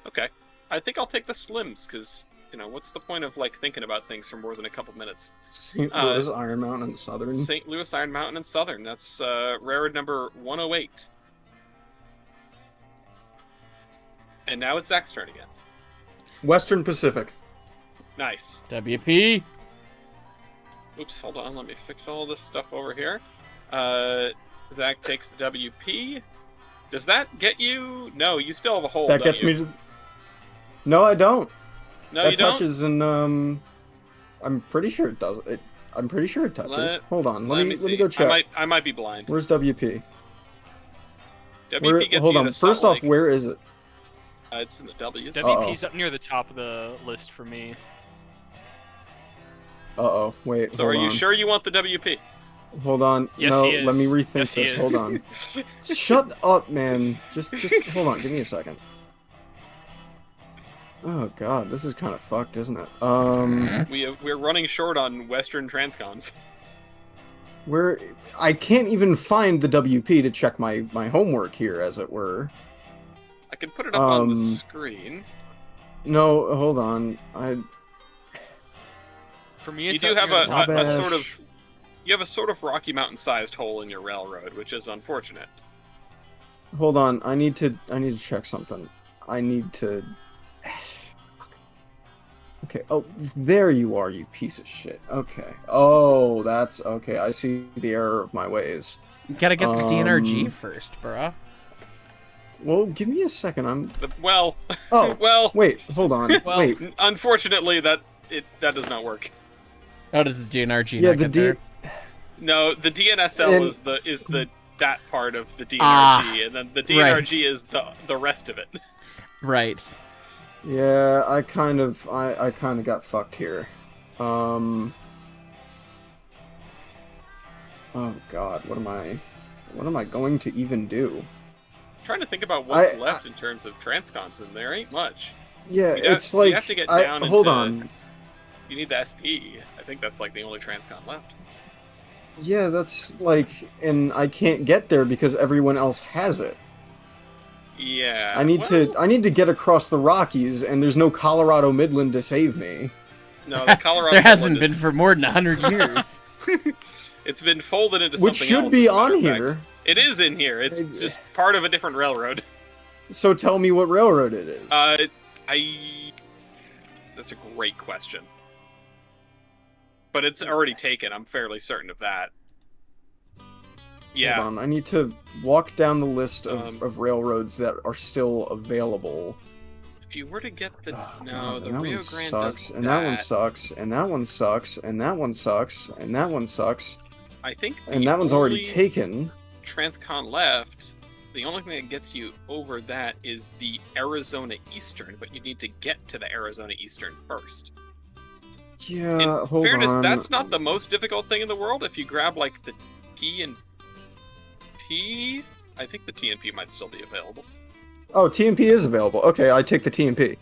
Okay. I think I'll take the slims, because, what's the point of, thinking about things for more than a couple minutes? St. Louis, Iron Mountain, and Southern. St. Louis, Iron Mountain, and Southern. That's railroad number 108. And now it's Zach's turn again. Western Pacific. Nice. WP. Oops, hold on. Let me fix all this stuff over here. Zach takes the WP. Does that get you? No, you still have a hold. That gets me to... No, I don't. No, that you don't? touches in, I'm pretty sure it does. I'm pretty sure it touches. Hold on. Let me go check. I might be blind. Where's WP? WP gets hold you on. to First Salt off, Lake. where is it? It's in the W's. WP's up near the top of the list for me. Uh-oh. Wait, So are you sure you want the WP? Hold on. Yes, no, he is. let me rethink Yes, he this. is. Hold on. Shut up, man. Just hold on. Give me a second. Oh god, this is kind of fucked, isn't it? We're running short on Western Transcons. I can't even find the WP to check my homework here, as it were. I can put it up on the screen. No, hold on. For me, it's you do have a top. sort of Rocky Mountain-sized hole in your railroad, which is unfortunate. Hold on. I need to check something. I need to. Okay. Oh, there you are, you piece of shit. Okay. Oh, that's okay. I see the error of my ways. You gotta get the DNRG first, bruh. Well, give me a second. Well. Oh. Well. Wait. Hold on. Well, wait. Unfortunately, that does not work. How does the DNRG Yeah, not the get there? No, the DNSL is that part of the DNRG, and then the DNRG is the rest of it. Right. Yeah, I kind of got fucked here. Oh god, what am I going to even do? I'm trying to think about what's left in terms of transcons, and there ain't much. Yeah, you have to get down hold on. You need the SP. I think that's the only transcon left. Yeah, that's and I can't get there because everyone else has it. Yeah. I need to get across the Rockies, and there's no Colorado Midland to save me. No, the Colorado there hasn't Midland been for more than 100 years. It's been folded into something else. Which should be on here. It is in here. It's just part of a different railroad. So tell me what railroad it is. That's a great question. but it's already taken. I'm fairly certain of that. Yeah. Hold on, I need to walk down the list of railroads that are still available. If you were to get the the that Rio one Grande sucks, does and that one sucks, and that one sucks, and that one sucks, and that one sucks. I think and that one's already taken. Transcon left. The only thing that gets you over that is the Arizona Eastern, but you need to get to the Arizona Eastern first. Yeah, in hold fairness, on. that's not the most difficult thing in the world. If you grab like the T and P, I think the T and P might still be available. Oh, TMP is available. Okay, I take the TMP.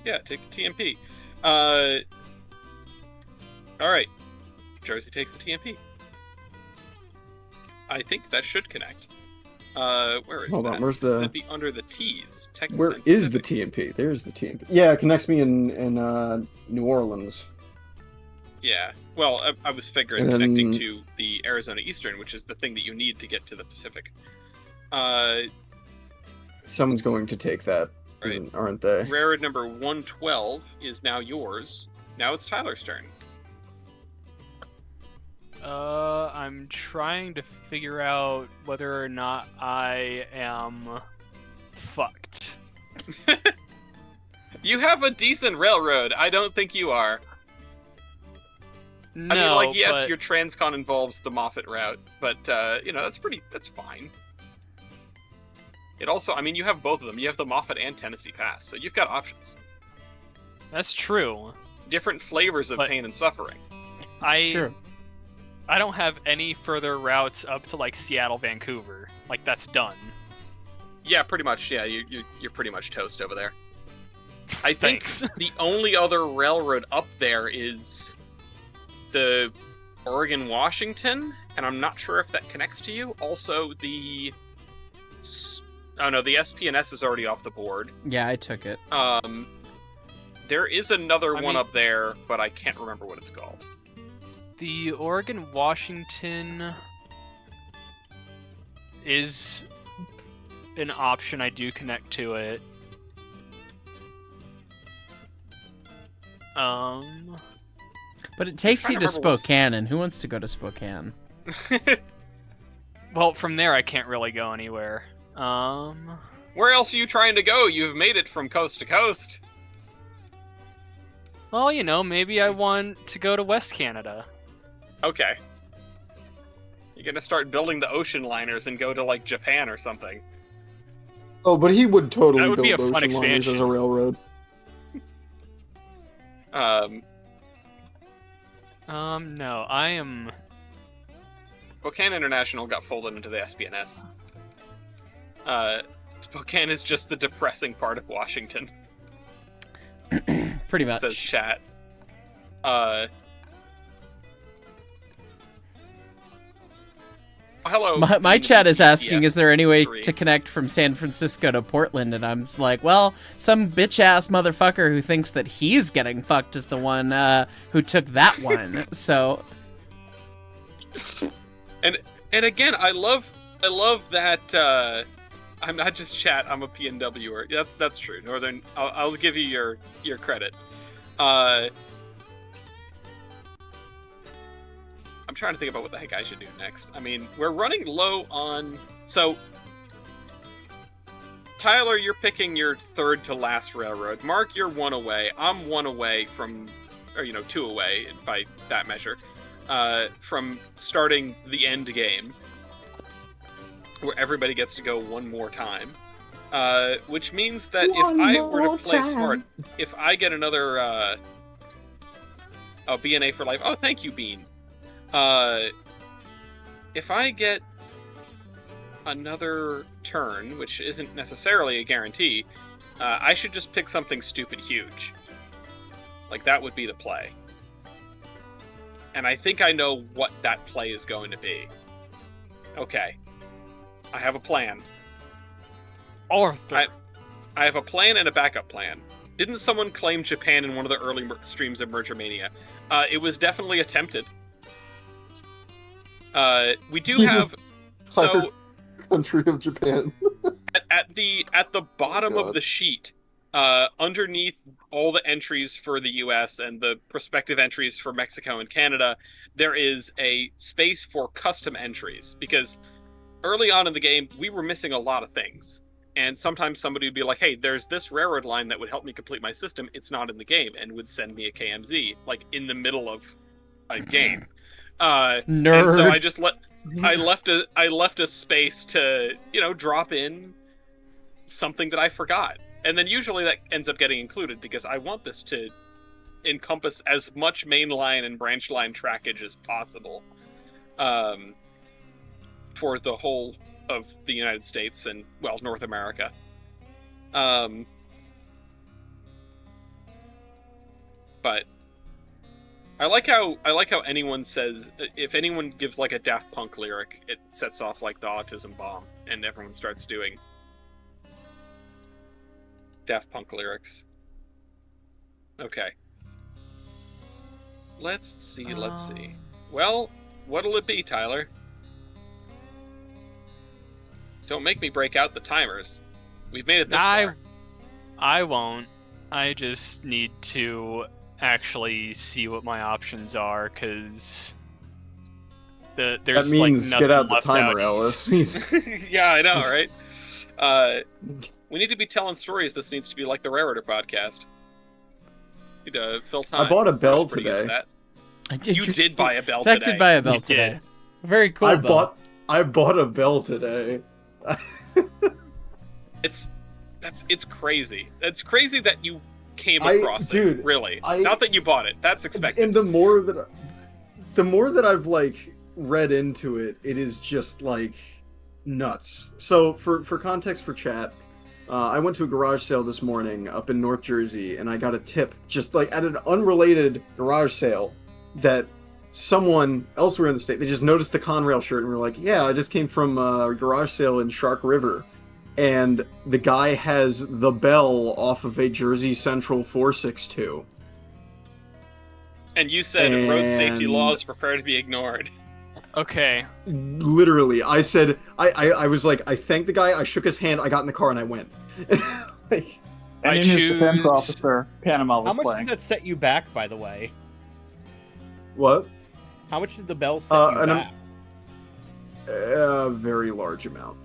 Yeah, take the TMP. All right, Jersey takes the TMP. I think that should connect. Where is Hold that? on, where's the... That'd be under the T's. Texas Where is the TMP? There's the TMP. Yeah, it connects me in New Orleans. Yeah. Well, I was figuring connecting to the Arizona Eastern, which is the thing that you need to get to the Pacific. Someone's going to take that, right. Aren't they? Railroad number 112 is now yours. Now it's Tyler's turn. I'm trying to figure out whether or not I am fucked. You have a decent railroad. I don't think you are. No, I mean, like, yes, but... your Transcon involves the Moffat route, but, you know, that's fine. It also, I mean, you have both of them. You have the Moffat and Tennessee Pass, so you've got options. That's true. Different flavors of pain and suffering. That's true. I don't have any further routes up to, like, Seattle, Vancouver. Like, that's done. Yeah, pretty much. Yeah, you're pretty much toast over there. I think the only other railroad up there is the Oregon-Washington, and I'm not sure if that connects to you. Also, the... Oh, no, the SPNS is already off the board. Yeah, I took it. There is another one up there, but I can't remember what it's called. The Oregon-Washington is an option. I do connect to it. But it takes you to Spokane, and who wants to go to Spokane? Well, from there I can't really go anywhere. Where else are you trying to go? You've made it from coast to coast. Well, you know, maybe I want to go to West Canada. Okay. You're gonna start building the ocean liners and go to, like, Japan or something. Oh, but he would totally that would be a build fun ocean liners expansion. as a railroad. No, I am... Spokane International got folded into the SPNS. Spokane is just the depressing part of Washington. Pretty much. Says chat. Hello. My chat is asking, is there any way to connect from San Francisco to Portland? And I'm just like, well, some bitch-ass motherfucker who thinks that he's getting fucked is the one who took that one. So... And again, I love that I'm not just chat, I'm a PNWer. That's true. Northern, I'll give you your credit. I'm trying to think about what the heck I should do next. I mean, we're running low on... So, Tyler, you're picking your third to last railroad. Mark, you're one away. I'm one away from... Or, you know, two away by that measure. From starting the end game. Where everybody gets to go one more time. Which means that if I were to play smart... If I get another... BNA for life... Oh, thank you, Bean. If I get another turn, which isn't necessarily a guarantee, I should just pick something stupid huge. Like, that would be the play. And I think I know what that play is going to be. Okay. I have a plan. Arthur. I have a plan and a backup plan. Didn't someone claim Japan in one of the early streams of Merger Mania? It was definitely attempted. We do have country of Japan. at the bottom of the sheet, underneath all the entries for the US and the prospective entries for Mexico and Canada, there is a space for custom entries, because early on in the game, we were missing a lot of things. And sometimes somebody would be like, hey, there's this railroad line that would help me complete my system. It's not in the game, and would send me a KMZ, like in the middle of a game. Nerd. And so I left a space to, drop in something that I forgot. And then usually that ends up getting included, because I want this to encompass as much mainline and branch line trackage as possible for the whole of the United States and, well, North America. But I like how anyone says, if anyone gives like a Daft Punk lyric, it sets off like the autism bomb, and everyone starts doing Daft Punk lyrics. Okay. Let's see. Well, what'll it be, Tyler? Don't make me break out the timers. We've made it this far. I won't. I just need to actually see what my options are, because there's that means like get out the left timer, out Ellis. Yeah, I know, right? We need to be telling stories. This needs to be like the Railroader podcast. Need to fill time. I bought a bell today. You did buy a bell Zach today. did buy a bell today. Very cool. I bought a bell today. It's crazy. It's crazy that you came across it. Really, not that you bought it. That's expected. And the more that I've like read into it, it is just like nuts. So for context for chat, I went to a garage sale this morning up in North Jersey, and I got a tip just like at an unrelated garage sale that someone elsewhere in the state, they just noticed the Conrail shirt and were like, yeah, I just came from a garage sale in Shark River. And the guy has the bell off of a Jersey Central 462. And you said road safety laws prepare to be ignored. Okay. Literally, I said, I was like, I thanked the guy, I shook his hand, I got in the car, and I went. And in his defense officer, Panama was How much playing. did that set you back, by the way? What? How much did the bell set you back? A very large amount.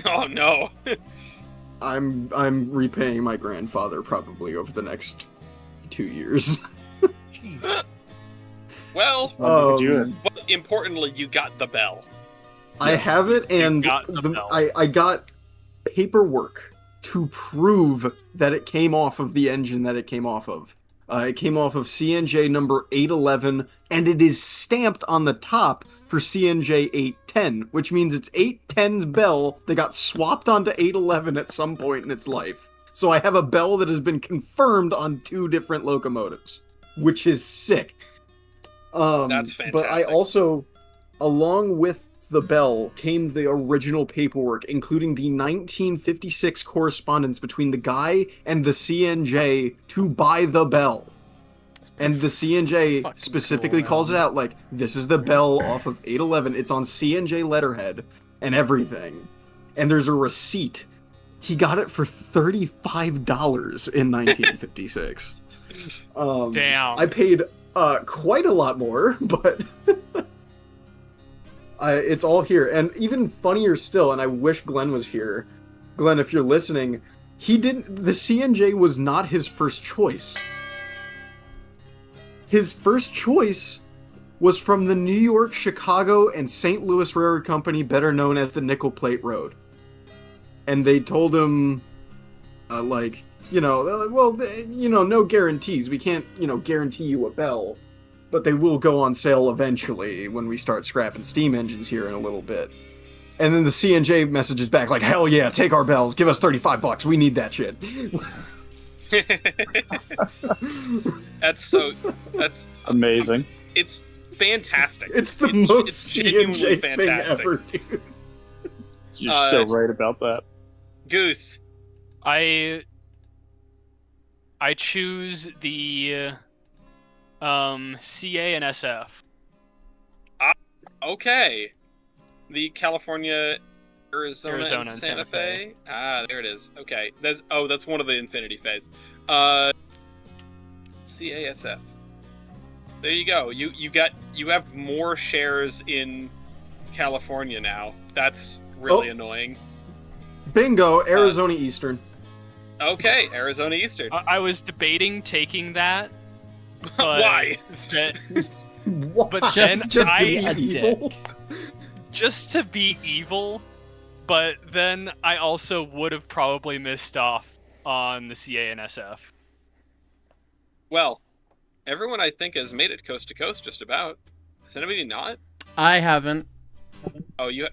Oh no. I'm repaying my grandfather probably over the next 2 years. Jesus. Well, but importantly, you got the bell. I have it, and I got paperwork to prove that it came off of the engine that it came off of. It came off of CNJ number 811, and it is stamped on the top for CNJ 810, which means it's 810's bell that got swapped onto 811 at some point in its life. So I have a bell that has been confirmed on 2 different locomotives, which is sick. That's fantastic. But I also, along with the bell, came the original paperwork, including the 1956 correspondence between the guy and the CNJ to buy the bell. And the CNJ specifically calls it out, like, this is the bell off of 811. It's on CNJ letterhead and everything. And there's a receipt. He got it for $35 in 1956. Damn. I paid quite a lot more, but it's all here. And even funnier still, and I wish Glenn was here. Glenn, if you're listening, the CNJ was not his first choice. His first choice was from the New York, Chicago, and St. Louis Railroad Company, better known as the Nickel Plate Road. And they told him, no guarantees. We can't, guarantee you a bell. But they will go on sale eventually when we start scrapping steam engines here in a little bit. And then the CNJ messages back like, hell yeah, take our bells. Give us $35. We need that shit. That's amazing. It's fantastic. It's the most CNJ thing ever, dude. You're so right about that. Goose. I choose the CA and SF. Okay. The California Arizona and Santa Fe. Ah, there it is. Okay, that's one of the Infinity Phase. CASF. There you go. You have more shares in California now. That's really annoying. Bingo, Arizona Eastern. Okay, Arizona Eastern. I was debating taking that. But why? But then just to be evil. But then I also would have probably missed off on the CA and SF. Well, everyone I think has made it coast to coast just about. Has anybody not? I haven't. You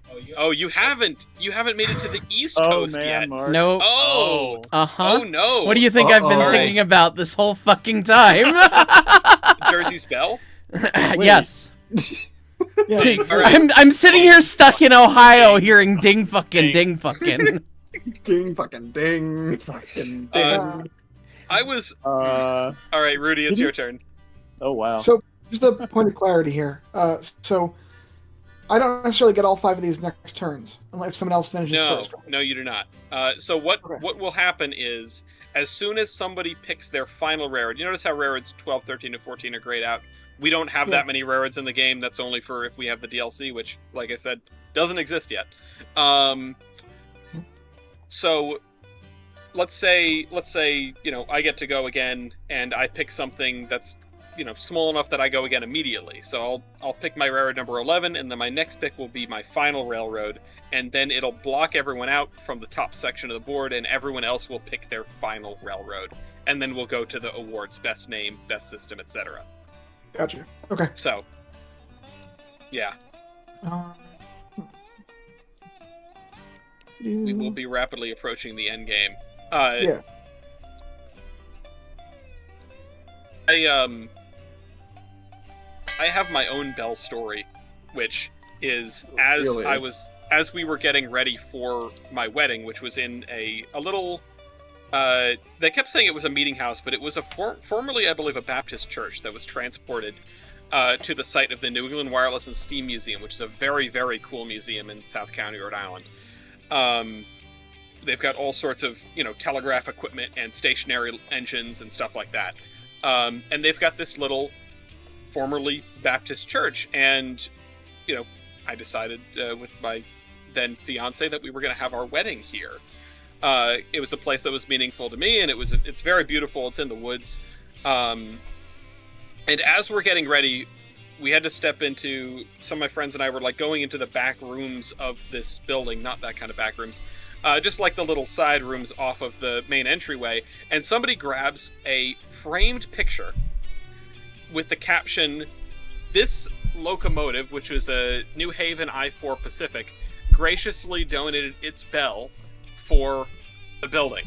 haven't. You haven't made it to the East Coast yet. Mark. No. Oh. Uh-huh. Oh no. What do you think I've been thinking about this whole fucking time? Jersey's Belle? Yes. Yeah. I'm sitting here stuck in Ohio hearing ding fucking ding fucking. Ding fucking ding fucking ding. I was all right, Rudy, it's your turn. Oh wow. So just a point of clarity here. So I don't necessarily get all 5 of these next turns unless someone else finishes first. No, you do not. So what will happen is, as soon as somebody picks their final rarity, you notice how rarities 12, 13, and 14 are grayed out. We don't have that many rarities in the game. That's only for if we have the DLC, which, like I said, doesn't exist yet. So let's say I get to go again, and I pick something that's small enough that I go again immediately. So I'll pick my railroad number 11, and then my next pick will be my final railroad, and then it'll block everyone out from the top section of the board, and everyone else will pick their final railroad, and then we'll go to the awards: best name, best system, etc. Gotcha. Okay. So, yeah. We will be rapidly approaching the end game. Yeah. I have my own Bell story, which is as we were getting ready for my wedding, which was in a little. They kept saying it was a meeting house, but it was formerly, I believe, a Baptist church that was transported to the site of the New England Wireless and Steam Museum, which is a very, very cool museum in South County, Rhode Island. They've got all sorts of, telegraph equipment and stationary engines and stuff like that. And they've got this little formerly Baptist church. And, I decided with my then fiance that we were going to have our wedding here. It was a place that was meaningful to me, and it's very beautiful. It's in the woods. And as we're getting ready, we had to step into, some of my friends and I were going into the back rooms of this building, not that kind of back rooms, just like the little side rooms off of the main entryway. And somebody grabs a framed picture with the caption, "This locomotive," which was a New Haven I-4 Pacific, graciously donated its bell for the building.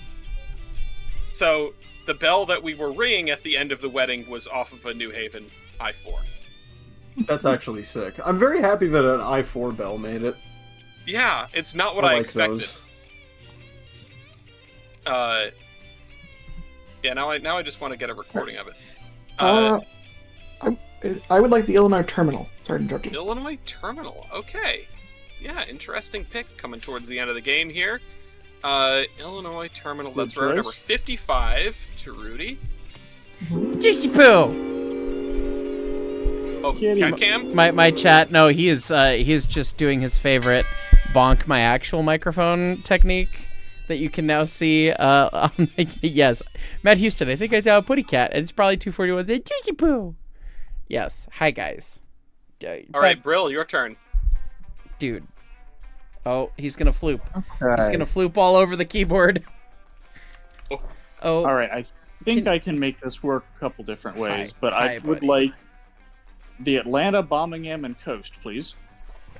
So the bell that we were ringing at the end of the wedding was off of a New Haven I-4. That's actually sick. I'm very happy that an I-4 bell made it. Yeah, it's not what I expected. Those. Yeah, now I just want to get a recording of it. I would like the Illinois Terminal. Sorry to interrupt you. Illinois Terminal. Okay. Yeah, interesting pick coming towards the end of the game here. Illinois Terminal. Good that's road choice. number 55 to Rudy. Juicy poo. Oh, Cat Cam? My chat. No, he is just doing his favorite bonk my actual microphone technique that you can now see. Yes, Matt Houston. I think I putty cat. It's probably 241. Juicy poo. Yes. Hi guys. All right, Brill, your turn. Dude. Oh, he's gonna floop. Okay. He's gonna floop all over the keyboard. Oh. All right, I think I can make this work a couple different ways, but I would like the Atlanta, Birmingham, and Coast, please.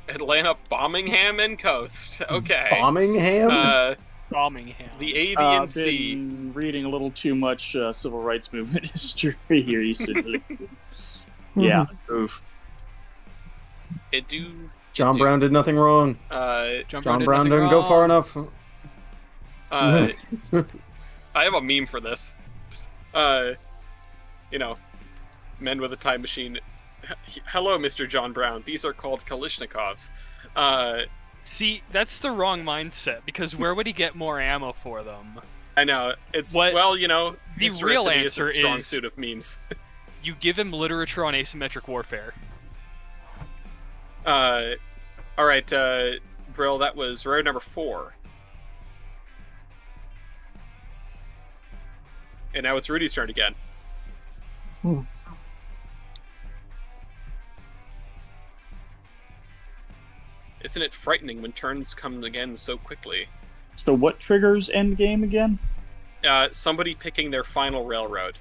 Atlanta, Birmingham, and Coast. Okay. Birmingham? Birmingham. The A, B, and C. Been reading a little too much civil rights movement history here recently. Yeah. Oof. John Brown did nothing wrong. John Brown didn't go far enough. I have a meme for this. Men with a time machine. Hello, Mr. John Brown. These are called Kalishnikovs. See, that's the wrong mindset, because where would he get more ammo for them? I know. It's, What, well, you know, the real answer is a strong is suit of memes. You give him literature on asymmetric warfare. Alright, Brill, that was road number 4. And now it's Rudy's turn again. Isn't it frightening when turns come again so quickly? So what triggers endgame again? Somebody picking their final railroad.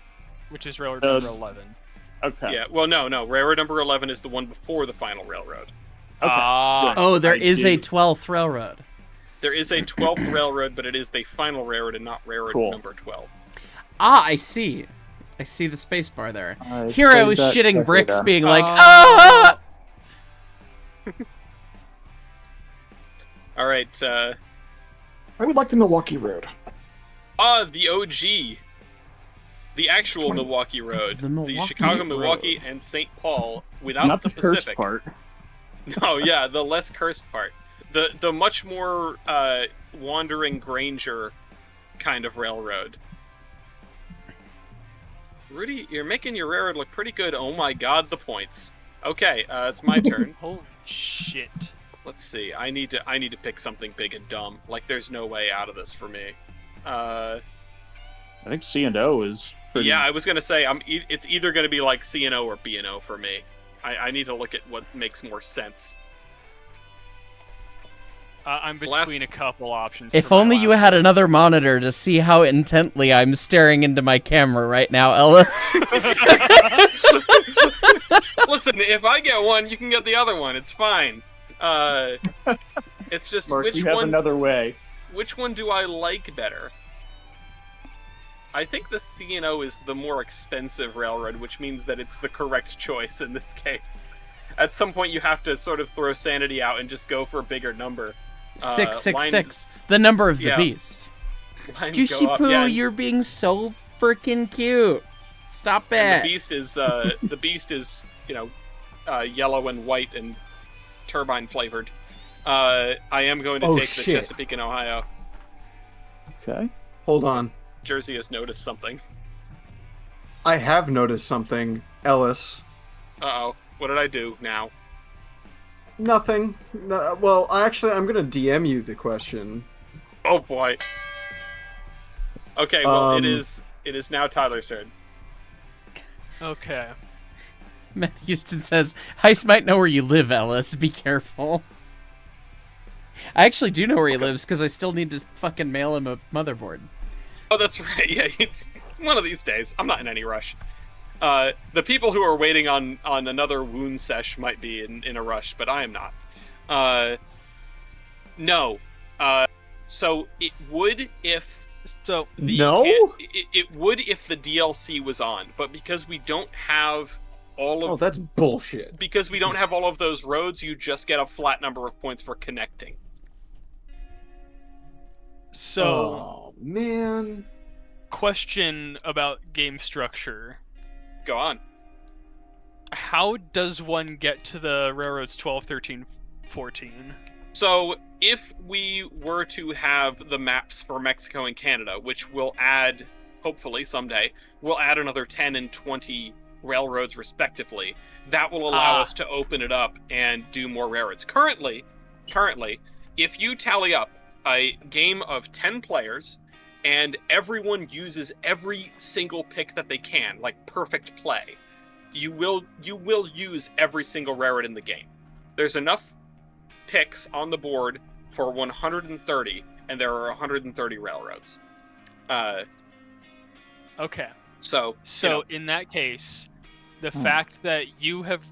Which is railroad number 11. Okay. Yeah, well, no. Railroad number 11 is the one before the final railroad. Okay. Oh, there is a 12th railroad. There is a 12th railroad, but it is the final railroad and not railroad number 12. Ah, I see. I see the space bar there. I Here I played was that shitting correctly bricks, then. being like, ah! All right. I would like the Milwaukee Road. The OG. The actual Milwaukee Road. The Chicago, Road. Milwaukee, and St. Paul without Not the the cursed Pacific. part. No, yeah, the less cursed part. The much more wandering Granger kind of railroad. Rudy, you're making your railroad look pretty good. Oh my god, the points. Okay, it's my turn. Holy shit. Let's see. I need to pick something big and dumb. Like there's no way out of this for me. I think C&O is pretty... Yeah, I was gonna say it's either gonna be like C&O or B&O for me. I need to look at what makes more sense. I'm between a couple options. If only you had another monitor to see how intently I'm staring into my camera right now, Ellis. Listen, if I get one, you can get the other one. It's fine. It's just Mark, which you have one? another way. Which one do I like better? I think the C&O is the more expensive railroad, which means that it's the correct choice in this case. At some point, you have to sort of throw sanity out and just go for a bigger number. 666, the number of the beast. Juicy Poo, you're being so freaking cute. Stop it. And the beast is yellow and white and turbine flavored. I am going to take the Chesapeake in Ohio. Okay. Hold on. Jersey has noticed something. I have noticed something, Ellis. Uh-oh. What did I do now? Nothing. No, well, I'm gonna DM you the question. Oh boy. Okay, well, it is now Tyler's turn. Okay. Matt Houston says, Heist might know where you live, Ellis. Be careful. I actually do know where he lives, because I still need to fucking mail him a motherboard. Oh, that's right. Yeah, it's one of these days. I'm not in any rush. The people who are waiting on another wound sesh might be in a rush, but I am not. No. So it would if... No? It would if the DLC was on, but because we don't have all of... Oh, that's bullshit. Because we don't have all of those roads, you just get a flat number of points for connecting. So... Oh, man. Question about game structure. Go on. How does one get to the railroads 12, 13, 14? So, if we were to have the maps for Mexico and Canada, which will add, hopefully someday, we'll add another 10 and 20 railroads respectively, that will allow us to open it up and do more railroads. Currently, if you tally up a game of 10 players, and everyone uses every single pick that they can, like perfect play, you will use every single railroad in the game. There's enough picks on the board for 130, and there are 130 railroads. Okay. So in that case, the fact that you have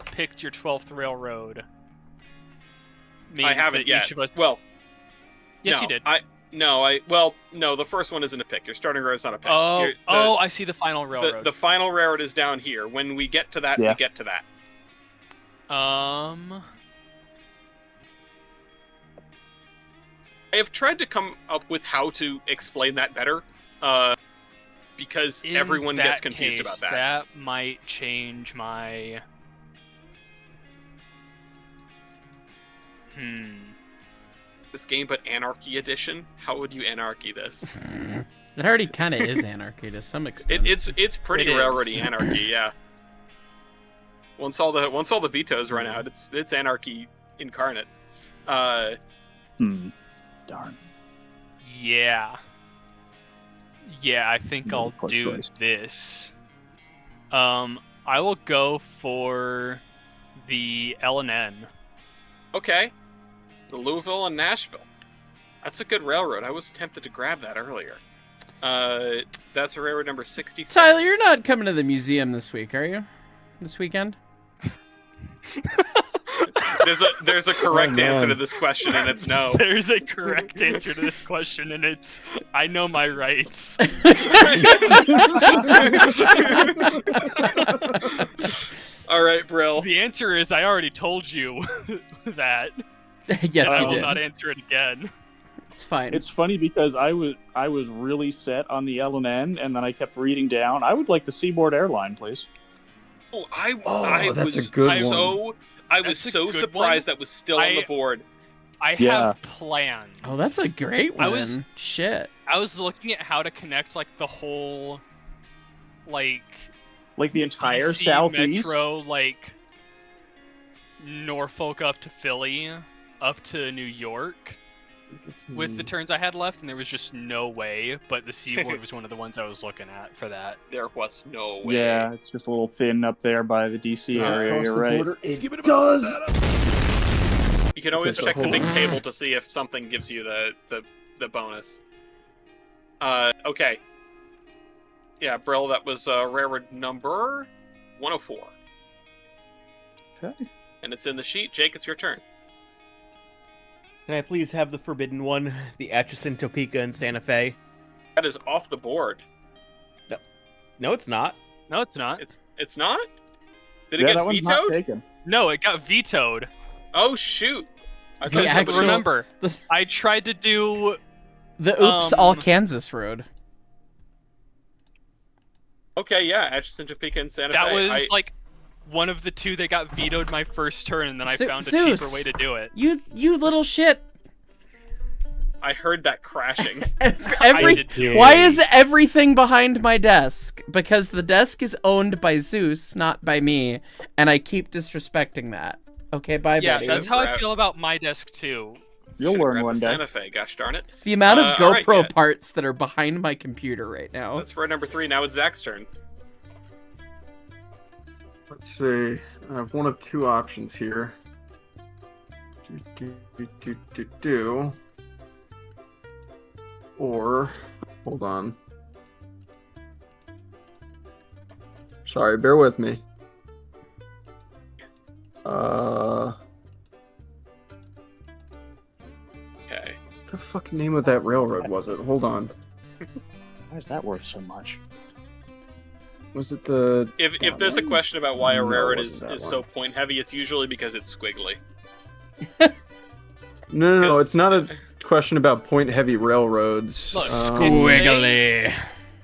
picked your 12th railroad means I haven't that yet. each of us... Well, yes, no, you did. No, the first one isn't a pick. Your starting railroad's not a pick. I see the final railroad. The final railroad is down here. When we get to that, we get to that. I have tried to come up with how to explain that better, because everyone gets confused about that. That might change my... this game, but Anarchy Edition. How would you Anarchy this? It already kind of is Anarchy to some extent. It's pretty railroady Anarchy, yeah. Once all the vetoes run out, it's Anarchy incarnate. Darn. Yeah. Yeah, I think I'll do this. I will go for the L&N. Okay. The Louisville and Nashville. That's a good railroad. I was tempted to grab that earlier. That's railroad number 66. Tyler, you're not coming to the museum this week, are you? This weekend? There's a correct answer to this question, and it's no. There's a correct answer to this question, and it's I know my rights. All right, Brill. The answer is I already told you that. Yes, I you will did. not answer it again. It's fine. It's funny because I was really set on the L&N, and then I kept reading down. I would like the Seaboard Airline, please. That's a good one. I was so surprised that was still on the board. I have plans. Oh, that's a great one. Shit. I was looking at how to connect like the whole, like the entire DC Southeast Metro, like Norfolk up to Philly, up to New York, with the turns I had left, and there was just no way. But the Seaboard was one of the ones I was looking at for that. There was no way. Yeah, it's just a little thin up there by the DC area. You're right. It does. You can always check the big table to see if something gives you the bonus. Okay. Yeah, Brill, that was railroad number 104. Okay. And it's in the sheet. Jake, it's your turn. Can I please have the forbidden one? The Atchison, Topeka, and Santa Fe. That is off the board. No, it's not. No, it's not. It's not? Did it that get one's not vetoed? taken. No, it got vetoed. Oh, shoot. I The thought actual- Remember, the- I tried to do... The Oops All Kansas Road. Okay, yeah, Atchison, Topeka, and Santa Fe. That was like one of the two that got vetoed my first turn, and then I found a Zeus, cheaper way to do it. You little shit. I heard that crashing. I did too. Why is everything behind my desk? Because the desk is owned by Zeus, not by me, and I keep disrespecting that. Okay, bye, Yeah, buddy. that's how I feel about my desk too. You'll Should've learn grabbed one the day. Santa Fe, gosh darn it. The amount of all right, GoPro yeah. parts that are behind my computer right now. That's for number 3. Now it's Zach's turn. Let's see. I have one of two options here. Or, hold on. Sorry, bear with me. Okay. What the fuck name of that railroad was it? Hold on. Why is that worth so much? Was it the... If there's a question about why a No, it railroad is wasn't that so one. point heavy, it's usually because it's squiggly. No, it's not a question about point-heavy railroads. Look, Squiggly.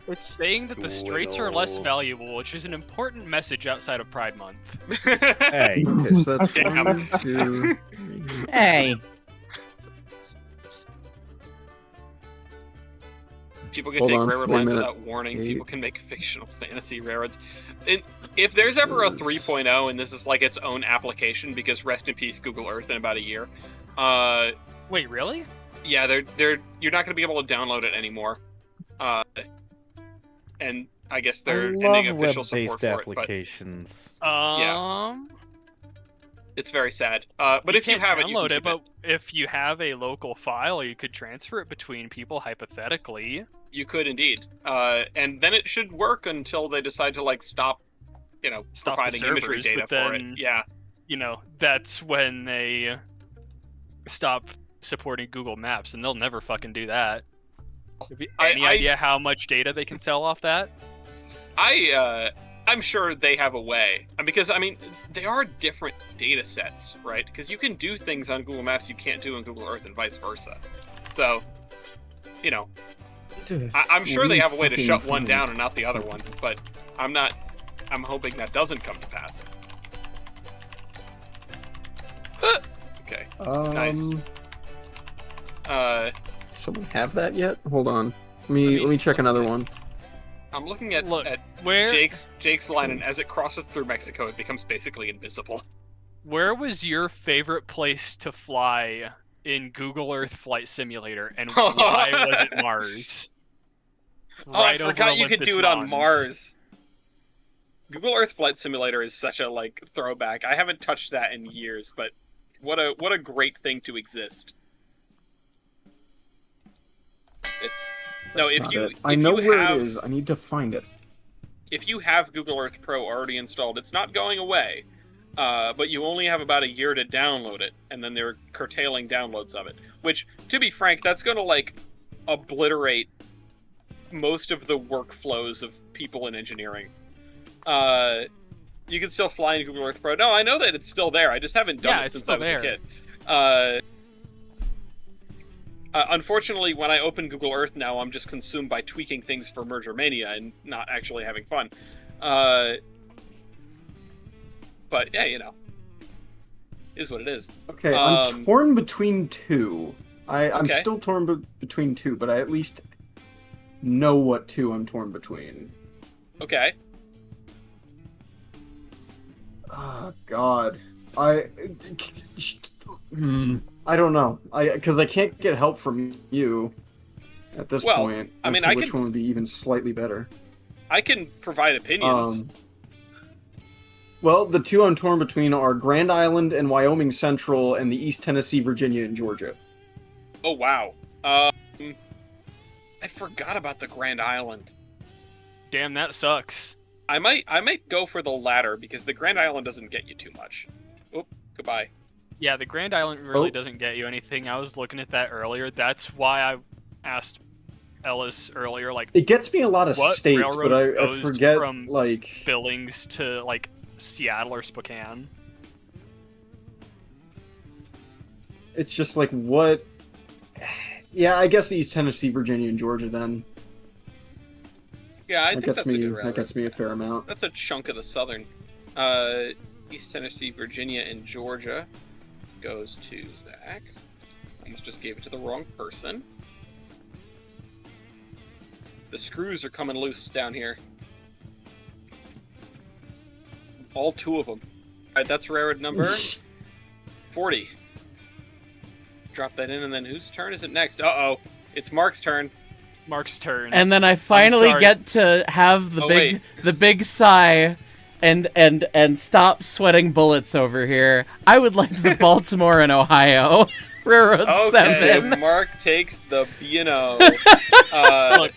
It's saying that the straits are less valuable, which is an important message outside of Pride Month. Hey. Okay, so that's Damn. 1, 2, 3. Hey. People can Hold take on, railroad wait a lines minute. without warning. 8. People can make fictional fantasy railroads. If there's ever a 3.0 and this is like its own application, because rest in peace Google Earth in about a year. Wait, really? Yeah, you're not going to be able to download it anymore. And I guess they're ending official support for it. applications. It's very sad. But if you have it, you can download keep it. But if you have a local file, you could transfer it between people hypothetically. You could indeed. And then it should work until they decide to stop Stop providing the imagery servers, data but for then, it. Yeah. That's when they stop supporting Google Maps, and they'll never fucking do that. Have you any idea how much data they can sell off that? I'm sure they have a way, because they are different data sets, right? Because you can do things on Google Maps you can't do on Google Earth, and vice versa. So, I'm sure they have a way to shut one down and not the other one, but I'm hoping that doesn't come to pass. Okay. Nice. Someone have that yet? Hold on. Let me check another one. I'm looking at where Jake's line, and as it crosses through Mexico, it becomes basically invisible. Where was your favorite place to fly in Google Earth Flight Simulator, and why was it Mars? I forgot you could do it on Mars. Google Earth Flight Simulator is such a throwback. I haven't touched that in years, but what a great thing to exist. I know where it is. I need to find it. If you have Google Earth Pro already installed, it's not going away. But you only have about a year to download it, and then they're curtailing downloads of it. Which, to be frank, that's going to obliterate most of the workflows of people in engineering. You can still fly in Google Earth Pro. No, I know that it's still there. I just haven't done it since I was a kid. Unfortunately, when I open Google Earth now, I'm just consumed by tweaking things for Merger Mania and not actually having fun. But yeah, is what it is. Okay, I'm torn between two. I'm still torn between two, but I at least know what two I'm torn between. Okay. Oh God, I don't know. Because I can't get help from you at this point. Which one would be even slightly better? I can provide opinions. Well, the two I'm torn between are Grand Island and Wyoming Central, and the East Tennessee, Virginia, and Georgia. Oh wow. I forgot about the Grand Island. Damn, that sucks. I might go for the latter because the Grand Island doesn't get you too much. Oh, goodbye. Yeah, the Grand Island really doesn't get you anything. I was looking at that earlier. That's why I asked Ellis earlier, it gets me a lot of states, but I forget from Billings to Seattle or Spokane. It's just what? Yeah, I guess East Tennessee, Virginia, and Georgia then. Yeah, I think that's a good route. That gets me a fair amount. That's a chunk of the southern. East Tennessee, Virginia, and Georgia goes to Zach. Almost just gave it to the wrong person. The screws are coming loose down here. All two of them. Alright, that's railroad number 40. Drop that in, and then whose turn is it next? Uh-oh. It's Mark's turn. Mark's turn. And then I finally get to have the big sigh and stop sweating bullets over here. I would like the Baltimore and Ohio Railroad 7. Mark takes the B&O. Look,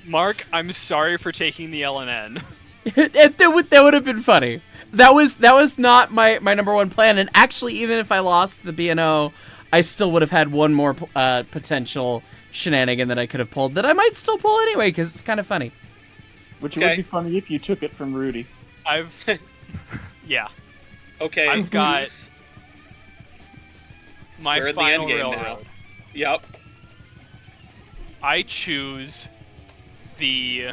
Mark, I'm sorry for taking the L&N. That would have been funny. That was not my number one plan, and actually, even if I lost the B&O, I still would have had one more potential shenanigan that I could have pulled that I might still pull anyway, because it's kind of funny. Which would be funny if you took it from Rudy. Yeah. Okay. I've got my final railroad. Now. Yep. I choose the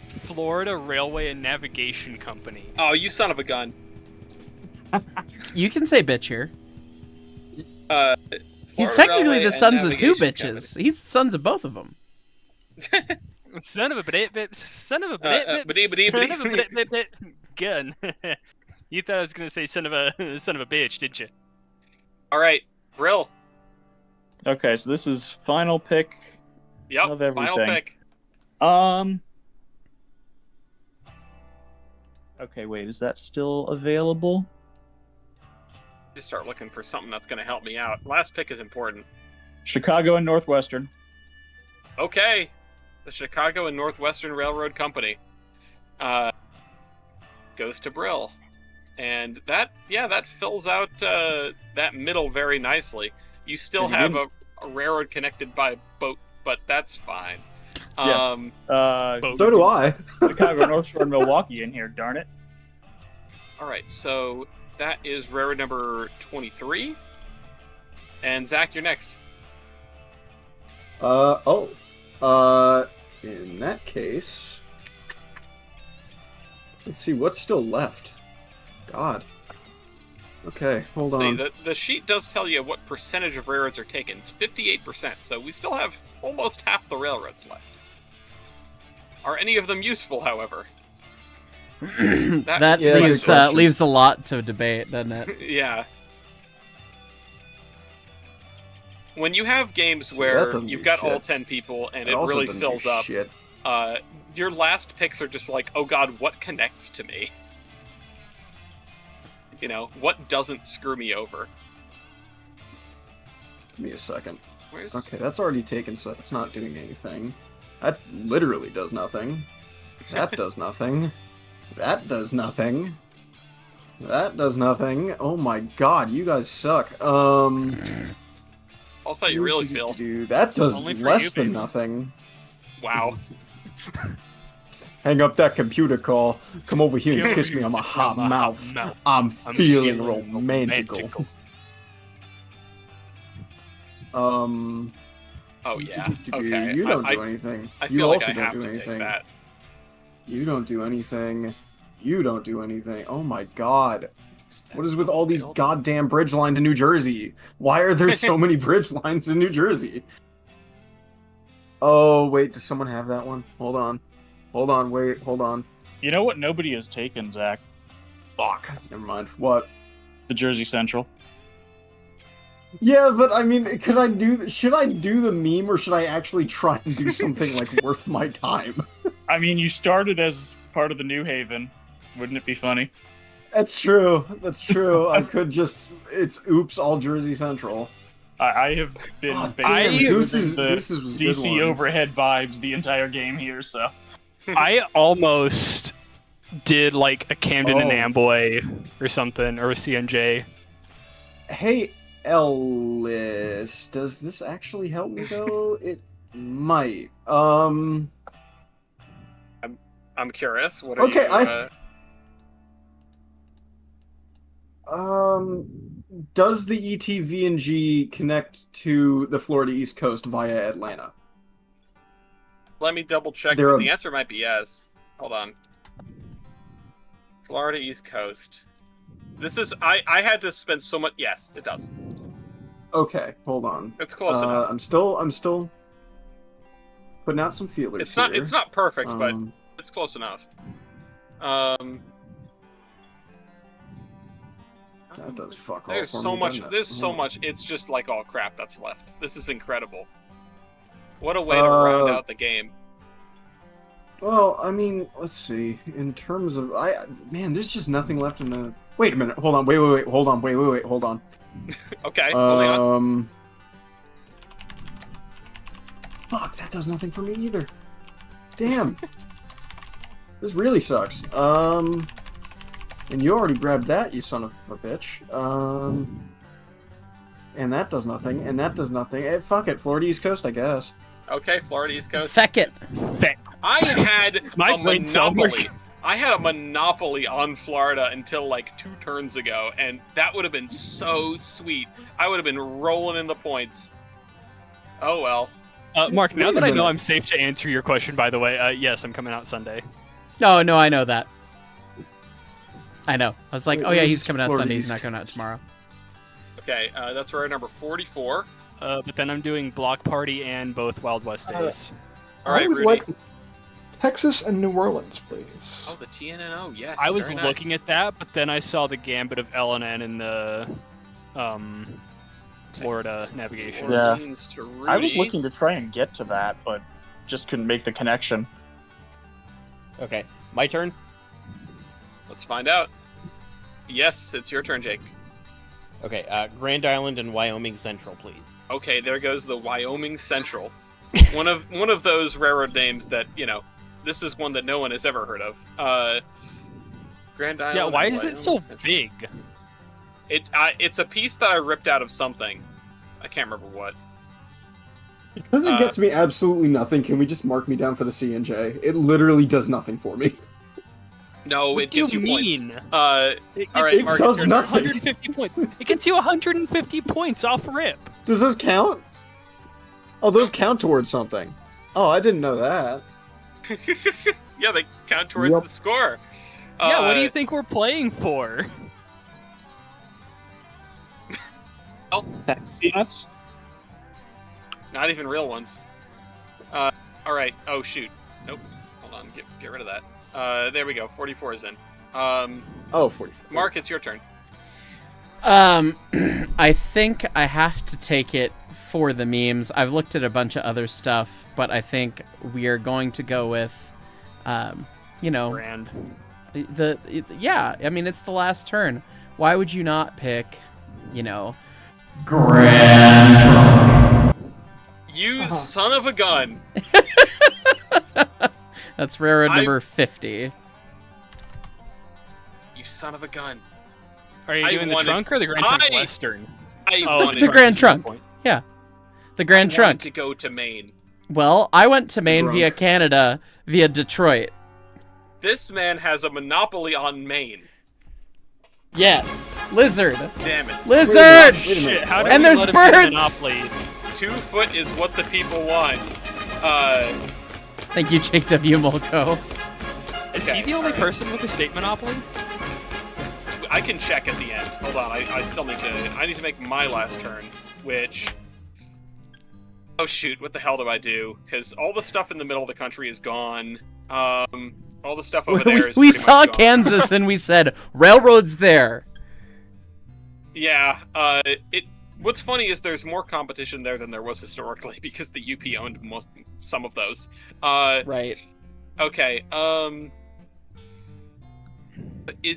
Florida Railway and Navigation Company. Oh, you son of a gun. You can say bitch here. He's Florida technically Railway the sons of two Navigation bitches. Company. He's the sons of both of them. Son of a bit. Son of a bit. Gun. You thought I was gonna say son of a bitch, didn't you? All right, Brill. Okay, so this is final pick. Yep, of everything. final pick. Okay, wait, is that still available? Just start looking for something that's going to help me out. Last pick is important. Chicago and Northwestern. Okay, the Chicago and Northwestern Railroad Company goes to Brill, and that fills out that middle very nicely. You still have a railroad connected by boat, but that's fine. Yes. So do I. Chicago, North Shore, and Milwaukee in here, darn it. All right, so that is railroad number 23. And Zach, you're next. In that case, let's see what's still left. God, Okay, hold See, on. the sheet does tell you what percentage of railroads are taken. It's 58%, so we still have almost half the railroads left. Are any of them useful, however? that leaves a lot to debate, doesn't it? Yeah. When you have games where you've got all 10 people and it really fills up, your last picks are just like, oh god, what connects to me? You know, what doesn't screw me over? Give me a second. Okay, that's already taken, so that's not doing anything. That literally does nothing. That does nothing. That does nothing. That does nothing. Oh my god, you guys suck. Also, you really feel. That does less than nothing. Wow. Hang up that computer call. Come over here and kiss me on my hot mouth. I'm feeling romantical. Oh yeah. Okay. You don't do anything. You also don't do anything. You don't do anything. You don't do anything. Oh my god. What is with all these goddamn bridge lines in New Jersey? Why are there so many bridge lines in New Jersey? Oh, wait, does someone have that one? Hold on. Hold on, wait, hold on. You know what nobody has taken, Zach? Fuck. Never mind. What? The Jersey Central. Yeah, but I mean, should I do the meme or should I actually try and do something like worth my time? I mean, you started as part of the New Haven. Wouldn't it be funny? That's true. That's true. I could just, it's oops, all Jersey Central. I have been Gooses was DC overhead vibes the entire game here, so. I almost did like a Camden and Amboy or something, or a CNJ. Hey, Ellis, does this actually help me though? It might. I'm curious. What are you? Does the ETVNG connect to the Florida East Coast via Atlanta? Let me double check. The answer might be yes. Hold on. Florida East Coast. This is I had to spend so much. Yes, it does. Okay, hold on. It's close enough. I'm still putting out some feelers. It's not perfect, but it's close enough. That does fuck all. There's so much. There's so much. It's just like all crap that's left. This is incredible. What a way to round out the game. Well, I mean, let's see. In terms of, man, there's just nothing left in the. Wait a minute. Hold on. Wait. Hold on. Wait. Hold on. Okay. Holding on. Fuck. That does nothing for me either. Damn. This really sucks. And you already grabbed that, you son of a bitch. And that does nothing. And that does nothing. Fuck it. Florida East Coast, I guess. Okay, Florida East Coast. Feck it. I had a monopoly. I had a monopoly on Florida until like 2 turns ago, and that would have been so sweet. I would have been rolling in the points. Oh well. Mark, now that I know I'm safe to answer your question, by the way, yes, I'm coming out Sunday. No, I know that. I know. I was like, oh yeah, he's coming out Sunday, he's not coming out tomorrow. Okay, that's row number 44. But then I'm doing Block Party and both Wild West days. All right, I would Rudy. like Texas and New Orleans, please. Oh, the TNNO, yes. I was very looking nice. at that, but then I saw the gambit of LNN in the Florida navigation. Yeah. To Rudy. I was looking to try and get to that, but just couldn't make the connection. Okay, my turn. Let's find out. Yes, it's your turn, Jake. Okay, Grand Island and Wyoming Central, please. Okay, there goes the Wyoming Central. one of those railroad names that, you know, this is one that no one has ever heard of. Grand Island. Yeah, why is Wyoming it so Central. big? It's a piece that I ripped out of something. I can't remember what. Because it gets me absolutely nothing, can we just mark me down for the CNJ? It literally does nothing for me. No, What it do gets you you mean? points. It all right, it Mark, does it's your turn. nothing. 150 points. It gets you 150 points off rip. Does this count? Oh, those count towards something. Oh, I didn't know that. Yeah, they count towards the score. Yeah, what do you think we're playing for? Oh. Peanuts? Not even real ones. Alright. Oh, shoot. Nope. Hold on. Get rid of that. There we go. 44 is in. 44. Mark, it's your turn. I think I have to take it for the memes. I've looked at a bunch of other stuff, but I think we are going to go with, Grand. Yeah, I mean, it's the last turn. Why would you not pick, Grand Trunk? You son of a gun. That's railroad number 50. You son of a gun. Are you doing the trunk or the Grand Trunk Western? The Grand Trunk. Yeah. The Grand Trunk. To go to Maine. Well, I went to Maine via Canada, via Detroit. This man has a monopoly on Maine. Yes. Lizard. Damn it. Lizard! Shit, how did and we there's let him get a birds! monopoly? 2 foot is what the people want. Thank you, Jake W. Molko. Is he the only person with a state monopoly? I can check at the end. Hold on, I still need to... I need to make my last turn, which... Oh shoot, what the hell do I do? Because all the stuff in the middle of the country is gone. All the stuff over there is we pretty saw much gone. Kansas and we said, railroad's there. Yeah, what's funny is there's more competition there than there was historically because the UP owned some of those. Right. Okay,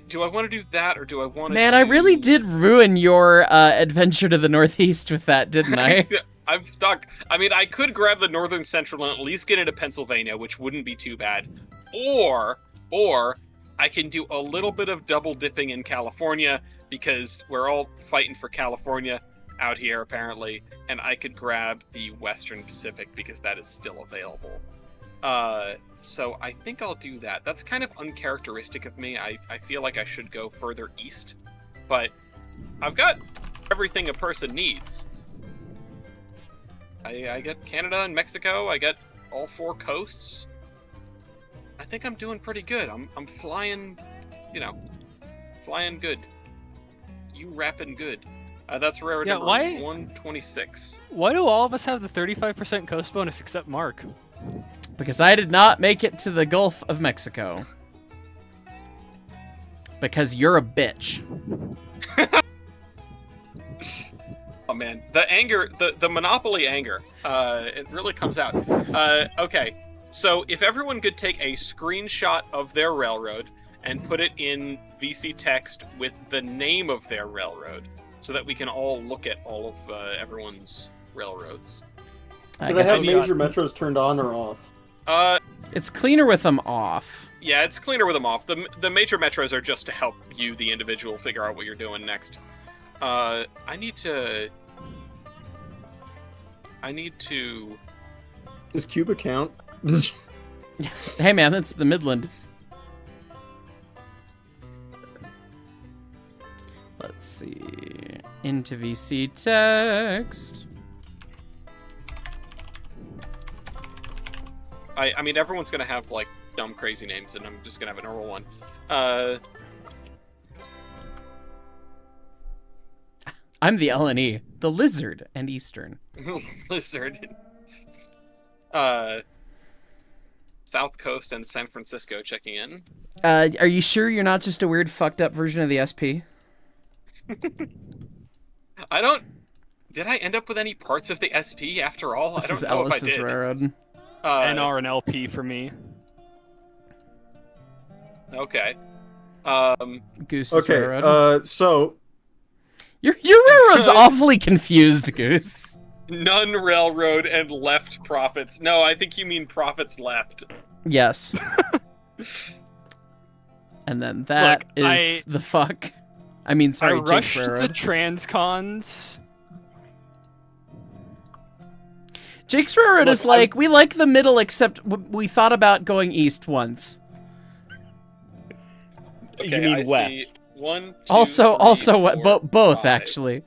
do I want to do that, or do I want to Man, I really did ruin your adventure to the Northeast with that, didn't I? I'm stuck. I mean, I could grab the Northern Central and at least get into Pennsylvania, which wouldn't be too bad. Or I can do a little bit of double dipping in California, because we're all fighting for California out here, apparently, and I could grab the Western Pacific, because that is still available. So I think I'll do that. That's kind of uncharacteristic of me. I feel like I should go further east, but I've got everything a person needs. I get Canada and Mexico. I get all 4 coasts. I think I'm doing pretty good. I'm flying, flying good. You rapping good. That's rare number 126. Why do all of us have the 35% coast bonus except Mark? Because I did not make it to the Gulf of Mexico. Because you're a bitch. Oh man, the anger, the monopoly anger, it really comes out. Okay, so if everyone could take a screenshot of their railroad and put it in VC text with the name of their railroad, so that we can all look at all of everyone's railroads. Did I have major metros turned on or off? It's cleaner with them off. Yeah, it's cleaner with them off. The major metros are just to help you, the individual, figure out what you're doing next. I need to... Does Cuba count? Hey man, that's the Midland. Let's see. Into VC text. I mean, everyone's gonna have, like, dumb, crazy names, and I'm just gonna have a normal one. I'm the LNE, the Lizard, and Eastern. Lizard. South Coast and San Francisco checking in. Are you sure you're not just a weird, fucked up version of the SP? I don't... Did I end up with any parts of the SP after all? This I don't is know Ellis's if I did. railroad. NR and LP for me. Okay. Goose's okay, railroad. so... Your railroad's awfully confused, Goose. None railroad and left profits. No, I think you mean profits left. Yes. And then that is the fuck. I mean, sorry, I rushed Jake's railroad. the transcons. Jake's railroad is like, we like the middle, except we thought about going east once. Okay, you mean I west? See 1, 2, Also, 3, 4, both 5. actually.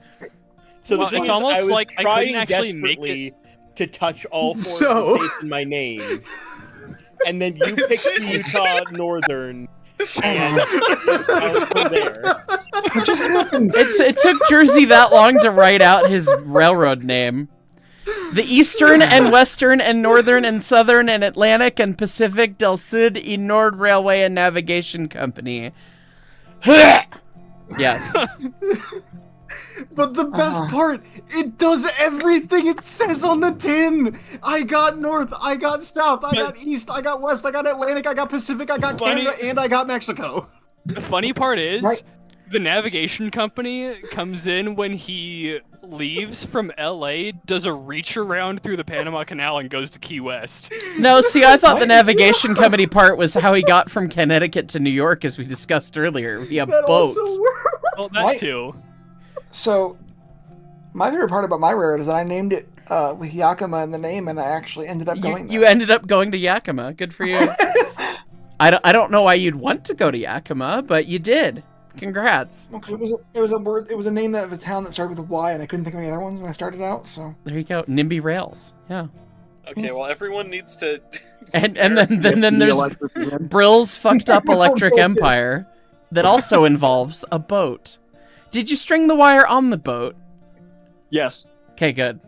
So Well, the thing it's is, almost I was like I trying couldn't actually make desperately to touch all 4 So- of the states in my name, and then you picked Utah Northern, And from there. It took Jersey that long to write out his railroad name. The Eastern and Western and Northern and Southern and Atlantic and Pacific del Sud y Nord Railway and Navigation Company. Yes. But the best part, it does everything it says on the tin. I got North, I got South, I got East, I got West, I got Atlantic, I got Pacific, I got Canada, and I got Mexico. The funny part is, the navigation company comes in when he leaves from LA, does a reach around through the Panama Canal, and goes to Key West. No, see, I thought the navigation company part was how he got from Connecticut to New York, as we discussed earlier, via boat. Well, that too. So, my favorite part about my railroad is that I named it with Yakima in the name, and I actually ended up going there. You ended up going to Yakima. Good for you. I don't know why you'd want to go to Yakima, but you did. Congrats. It was a name of a town that started with a Y, and I couldn't think of any other ones when I started out. So there you go, NIMBY Rails. Yeah. Okay, well everyone needs to. and then there's Brill's fucked up electric empire that also involves a boat. Did you string the wire on the boat? Yes. Okay, good.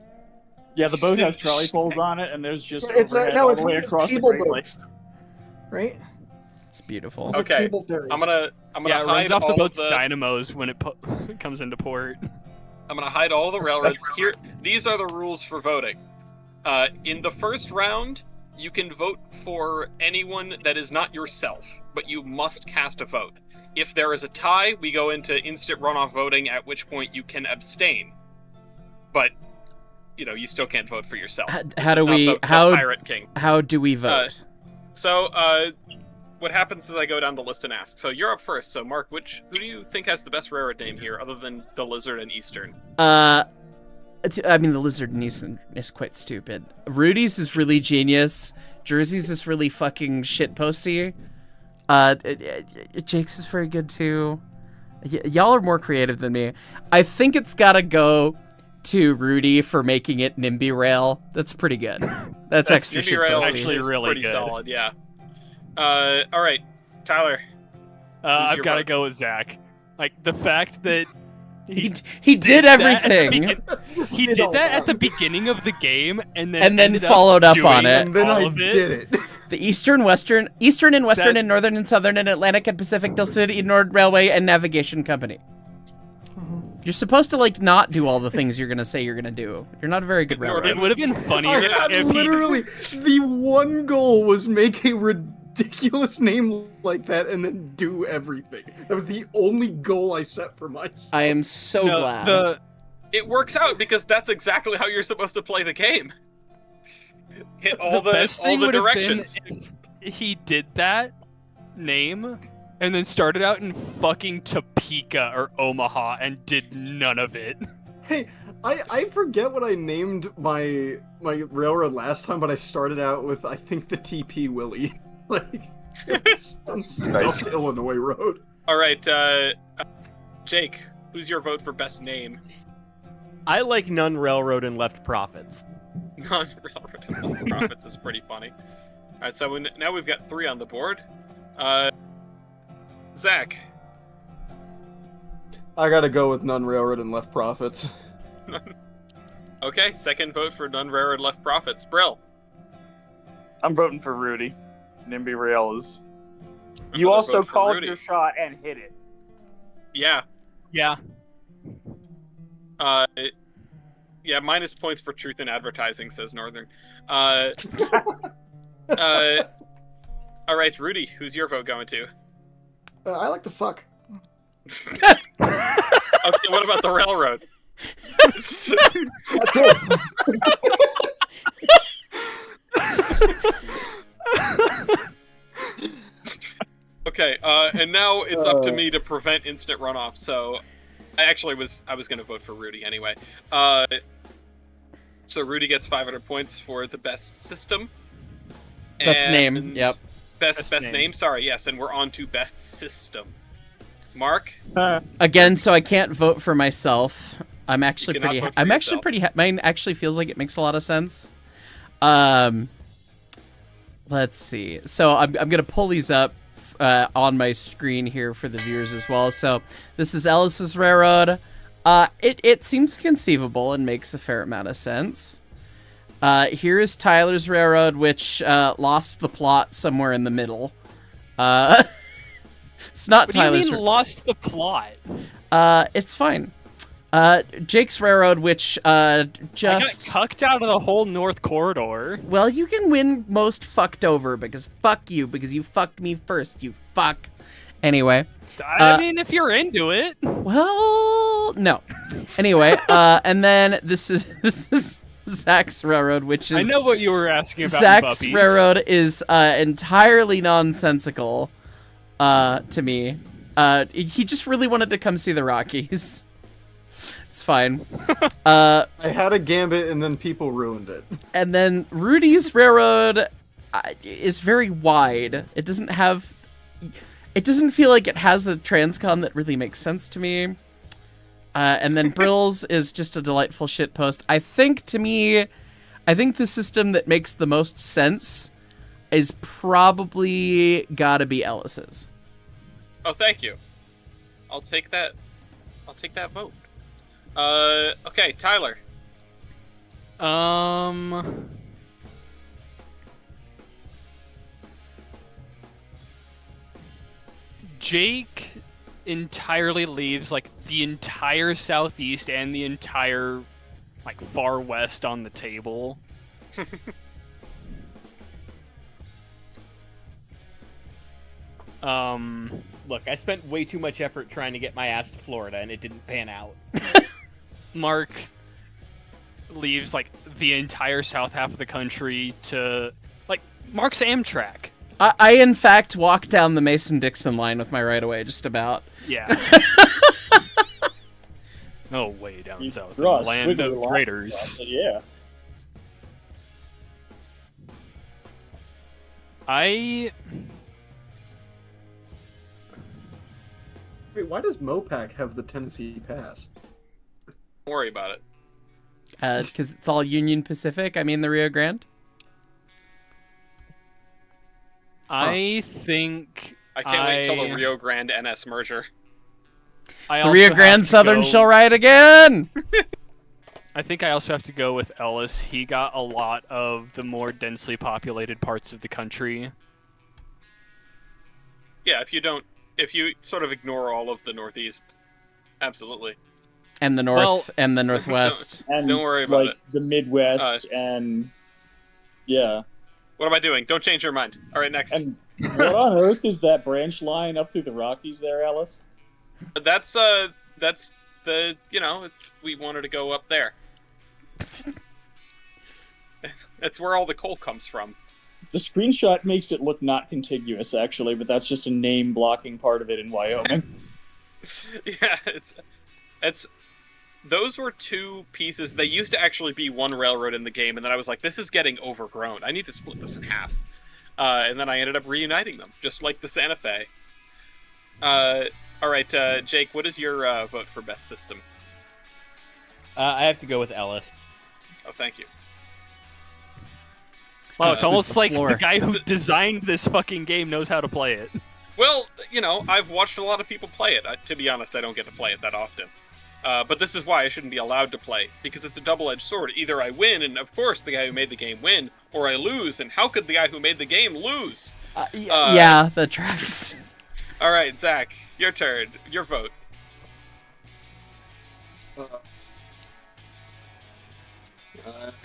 Yeah, the boat has trolley poles on it, and there's just it's all the way across the Great Lakes. Right? It's beautiful. Okay, I'm gonna yeah, it hide runs off all the boat's the dynamos when it comes into port. I'm gonna hide all the railroads here. These are the rules for voting. In the first round, you can vote for anyone that is not yourself, but you must cast a vote. If there is a tie, we go into instant runoff voting, at which point you can abstain. But you still can't vote for yourself. How do we Pirate King? How do we vote? What happens is I go down the list and ask. So you're up first. So Mark, who do you think has the best railroad name here, other than the Lizard and Eastern? I mean, the Lizard and Eastern is quite stupid. Rudy's is really genius. Jersey's is really fucking shitposty. Jake's is very good too. Y'all are more creative than me. I think it's gotta go to Rudy for making it NIMBY Rail. That's pretty good. That's extra NIMBY Rail shitposty. Actually, really pretty good. Solid, yeah. All right, Tyler. I've got to go with Zach. Like the fact that he did everything. He did that at the beginning of the game, and then followed up on it. And then I did it. The Eastern and Western and Northern and Southern and Atlantic and Pacific del Sud y Nord Railway and Navigation Company. You're supposed to not do all the things you're gonna say you're gonna do. You're not a very good railroad. It would have been funnier if literally the one goal was make a ridiculous name like that and then do everything. That was the only goal I set for myself. I am so glad. It works out because that's exactly how you're supposed to play the game. Hit all the directions. If he did that name and then started out in fucking Topeka or Omaha and did none of it. Hey, I forget what I named my railroad last time, but I started out with, I think, the TP Willie. It's some stuffed Illinois road. All right, Jake, who's your vote for best name? I like None Railroad and Left Profits. None Railroad and Left Profits is pretty funny. All right, so now we've got 3 on the board. Zach. I gotta go with None Railroad and Left Profits. Okay, second vote for None Railroad Left Profits. Brill. I'm voting for Rudy. NIMBY Rail is... You also called your shot and hit it. Yeah. Yeah. Yeah, minus points for truth in advertising, says Northern. All right, Rudy, who's your vote going to? I like the fuck. Okay, what about the railroad? That's it. Okay, and now it's up to me to prevent instant runoff. So, I was going to vote for Rudy anyway. So Rudy gets 500 points for the best system. Best name. Yep. Best name. Sorry, yes, and we're on to best system. Mark. Again, so I can't vote for myself. I'm actually pretty. Mine actually feels like it makes a lot of sense. Let's see. So I'm gonna pull these up on my screen here for the viewers as well. So this is Ellis's railroad. It seems conceivable and makes a fair amount of sense. Here is Tyler's railroad, which lost the plot somewhere in the middle. It's not Tyler's. What do you mean lost the plot? It's fine. Jake's railroad, which just I got cucked out of the whole North Corridor. Well, you can win most fucked over because fuck you, because you fucked me first. You fuck. Anyway. I mean, if you're into it. Well, no. Anyway, and then this is Zach's railroad, which is. I know what you were asking about. Zach's railroad is entirely nonsensical to me. He just really wanted to come see the Rockies. It's fine. I had a gambit and then people ruined it. And then Rudy's railroad is very wide. It doesn't feel like it has a transcon that really makes sense to me. And then Brill's is just a delightful shitpost. I think the system that makes the most sense is probably gotta be Ellis's. Oh, thank you. I'll take that vote. Okay, Tyler. Jake entirely leaves like the entire southeast and the entire like far west on the table. Look, I spent way too much effort trying to get my ass to Florida, and it didn't pan out. Mark leaves like the entire south half of the country to like Mark's Amtrak. I in fact walked down the Mason-Dixon line with my right-of-way, just about. Yeah. No way down south. Land of traitors. Yeah. Wait, why does Mopac have the Tennessee Pass? Don't worry about it. Because it's all Union Pacific. I mean the Rio Grande. I think I can't wait until the Rio Grande NS merger. The Rio Grande Southern shall ride again! I think I also have to go with Ellis. He got a lot of the more densely populated parts of the country. Yeah, if you sort of ignore all of the Northeast, absolutely. And the North and the Northwest. And don't worry about it. The Midwest and yeah. What am I doing? Don't change your mind. All right, next. And what on earth is that branch line up through the Rockies there, Ellis? That's the we wanted to go up there. That's where all the coal comes from. The screenshot makes it look not contiguous, actually, but that's just a name blocking part of it in Wyoming. Yeah, it's those were two pieces. They used to actually be one railroad in the game, and then I was like, this is getting overgrown. I need to split this in half. And then I ended up reuniting them, just like the Santa Fe. All right, Jake, what is your vote for best system? I have to go with Ellis. Oh, thank you. Wow, it's almost like the guy who designed this fucking game knows how to play it. Well, I've watched a lot of people play it. To be honest, I don't get to play it that often. But this is why I shouldn't be allowed to play, because it's a double-edged sword. Either I win, and of course the guy who made the game win, or I lose, and how could the guy who made the game lose? Yeah, that tracks. All right, Zach, your turn. Your vote.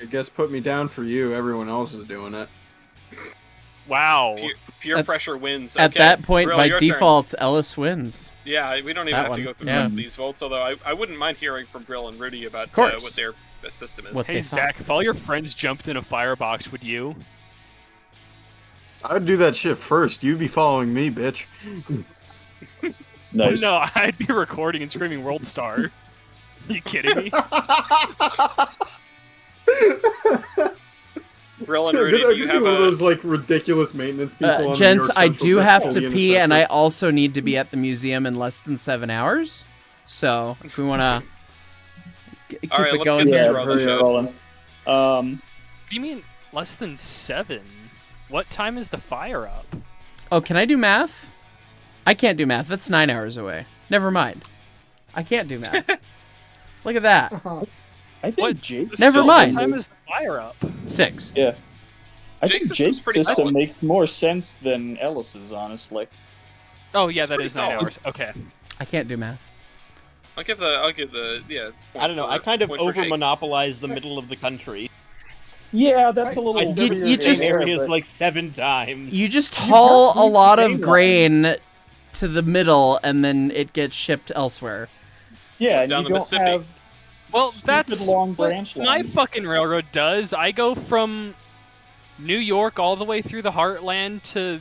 I guess put me down for you. Everyone else is doing it. Wow. Peer pressure wins. At that point, Brill, by default, Ellis wins. Yeah, we don't even have to go through the rest of these votes, although I wouldn't mind hearing from Brill and Rudy about what their best system is. Hey, Zach, if all your friends jumped in a firebox, would you? I'd do that shit first. You'd be following me, bitch. Nice. No, I'd be recording and screaming World Star. You kidding me? Brill and Rudy, do you have one of those like ridiculous maintenance people? Gents, I do have to pee, and I also need to be at the museum in less than 7 hours. So if we want to keep it going, rolling. What do you mean less than 7? What time is the fire up? Oh, can I do math? I can't do math. That's 9 hours away. Never mind. I can't do math. Look at that. I think Jake's Never mind. What time is the fire up? 6. Yeah. I Jake's think Jake's pretty system solid. makes more sense than Ellis's, honestly. Oh yeah, that pretty is 9 solid. hours. Okay. I can't do math. I'll give the I don't know. I kind of point for Jake. over-monopolize the middle of the country. Yeah, that's a little I still You visit just- same areas like 7 times. You just haul a lot of grain grain to the middle, and then it gets shipped elsewhere. Yeah, It's and down you the don't Mississippi. have Well, stupid that's long what branch my lines. fucking railroad does. I go from New York all the way through the heartland to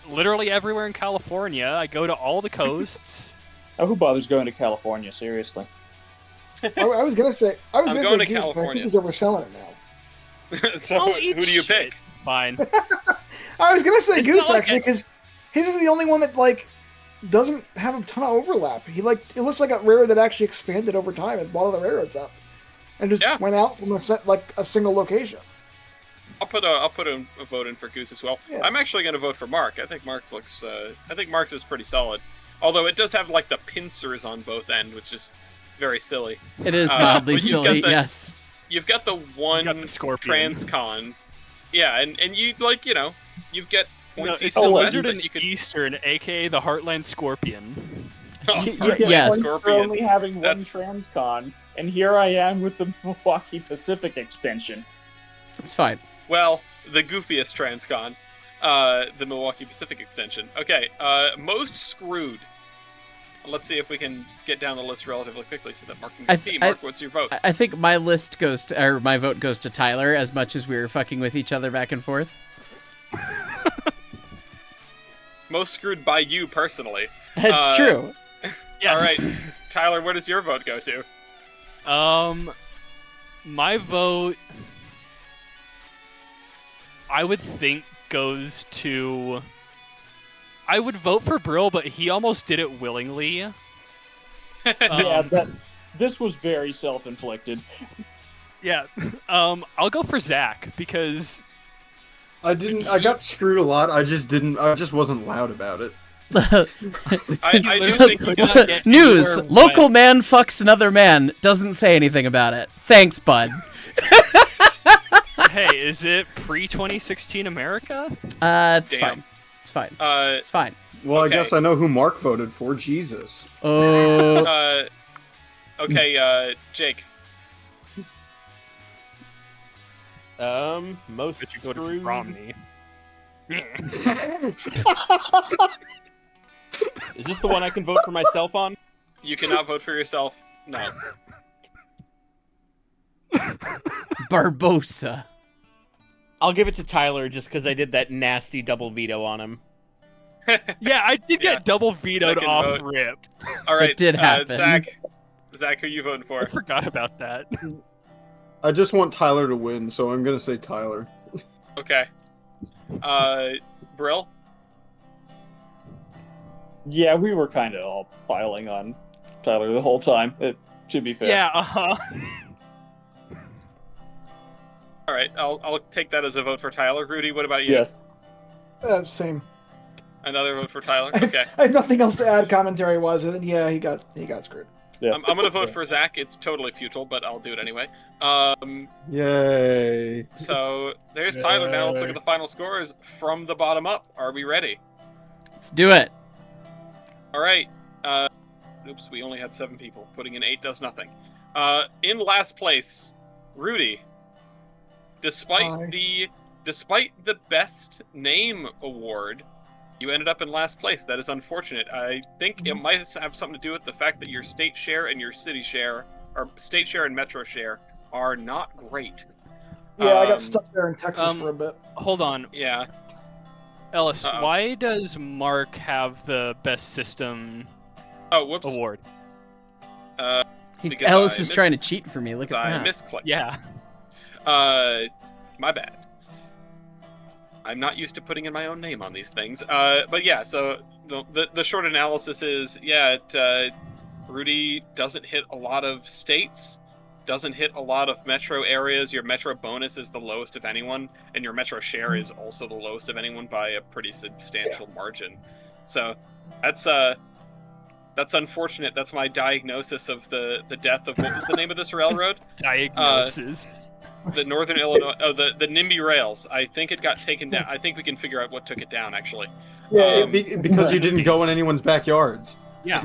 literally everywhere in California. I go to all the coasts. Oh, who bothers going to California? Seriously. I was gonna say, I'm going to Goose, but I California. think he's overselling it now. So I'll who eat do you shit. pick? Fine. I was gonna say It's Goose not like actually, because his is the only one that like doesn't have a ton of overlap. He it looks like a railroad that actually expanded over time and bought other railroads up, and just Yeah. went out from a single location. I'll put a vote in for Goose as well. Yeah. I'm actually going to vote for Mark. I think Mark's is pretty solid. Although it does have like the pincers on both ends, which is very silly. It is mildly but you've silly, got the- yes. You've got the one got the Scorpion. Transcon. Yeah, and you you get No, points it's east the and west Lizard that and you could. Eastern, aka the Heartland Scorpion. Yes. For Scorpion. only having one That's- Transcon, and here I am with the Milwaukee Pacific extension. It's fine. Well, the goofiest Transcon, the Milwaukee Pacific extension. Okay, most screwed. Let's see if we can get down the list relatively quickly so that Mark can see. Mark, what's your vote? I think my list goes to, or my vote goes to Tyler, as much as we were fucking with each other back and forth. Most screwed by you personally. It's true. Yes. All right, Tyler, where does your vote go to? My vote, I would think, goes to. I would vote for Brill, but he almost did it willingly. Yeah, this was very self-inflicted. Yeah. I'll go for Zach because I got screwed a lot. I just wasn't loud about it. I do think could not get News: anywhere local wet. man fucks another man. Doesn't say anything about it. Thanks, bud. Hey, is it pre-2016 America? It's Damn. fine. It's fine. Uh, It's fine. Well, Okay. I guess I know who Mark voted for. Jesus. Oh, okay, Jake. Most But you voted for screwed. Romney. Is this the one I can vote for myself on? You cannot vote for yourself. No. Barbosa. I'll give it to Tyler just because I did that nasty double veto on him. Yeah, I did Yeah. get double vetoed Second off vote. rip. All right, did happen. Zach, who you voting for? I forgot about that. I just want Tyler to win, so I'm gonna say Tyler. Okay. Brill. Yeah, we were kind of all piling on Tyler the whole time. To be fair. Yeah, All right, I'll take that as a vote for Tyler. Rudy, what about you? Yes. Same. Another vote for Tyler. Okay. I have nothing else to add commentary wise. And yeah, he got screwed. Yeah. I'm gonna vote for Zach. It's totally futile, but I'll do it anyway. Yay! So there's Tyler. Now let's look at the final scores from the bottom up. Are we ready? Let's do it. All right. Oops, we only had 7 people. Putting in 8 does nothing. In last place, Rudy. Despite Hi. the best name award, you ended up in last place. That is unfortunate. I think it might have something to do with the fact that your state share and your city share, or state share and metro share, are not great. Yeah, I got stuck there in Texas for a bit. hold on. Yeah. Ellis, Uh-oh. why does Mark have the best system Oh, whoops. award? Because Ellis I is trying to cheat for me. Look at I that. misclicked. Yeah. My bad. I'm not used to putting in my own name on these things. But yeah, so the short analysis is, Rudy doesn't hit a lot of states, doesn't hit a lot of metro areas. Your metro bonus is the lowest of anyone, and your metro share is also the lowest of anyone by a pretty substantial margin. So that's unfortunate. That's my diagnosis of the death of, what was the name of this railroad? Diagnosis. The Northern Illinois, the NIMBY Rails. I think it got taken down. I think we can figure out what took it down, actually. Yeah, because you didn't go in anyone's backyards. Yeah.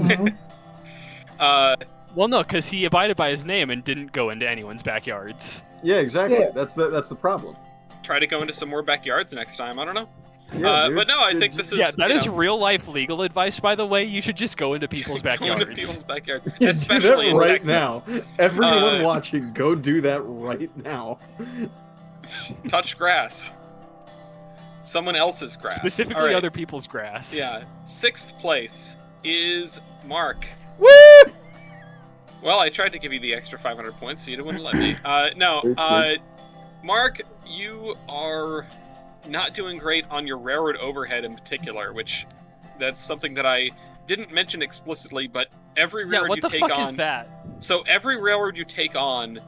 Well, no, because he abided by his name and didn't go into anyone's backyards. Yeah, exactly. Yeah. That's the problem. Try to go into some more backyards next time. I don't know. Yeah, but no, I think this is... Yeah, that is real-life legal advice, by the way. You should just go into people's backyards. Go into people's backyards. Yeah, especially do that right in now. Everyone watching, go do that right now. Touch grass. Someone else's grass. Specifically other people's grass. Yeah. 6th place is Mark. Woo! Well, I tried to give you the extra 500 points, so you wouldn't let me. No, Mark, you are not doing great on your railroad overhead in particular, which that's something that I didn't mention explicitly, but every railroad you take on... what the fuck is that? So every railroad you take on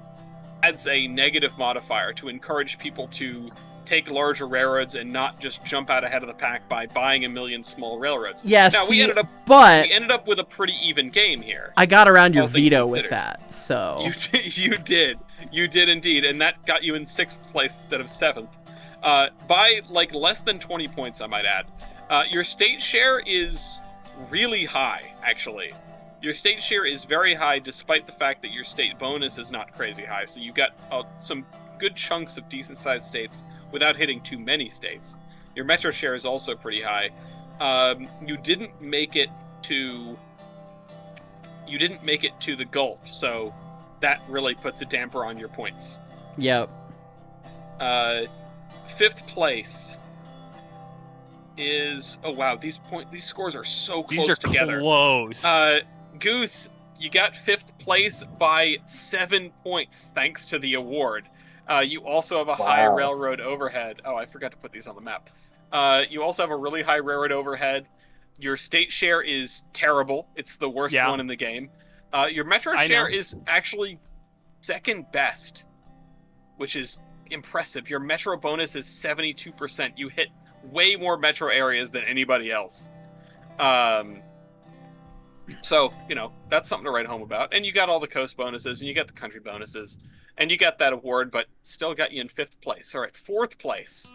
adds a negative modifier to encourage people to take larger railroads and not just jump out ahead of the pack by buying a million small railroads. Yes, now, we ended up with a pretty even game here. I got around your veto with that, so... You did indeed, and that got you in 6th place instead of 7th. By, like, less than 20 points, I might add. Your state share is really high, actually. Your state share is very high, despite the fact that your state bonus is not crazy high, so you got some good chunks of decent-sized states without hitting too many states. Your metro share is also pretty high. You didn't make it to the Gulf, so that really puts a damper on your points. Yep. 5th place is... Oh, wow, these scores are so close together. These are close. Goose, you got 5th place by 7 points, thanks to the award. You also have a high railroad overhead. Oh, I forgot to put these on the map. You also have a really high railroad overhead. Your state share is terrible. It's the worst one in the game. Your metro share is actually 2nd best, which is impressive. Your metro bonus is 72%. You hit way more metro areas than anybody else. So, that's something to write home about. And you got all the coast bonuses, and you got the country bonuses, and you got that award, but still got you in 5th place. All right, 4th place.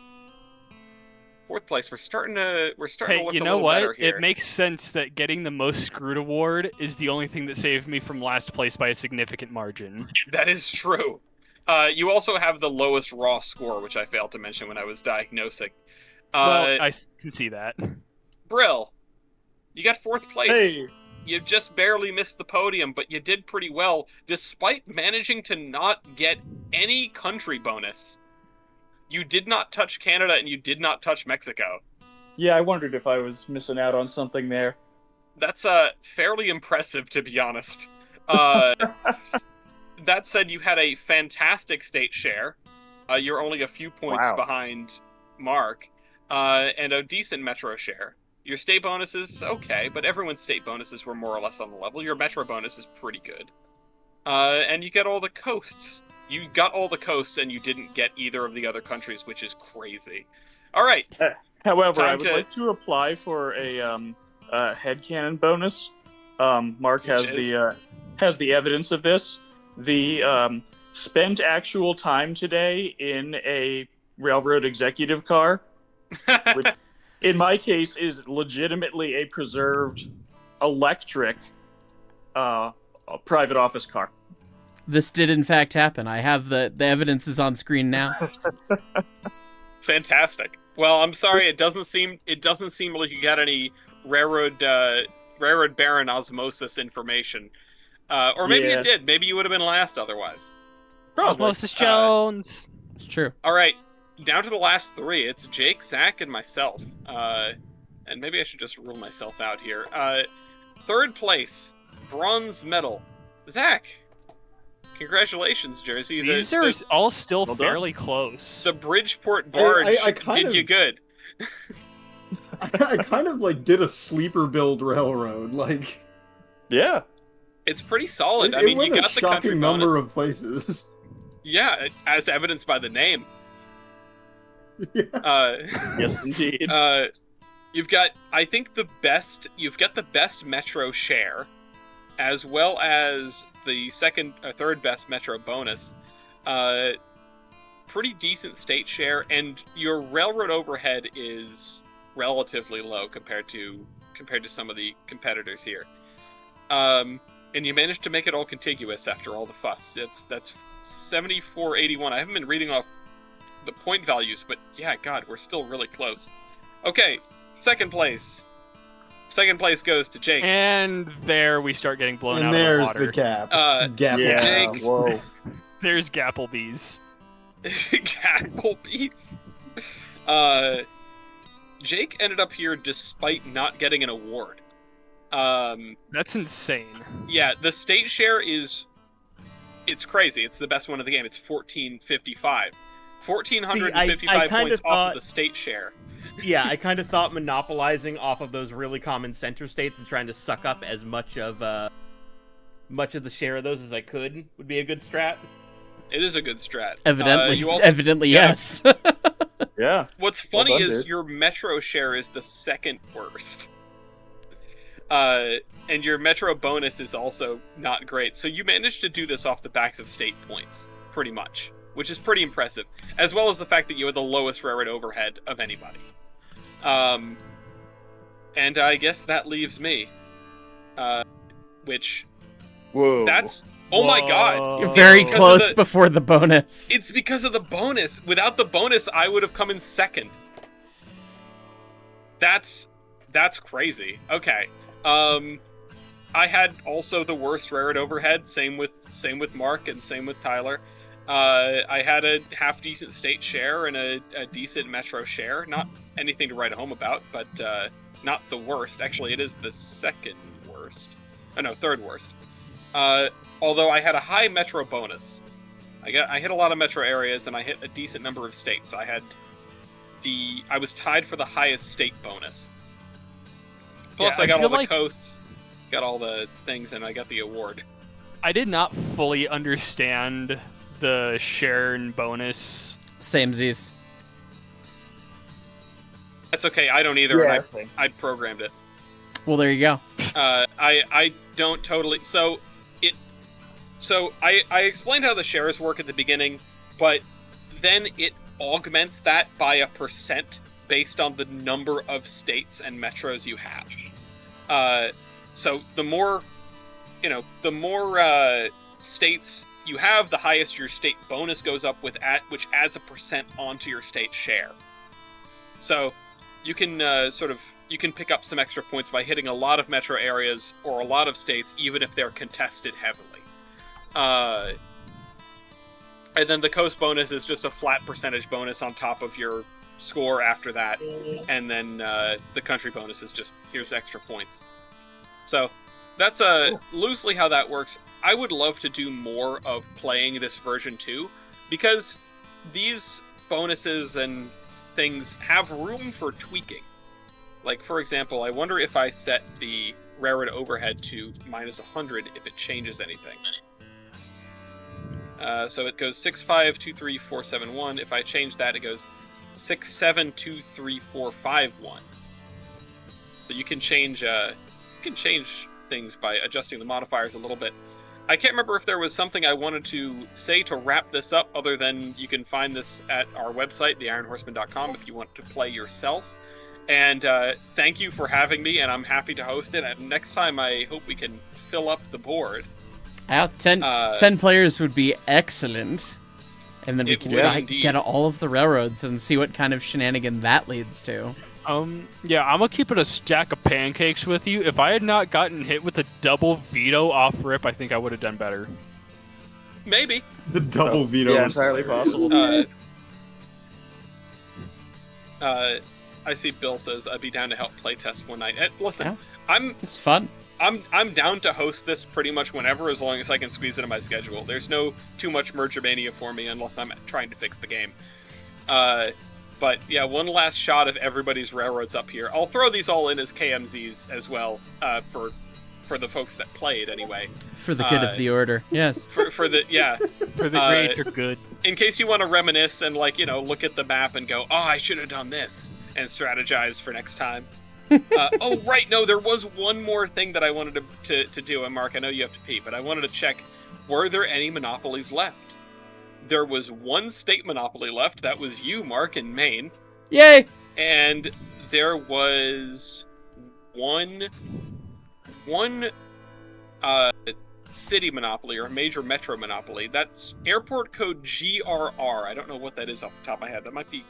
4th place. We're starting to look a little better here. It makes sense that getting the most screwed award is the only thing that saved me from last place by a significant margin. That is true. You also have the lowest raw score, which I failed to mention when I was diagnosing. Well, I can see that. Brill, you got 4th place. Hey. You just barely missed the podium, but you did pretty well, despite managing to not get any country bonus. You did not touch Canada, and you did not touch Mexico. Yeah, I wondered if I was missing out on something there. That's fairly impressive, to be honest. That said, you had a fantastic state share. You're only a few points behind Mark, and a decent metro share. Your state bonus is okay, but everyone's state bonuses were more or less on the level. Your metro bonus is pretty good. And you get all the coasts. You got all the coasts, and you didn't get either of the other countries, which is crazy. All right. However, I would like to apply for a headcanon bonus. Mark has the evidence of this. The spent actual time today in a railroad executive car, which in my case is legitimately a preserved electric private office car. This did in fact happen. I have the evidence is on screen now. Fantastic. Well, I'm sorry, it doesn't seem like you got any railroad baron osmosis information. Or maybe it did. Maybe you would have been last otherwise. Osmosis Jones. It's true. All right, down to the last 3. It's Jake, Zach, and myself. And maybe I should just rule myself out here. 3rd place, bronze medal. Zach, congratulations, Jersey. These are all still fairly close. The Bridgeport barge did you good. I kind of did a sleeper build railroad, Yeah. It's pretty solid. I mean, you got the country number of places. Yeah, as evidenced by the name. Yeah. Yes, indeed. you've got, I think you've got the best metro share, as well as the second or third best metro bonus. Pretty decent state share, and your railroad overhead is relatively low compared to some of the competitors here. And you managed to make it all contiguous after all the fuss. That's 7481. I haven't been reading off the point values, but yeah, God, we're still really close. Okay, second place. Second place goes to Jake. And there we start getting blown out of the there's water. the gap. Yeah, Jake's. Whoa. There's Gapplebees. Gapplebees. Jake ended up here despite not getting an award. That's insane. Yeah, the state share it's crazy. It's the best one of the game. It's 1455. 1455 points off of the state share. Yeah, I kind of thought monopolizing off of those really common center states and trying to suck up as much of the share of those as I could would be a good strat. It is a good strat. Evidently, yes. Yeah. What's funny is your metro share is the second worst. And your metro bonus is also not great. So you managed to do this off the backs of state points, pretty much, which is pretty impressive. As well as the fact that you had the lowest railroad overhead of anybody. And I guess that leaves me. Which... Whoa. That's... Oh my god! You're very close before the bonus. It's because of the bonus. Without the bonus, I would have come in second. That's crazy. Okay. I had also the worst railroad overhead. Same with Mark and same with Tyler. I had a half decent state share and a decent metro share. Not anything to write home about, but not the worst. Actually, it is the second worst. Oh no, third worst. Although I had a high metro bonus. I hit a lot of metro areas and I hit a decent number of states. I was tied for the highest state bonus. Plus, I got all the coasts, got all the things, and I got the award. I did not fully understand the share and bonus. Samesies. That's okay. I don't either. Yeah, and I programmed it. Well, there you go. I don't totally. So I explained how the shares work at the beginning, but then it augments that by a percent based on the number of states and metros you have. So the more states you have, the highest your state bonus goes up with, which adds a percent onto your state share. So you can you can pick up some extra points by hitting a lot of metro areas or a lot of states, even if they're contested heavily. And then the coast bonus is just a flat percentage bonus on top of your score after that. And then the country bonus is just, here's extra points. So that's loosely how that works. I would love to do more of playing this version 2, because these bonuses and things have room for tweaking. Like, for example, I wonder if I set the railroad overhead to -100 if it changes anything. So it goes 6523471. If I change that, it goes 672341. So you can change things by adjusting the modifiers a little bit. I can't remember if there was something I wanted to say to wrap this up, other than you can find this at our website, theironhorseman.com, if you want to play yourself. And thank you for having me, and I'm happy to host it. And next time, I hope we can fill up the board. 10 players would be excellent. And then we can get all of the railroads and see what kind of shenanigan that leads to. Yeah, I'm gonna keep it a stack of pancakes with you. If I had not gotten hit with a double veto off rip, I think I would have done better. Maybe. The double veto. Yeah, entirely possible. I see Bill says I'd be down to help playtest one night. Listen, it's fun. I'm down to host this pretty much whenever, as long as I can squeeze it in my schedule. There's no too much Merger Mania for me unless I'm trying to fix the game. But yeah, one last shot of everybody's railroads up here. I'll throw these all in as KMZs as well, for the folks that played anyway. For the good of the order, yes. For the greater good. In case you want to reminisce and look at the map and go, oh, I should have done this, and strategize for next time. Oh, right, no, there was one more thing that I wanted to do, and Mark, I know you have to pee, but I wanted to check, were there any monopolies left? There was one state monopoly left, that was you, Mark, in Maine. Yay! And there was one city monopoly, or major metro monopoly. That's airport code GRR. I don't know what that is off the top of my head. That might be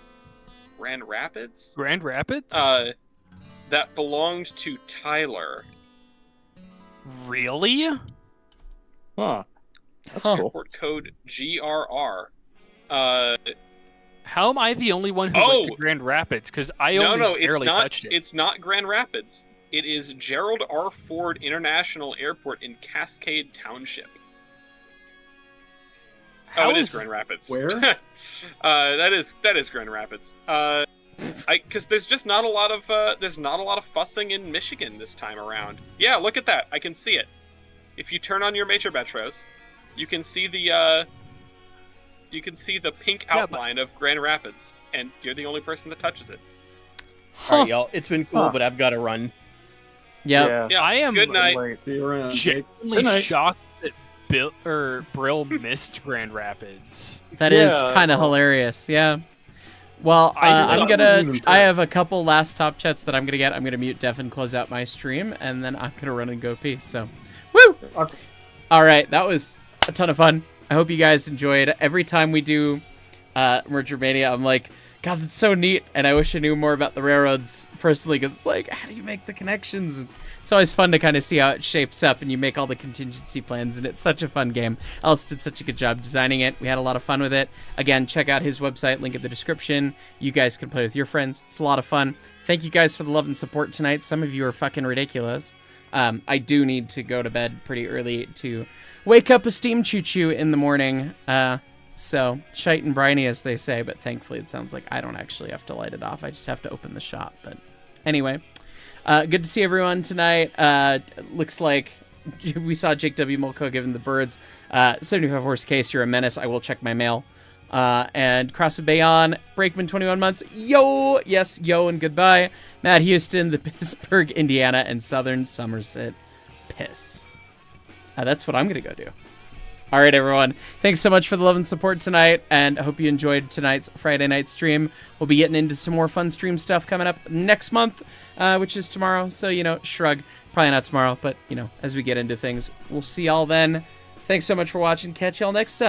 Grand Rapids? Grand Rapids? That belonged to Tyler. Really? Huh. That's cool. Airport code GRR. How am I the only one who went to Grand Rapids? Because I only barely touched it. It's not Grand Rapids. It is Gerald R. Ford International Airport in Cascade Township. It is Grand Rapids. Where? That is Grand Rapids. Because there's just not a lot of fussing in Michigan this time around. Yeah, look at that. I can see it. If you turn on your major metros, you can see the pink outline of Grand Rapids, and you're the only person that touches it. All right, y'all. It's been cool, but I've got to run. Yep. Yeah. I am Good night. genuinely shocked that Brill missed Grand Rapids. That is kind of hilarious. Yeah. Well, I have a couple last top chats that I'm gonna get. I'm gonna mute Dev and close out my stream, and then I'm gonna run and go pee. So, woo! All right, that was a ton of fun. I hope you guys enjoyed. Every time we do Merger Mania, I'm like, God, that's so neat, and I wish I knew more about the railroads personally, because it's like, how do you make the connections? It's always fun to kind of see how it shapes up, and you make all the contingency plans, and it's such a fun game. Alice did such a good job designing it. We had a lot of fun with it. Again, check out his website, link in the description. You guys can play with your friends. It's a lot of fun. Thank you guys for the love and support tonight. Some of you are fucking ridiculous. I do need to go to bed pretty early to wake up a steam choo-choo in the morning. So, shite and briny, as they say, but thankfully it sounds like I don't actually have to light it off. I just have to open the shop. But anyway, good to see everyone tonight. Looks like we saw Jake W. Mulco giving the birds 75 horse case. You're a menace. I will check my mail. And Cross of Bayon, Brakeman, 21 months. Yo, yes, yo, and goodbye. Matt Houston, the Pittsburgh, Indiana, and Southern Somerset Piss. That's what I'm going to go do. All right, everyone. Thanks so much for the love and support tonight, and I hope you enjoyed tonight's Friday night stream. We'll be getting into some more fun stream stuff coming up next month, which is tomorrow. So, shrug. Probably not tomorrow, but, as we get into things, we'll see y'all then. Thanks so much for watching. Catch y'all next time.